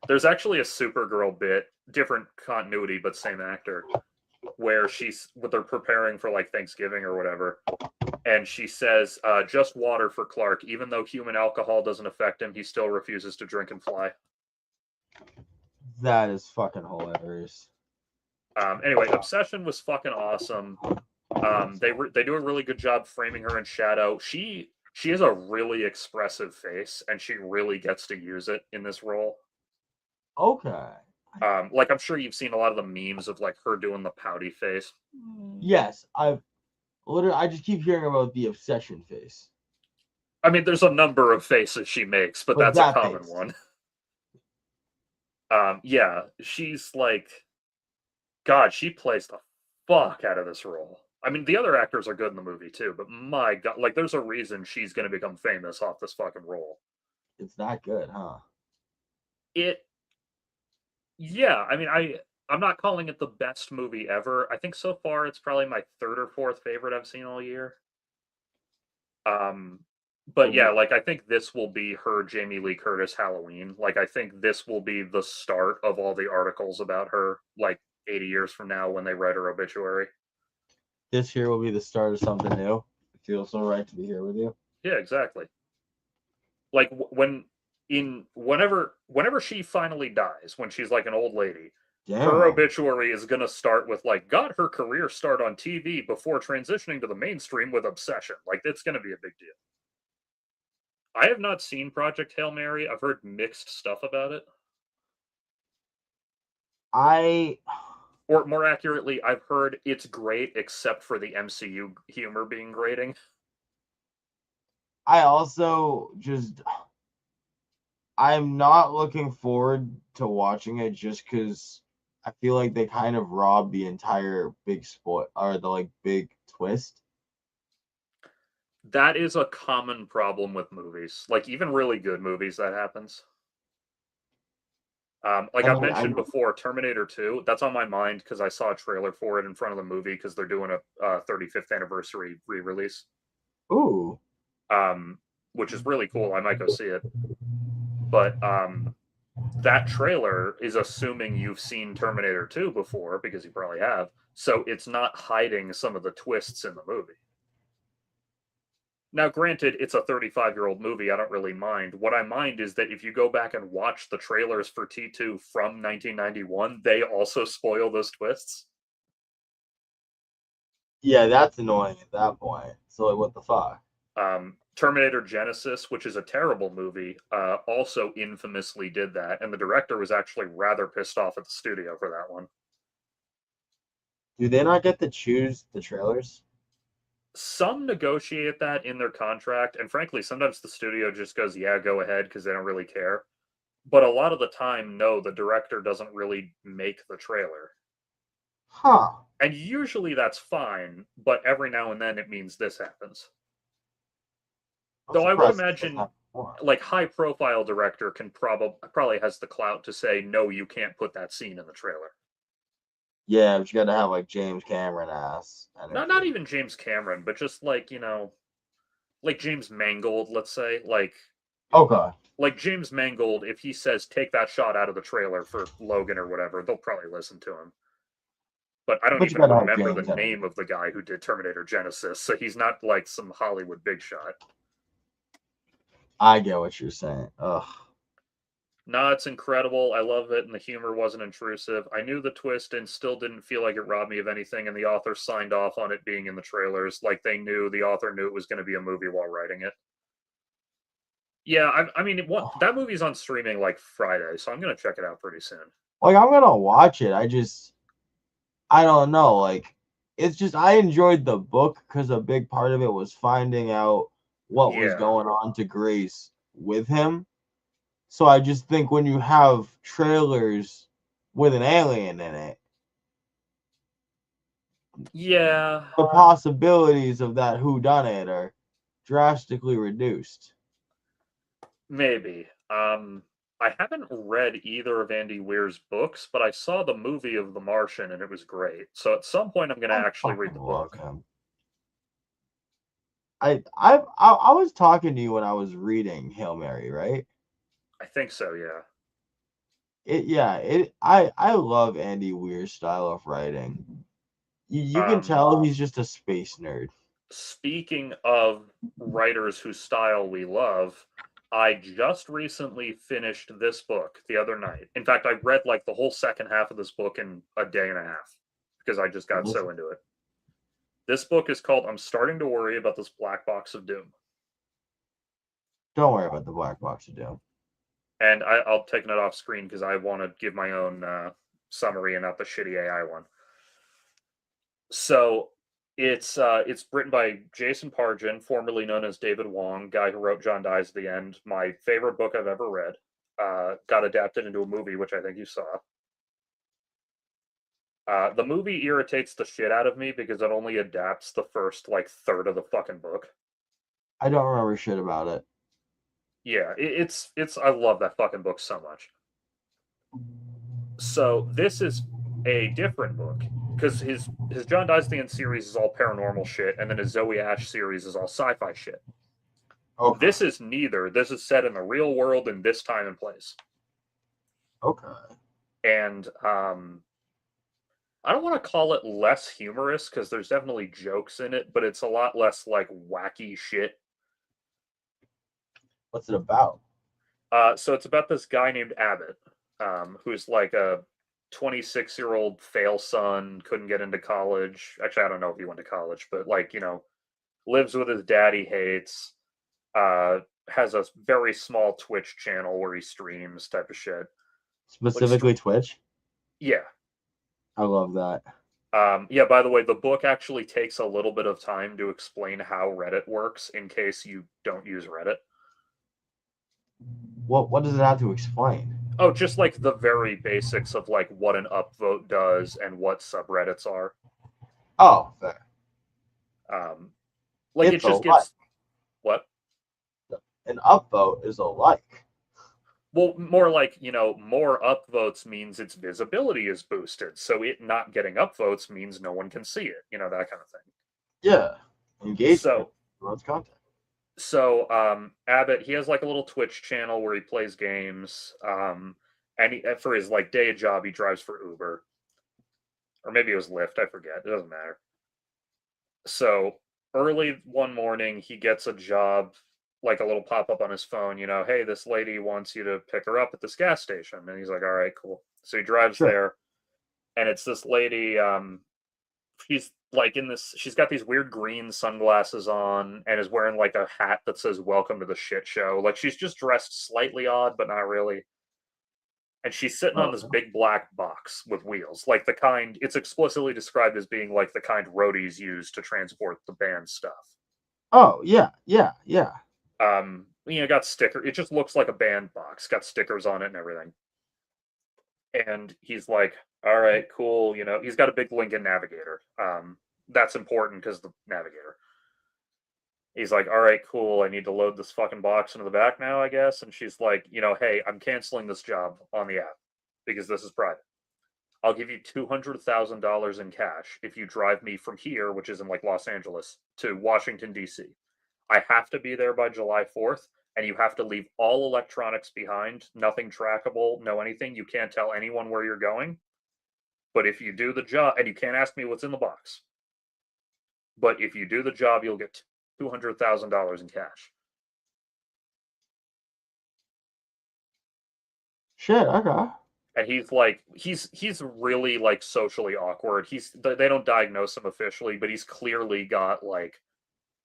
There's actually a Supergirl bit, different continuity but same actor, where they're preparing for like Thanksgiving or whatever, and she says, "Just water for Clark. Even though human alcohol doesn't affect him, he still refuses to drink and fly." That is fucking hilarious. Anyway, Obsession was fucking awesome. They do a really good job framing her in shadow. She has a really expressive face, and she really gets to use it in this role. Okay. Like I'm sure you've seen a lot of the memes of like her doing the pouty face. Yes, I just keep hearing about the obsession face. I mean, there's a number of faces she makes, but that's a common one. Yeah, she's like, God, she plays the fuck out of this role. I mean, the other actors are good in the movie too, but my God, like, there's a reason she's going to become famous off this fucking role. It's that good, huh? Yeah, I mean, I'm not calling it the best movie ever. I think so far it's probably my third or fourth favorite I've seen all year. But yeah, like I think this will be her Jamie Lee Curtis Halloween. Like I think this will be the start of all the articles about her, like 80 years from now when they write her obituary. This year will be the start of something new. It feels so right to be here with you. Yeah, exactly. Like whenever she finally dies, when she's like an old lady, her obituary is gonna start with like got her career start on TV before transitioning to the mainstream with Obsession. Like it's gonna be a big deal. I have not seen Project Hail Mary. I've heard mixed stuff about it. Or more accurately, I've heard it's great except for the MCU humor being grating. I'm not looking forward to watching it just because I feel like they kind of robbed the entire big spoil or the like big twist. That is a common problem with movies. Like even really good movies, that happens. Like I've mentioned before, Terminator 2, that's on my mind because I saw a trailer for it in front of the movie because they're doing a 35th anniversary re-release. Ooh. Which is really cool. I might go see it. But that trailer is assuming you've seen Terminator 2 before because you probably have. So it's not hiding some of the twists in the movie. Now, granted, it's a 35-year-old movie. I don't really mind. What I mind is that if you go back and watch the trailers for T2 from 1991, they also spoil those twists. Yeah, that's annoying at that point. So, like, what the fuck? Terminator Genesis, which is a terrible movie, also infamously did that, and the director was actually rather pissed off at the studio for that one. Do they not get to choose the trailers? Some negotiate that in their contract, and frankly, sometimes the studio just goes, yeah, go ahead, because they don't really care. But a lot of the time, no, the director doesn't really make the trailer. Huh. And usually that's fine, but every now and then it means this happens. I'm Though I would surprised this hasn't imagine happened before. like high profile director can probably has the clout to say no, you can't put that scene in the trailer. Yeah, but you gotta have like James Cameron ass Not energy. even James Cameron, but just like, like James Mangold, let's say, Okay. like James Mangold, if he says take that shot out of the trailer for Logan or whatever, they'll probably listen to him. But I don't But you even gotta have remember the James energy. name of the guy who did Terminator Genesis, so he's not like some Hollywood big shot. I get what you're saying. Ugh. No, it's incredible. I love it, and the humor wasn't intrusive. I knew the twist and still didn't feel like it robbed me of anything, and the author signed off on it being in the trailers. Like the author knew it was going to be a movie while writing it. Yeah, I mean, that movie's on streaming like Friday, so I'm going to check it out pretty soon. Like I'm gonna watch it. I don't know. Like it's just I enjoyed the book because a big part of it was finding out what was Yeah. going on to Grace with him. So I just think when you have trailers with an alien in it, Yeah, the possibilities of that whodunit are drastically reduced. maybe. I haven't read either of Andy Weir's books, but I saw the movie of The Martian and it was great. So at some point I'm going to I actually read fucking the love book. him. I was talking to you when I was reading Hail Mary, right? I think so, yeah. I love Andy Weir's style of writing. You can Um, tell he's just a space nerd. Speaking of writers whose style we love, I just recently finished this book the other night. In fact, I read like the whole second half of this book in a day and a half because I just got so into it. This book is called I'm Starting to Worry About This Black Box of Doom. Don't worry about the black box of doom. And I'll take it off screen because I want to give my own summary and not the shitty AI one. So it's written by Jason Pargin, formerly known as David Wong, guy who wrote John Dies at the End. My favorite book I've ever read. Got adapted into a movie, which I think you saw. The movie irritates the shit out of me because it only adapts the first like third of the fucking book. I don't remember shit about it. Yeah, it's I love that fucking book so much. So this is a different book because his John Dies at the End series is all paranormal shit, and then his Zoe Ash series is all sci-fi shit. Okay. This is neither. This is set in the real world in this time and place. Okay. And I don't want to call it less humorous because there's definitely jokes in it, but it's a lot less like wacky shit. What's it about? So it's about this guy named Abbott, who's like a 26-year-old fail son, couldn't get into college. Actually, I don't know if he went to college, but like, lives with his dad he hates, uh, has a very small Twitch channel where he streams type of shit. Like, Specifically Twitch? yeah. I love that. Yeah, by the way, the book actually takes a little bit of time to explain how Reddit works in case you don't use Reddit. What does it have to explain? Oh, just like the very basics of like what an upvote does and what subreddits are. Oh, fair. Like it It's a just like. gives what? An upvote is a like. Well, more like, more upvotes means its visibility is boosted. So it not getting upvotes means no one can see it, that kind of thing. Yeah. Engagement. So Runs content. Abbott, he has like a little Twitch channel where he plays games. And for his like day job, he drives for Uber. Or maybe it was Lyft, I forget. It doesn't matter. So early one morning, he gets a job, like a little pop up on his phone, hey, this lady wants you to pick her up at this gas station. And he's like, all right, cool. So he drives Sure. there, and it's this lady. She's like she's got these weird green sunglasses on and is wearing like a hat that says welcome to the shit show. Like she's just dressed slightly odd, but not really. And she's sitting on this Okay. big black box with wheels, like the kind it's explicitly described as being like the kind roadies use to transport the band stuff. Oh, yeah. Um, got sticker. It just looks like a band box, got stickers on it and everything. And he's like, "All right, cool." He's got a big Lincoln Navigator. That's important because the Navigator. He's like, "All right, cool. I need to load this fucking box into the back now, I guess." And she's like, "Hey, I'm canceling this job on the app because this is private. I'll give you $200,000 in cash if you drive me from here, which is in like Los Angeles, to Washington, D.C. I have to be there by July 4th, and you have to leave all electronics behind, nothing trackable, no anything. You can't tell anyone where you're going. But if you do the job, and you can't ask me what's in the box, but if you do the job, you'll get $200,000 in cash." Shit, okay. And he's like, he's really like socially awkward. They don't diagnose him officially, but he's clearly got like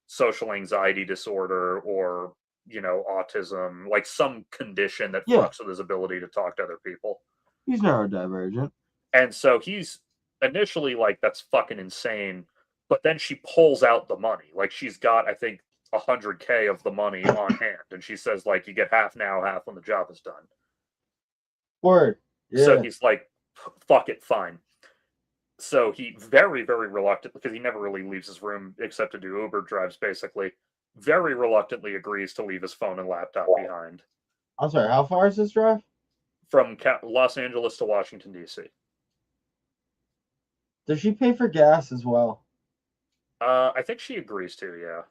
social anxiety disorder or autism, like some condition that Yeah. fucks with his ability to talk to other people. He's neurodivergent. And so he's initially like, "That's fucking insane," but then she pulls out the money. Like she's got, I think, 100K of the money on hand, and she says like, "You get half now, half when the job is done." Word. Yeah. So he's like, "Fuck it, fine." So he very, very reluctant, because he never really leaves his room except to do Uber drives, basically, very reluctantly agrees to leave his phone and laptop behind. I'm sorry, how far is this drive? From Los Angeles to Washington, D.C. Does she pay for gas as well? I think she agrees to, yeah.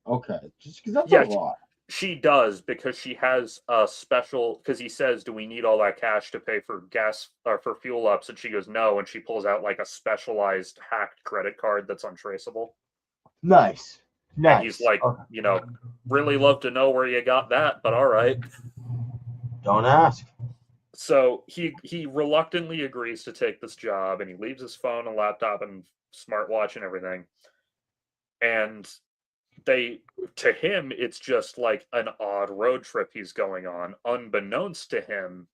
Okay, just because that's Yeah, a lot. she does, because she has a special, because he says, "Do we need all that cash to pay for gas or for fuel ups?" And she goes, "No," and she pulls out like a specialized hacked credit card that's untraceable. Nice. And he's like, "Really love to know where you got that, but all right." Don't ask. So he reluctantly agrees to take this job, and he leaves his phone and laptop and smartwatch and everything. And to him, it's just like an odd road trip he's going on. Unbeknownst to him,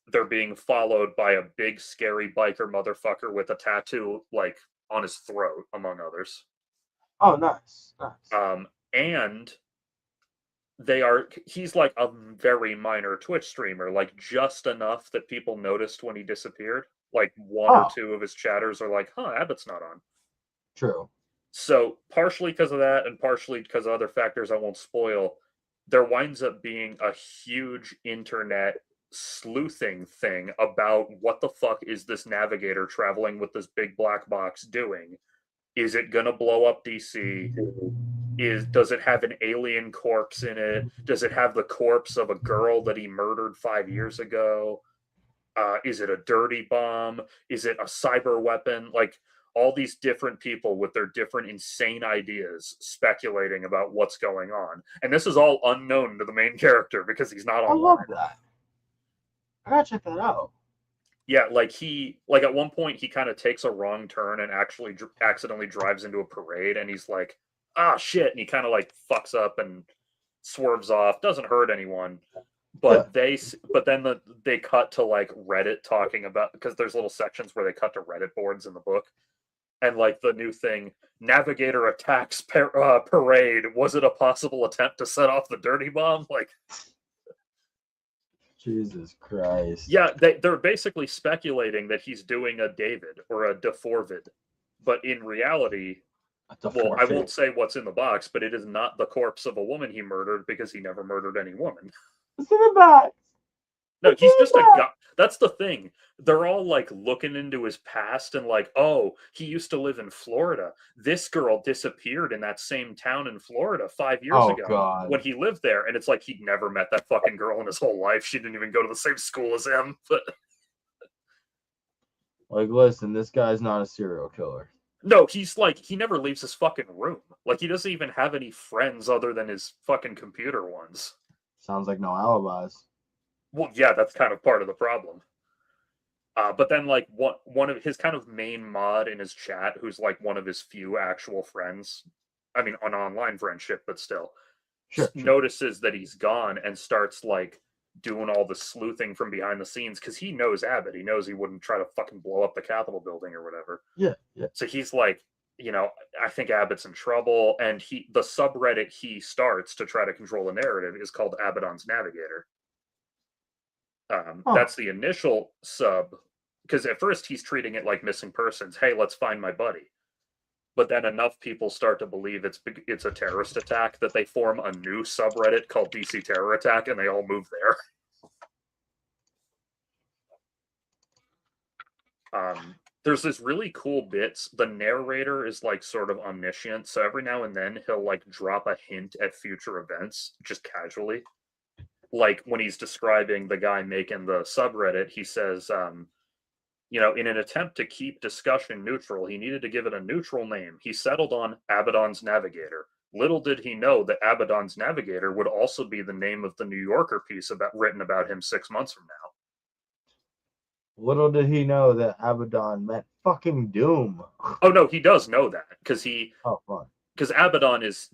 they're being followed by a big scary biker motherfucker with a tattoo like on his throat, among others. Oh, nice. And he's like a very minor Twitch streamer, like just enough that people noticed when he disappeared. Like one or two of his chatters are like, "Huh, Abbott's not on." True. So partially because of that, and partially because of other factors I won't spoil, there winds up being a huge internet sleuthing thing about what the fuck is this navigator traveling with this big black box doing? Is it gonna blow up DC? Does it have an alien corpse in it? Does it have the corpse of a girl that he murdered 5 years ago? Is it a dirty bomb? Is it a cyber weapon? Like all these different people with their different insane ideas speculating about what's going on. And this is all unknown to the main character because he's not online. I love that. I gotta check that out. Yeah, like at one point he kind of takes a wrong turn and actually accidentally drives into a parade, and he's like, "Ah, shit," and he kind of like fucks up and swerves off, doesn't hurt anyone. But then they cut to like Reddit talking about, because there's little sections where they cut to Reddit boards in the book, and like the new thing, "Navigator attacks parade. Was it a possible attempt to set off the dirty bomb?" Like, Jesus Christ. yeah, they're basically speculating that he's doing a David or a DeForvid, but in reality, well, I won't say what's in the box, but it is not the corpse of a woman he murdered, because he never murdered any woman. What's in the box? No, he's just a guy. That's the thing. They're all like looking into his past and like, "Oh, he used to live in Florida. This girl disappeared in that same town in Florida 5 years ago when he lived there." And it's like he'd never met that fucking girl in his whole life. She didn't even go to the same school as him. But like, listen, this guy's not a serial killer. No, he's like, he never leaves his fucking room. Like, he doesn't even have any friends other than his fucking computer ones. Sounds like no alibis. Well, yeah, that's kind of part of the problem. But then, like, one of his kind of main mod in his chat, who's like one of his few actual friends, I mean, an online friendship, but still, notices that he's gone and starts like doing all the sleuthing from behind the scenes, because he knows Abbott. He knows he wouldn't try to fucking blow up the Capitol building or whatever. Yeah. So he's like you know, I think Abbott's in trouble, and the subreddit he starts to try to control the narrative is called Abaddon's Navigator. Huh. That's the initial sub, because at first he's treating it like missing persons. Hey, let's find my buddy. But then enough people start to believe it's a terrorist attack that they form a new subreddit called DC Terror Attack, and they all move there. There's this really cool bits. The narrator is like sort of omniscient, so every now and then he'll like drop a hint at future events just casually. Like when he's describing the guy making the subreddit, he says, you know, in an attempt to keep discussion neutral, he needed to give it a neutral name. He settled on Abaddon's Navigator. Little did he know that Abaddon's Navigator would also be the name of the New Yorker piece written about him 6 months from now. Little did he know that Abaddon meant fucking doom. Oh no, he does know that because because Abaddon is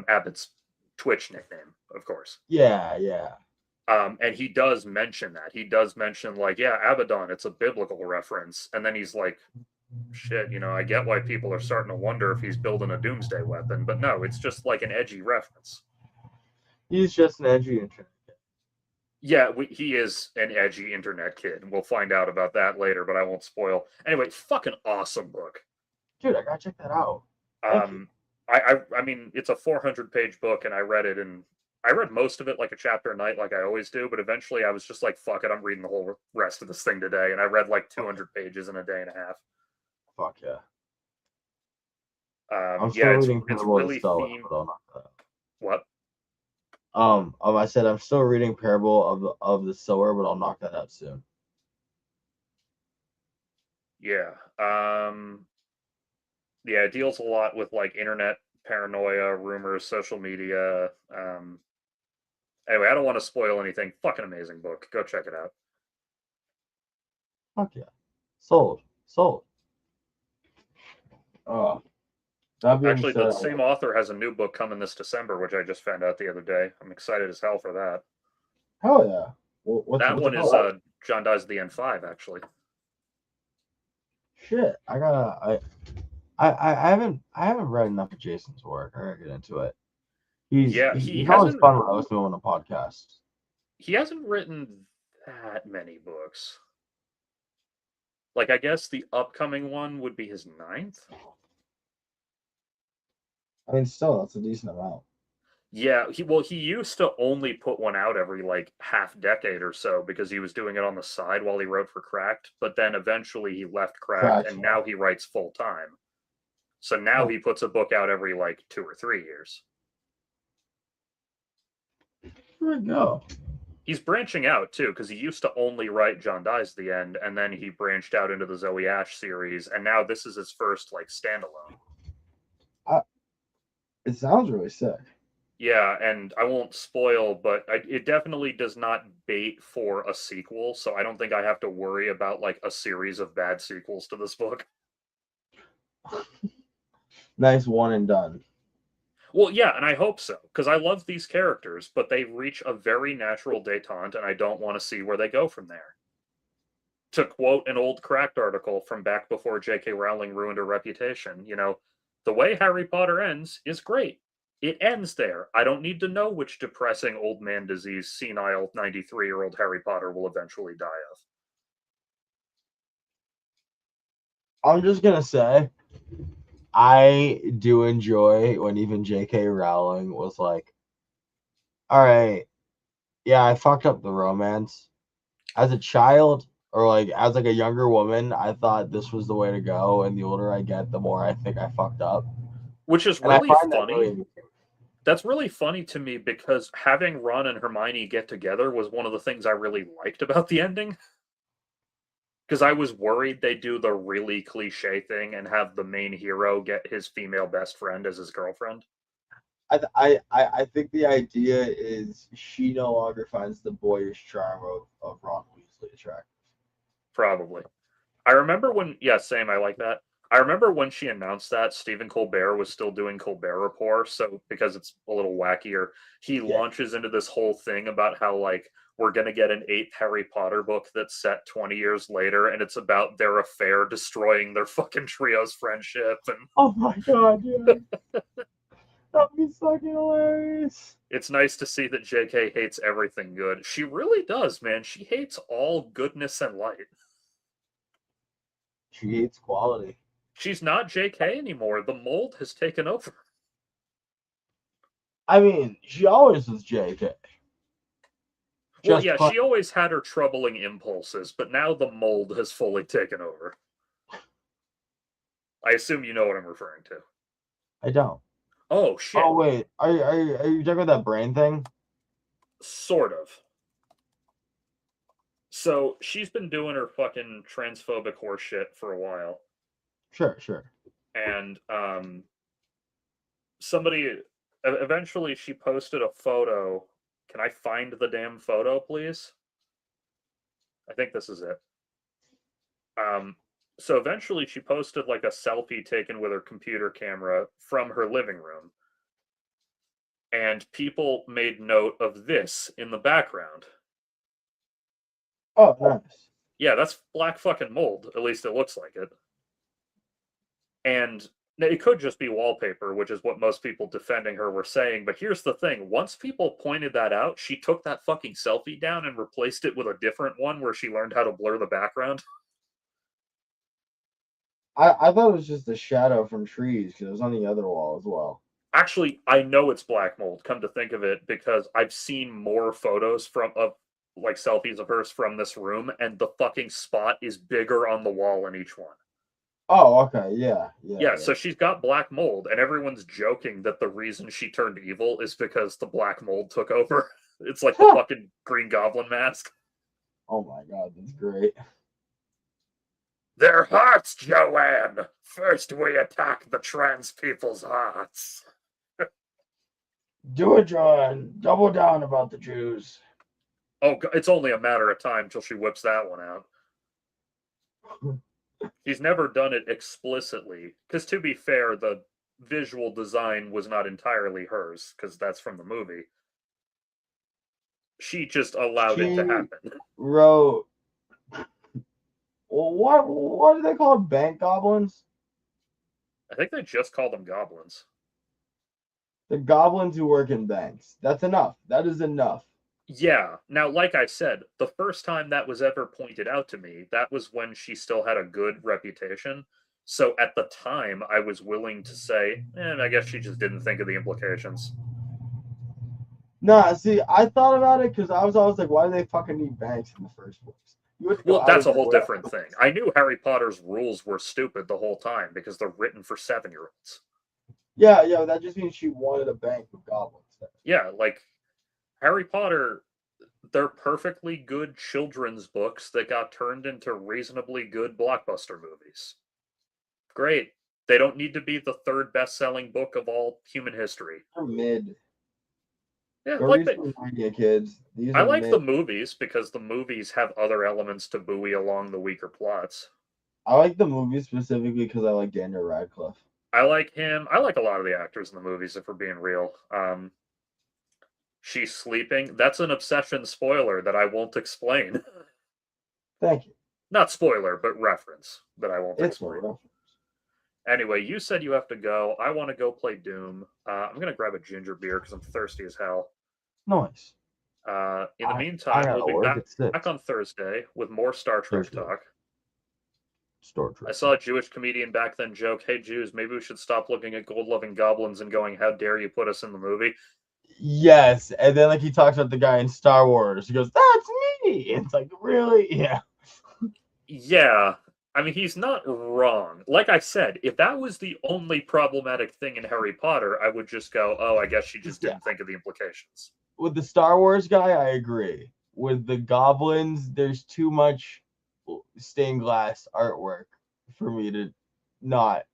Abbott's Twitch nickname, of course. Yeah. And he does mention that. He does mention, like, yeah, Abaddon, it's a biblical reference. And then he's like, shit, you know, I get why people are starting to wonder if he's building a doomsday weapon. But no, it's just like an edgy reference. He's just an edgy internet kid. Yeah, he is an edgy internet kid. We'll find out about that later, but I won't spoil. Anyway, fucking awesome book. Dude, I gotta check that out. I mean, it's a 400-page book, and I read most of it like a chapter a night, like I always do, but eventually I was just like, fuck it, I'm reading the whole rest of this thing today, and I read like 200 pages in a day and a half. Fuck yeah. I'm still reading it's really themed. What? I said I'm still reading Parable of the Sower, but I'll knock that out soon. Yeah. Yeah, it deals a lot with like internet paranoia, rumors, social media. Anyway, I don't want to spoil anything. Fucking amazing book. Go check it out. Fuck yeah. Sold. Oh. Actually, the same author has a new book coming this December, which I just found out the other day. I'm excited as hell for that. Hell yeah. That one is John Dies at the End 5, actually. Shit. I haven't read enough of Jason's work. I gotta get into it. He always fun when I was doing a podcast. He hasn't written that many books. Like, I guess the upcoming one would be his 9th. I mean, still, that's a decent amount. Yeah, he used to only put one out every like half decade or so because he was doing it on the side while he wrote for Cracked. But then eventually he left Cracked, and now he writes full time. So now he puts a book out every like 2 or 3 years. There we go. He's branching out too, because he used to only write John Dies at the End, and then he branched out into the Zoe Ash series, and now this is his first like standalone. It sounds really sick. Yeah, and I won't spoil, but it definitely does not bait for a sequel, so I don't think I have to worry about like a series of bad sequels to this book. Nice one and done. Well, yeah, and I hope so, because I love these characters, but they reach a very natural detente, and I don't want to see where they go from there. To quote an old Cracked article from back before J.K. Rowling ruined her reputation, you know, the way Harry Potter ends is great. It ends there. I don't need to know which depressing old man disease senile 93-year-old Harry Potter will eventually die of. I'm just going to say, I do enjoy when even J.K. Rowling was like, all right, yeah, I fucked up the romance. As a child, or like as like a younger woman, I thought this was the way to go, and the older I get, the more I think I fucked up. Which is really funny. That's really funny to me because having Ron and Hermione get together was one of the things I really liked about the ending. Because I was worried they'd do the really cliche thing and have the main hero get his female best friend as his girlfriend. I think the idea is she no longer finds the boyish charm of Ron Weasley attractive. Probably. I remember when, yeah, same, I like that. I remember when she announced that Stephen Colbert was still doing Colbert Report, so because it's a little wackier, he Yeah. launches into this whole thing about how like we're gonna get an eighth Harry Potter book that's set 20 years later, and it's about their affair destroying their fucking trio's friendship, and Oh my god, yeah. That'd be fucking hilarious. it's nice to see that JK hates everything good. She really does, man. She hates all goodness and light. She hates quality. She's not JK anymore. The mold has taken over. I mean, she always was JK. Well, Just yeah, fun. she always had her troubling impulses, but now the mold has fully taken over. I assume you know what I'm referring to. I don't. Oh, shit. Oh wait, are you talking about that brain thing? Sort of. So she's been doing her fucking transphobic horse shit for a while. Sure, sure. And somebody eventually she posted a photo. Can I find the damn photo, please? I think this is it. So eventually she posted like a selfie taken with her computer camera from her living room. And people made note of this in the background. Oh, nice. Yeah, that's black fucking mold. At least it looks like it. And it could just be wallpaper, which is what most people defending her were saying. But here's the thing: once people pointed that out, she took that fucking selfie down and replaced it with a different one where she learned how to blur the background. I thought it was just a shadow from trees because it was on the other wall as well. Actually, I know it's black mold, come to think of it, because I've seen more photos from of like selfies of hers from this room, and the fucking spot is bigger on the wall in each one. Oh, okay, yeah, yeah, Yeah, yeah. so she's got black mold, and everyone's joking that the reason she turned evil is because the black mold took over. It's like the fucking Green Goblin mask. Oh my god, that's great. Their hearts, Joanne! First we attack the trans people's hearts. Do it, John. Double down about the Jews. Oh, it's only a matter of time till she whips that one out. He's never done it explicitly, because to be fair, the visual design was not entirely hers, because that's from the movie. She just allowed it to She happen. wrote. Well, what do they call bank goblins? I think they just call them goblins. The goblins who work in banks. That's enough. That is enough. Yeah. Now, like I said, the first time that was ever pointed out to me, that was when she still had a good reputation. So at the time, I was willing to say, I guess she just didn't think of the implications. Nah, see, I thought about it because I was always like, why do they fucking need banks in the first place? You have to go Well, out that's of a your whole way. different thing. I knew Harry Potter's rules were stupid the whole time because they're written for 7-year-olds. Yeah, yeah, that just means she wanted a bank with goblins. Yeah, like Harry Potter, they're perfectly good children's books that got turned into reasonably good blockbuster movies. Great. They don't need to be the third best-selling book of all human history. They're mid. Yeah, Go like read the some media, kids. These I are like the mid. movies because the movies have other elements to buoy along the weaker plots. I like the movies specifically because I like Daniel Radcliffe. I like him. I like a lot of the actors in the movies, if we're being real. She's sleeping. That's an obsession spoiler that I won't explain. Thank you. Not spoiler, but reference that I won't It's a explain. reference. Anyway, you said you have to go. I want to go play Doom. I'm going to grab a ginger beer because I'm thirsty as hell. Nice. In the I meantime, we'll gotta be work back, at 6. back on Thursday with more Star Trek Thursday. talk. Star Trek. I saw a Jewish comedian back then joke, "Hey Jews, maybe we should stop looking at gold-loving goblins and going, how dare you put us in the movie?" Yes, and then like he talks about the guy in Star Wars. He goes, "That's me." It's like, really? Yeah. Yeah, I mean, he's not wrong. Like I said, if that was the only problematic thing in Harry Potter, I would just go, oh, I guess she just didn't think of the implications. With the Star Wars guy, I agree. With the goblins, there's too much stained glass artwork for me to not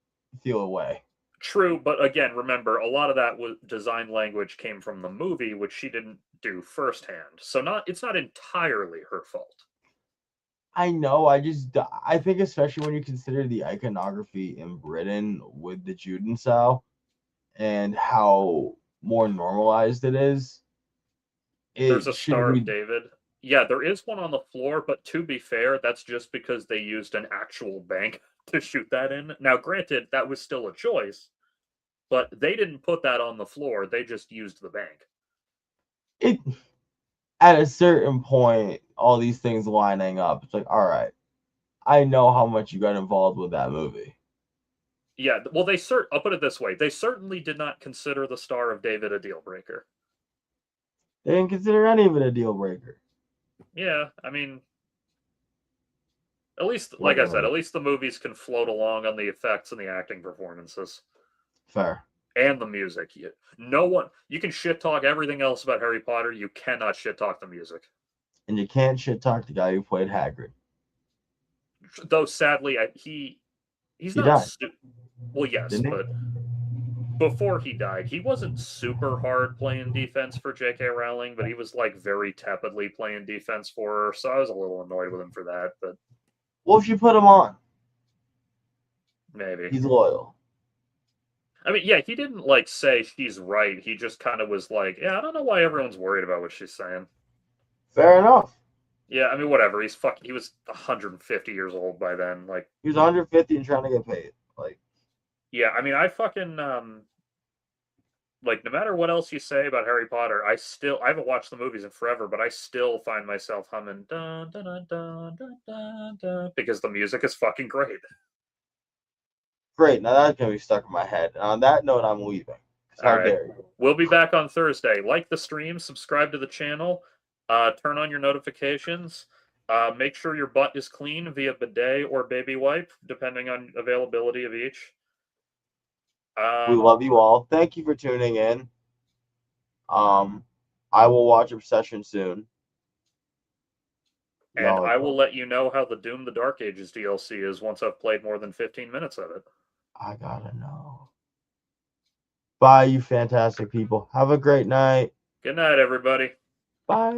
feel away. True, but again, remember, a lot of that was design language came from the movie, which she didn't do firsthand. So it's not entirely her fault. I know. I think especially when you consider the iconography in Britain with the Judenstyle and how more normalized it is, There's it a should Star of be. David. Yeah, there is one on the floor, but to be fair, that's just because they used an actual bank to shoot that in. Now, granted, that was still a choice, but they didn't put that on the floor. They just used the bank. It at a certain point, all these things lining up. It's like, all right, I know how much you got involved with that movie. Yeah, well, I'll put it this way: they certainly did not consider the Star of David a deal breaker. They didn't consider any of it a deal breaker. Yeah, I mean, at least, like I said, Whatever. at least the movies can float along on the effects and the acting performances Fair. and the music. No one, you can shit talk everything else about Harry Potter. You cannot shit talk the music. And you can't shit talk the guy who played Hagrid. Though sadly, he's He not. died, Well, yes, didn't he? but before he died, he wasn't super hard playing defense for J.K. Rowling, but he was like very tepidly playing defense for her. So I was a little annoyed with him for that. But Well, if you put him on, maybe. he's loyal. I mean, yeah, he didn't like say she's right. He just kind of was like, yeah, I don't know why everyone's worried about what she's saying. Fair enough. Yeah, I mean, whatever. He was 150 years old by then. Like, He was 150 and trying to get paid. Like, yeah, I mean, I fucking like no matter what else you say about Harry Potter, I haven't watched the movies in forever, but I still find myself humming dun dun dun dun dun dun, dun because the music is fucking great. great. Now that's gonna be stuck in my head. And on that note, I'm leaving. All How right. dare you? We'll be back on Thursday. Like the stream, subscribe to the channel, turn on your notifications. Make sure your butt is clean via bidet or baby wipe, depending on availability of each. We love you all. Thank you for tuning in. Um, I will watch Obsession soon. And Y'all are I will dope. let you know how the Doom the Dark Ages DLC is once I've played more than 15 minutes of it. I gotta know. Bye, you fantastic people. Have a great night. Good night, everybody. Bye.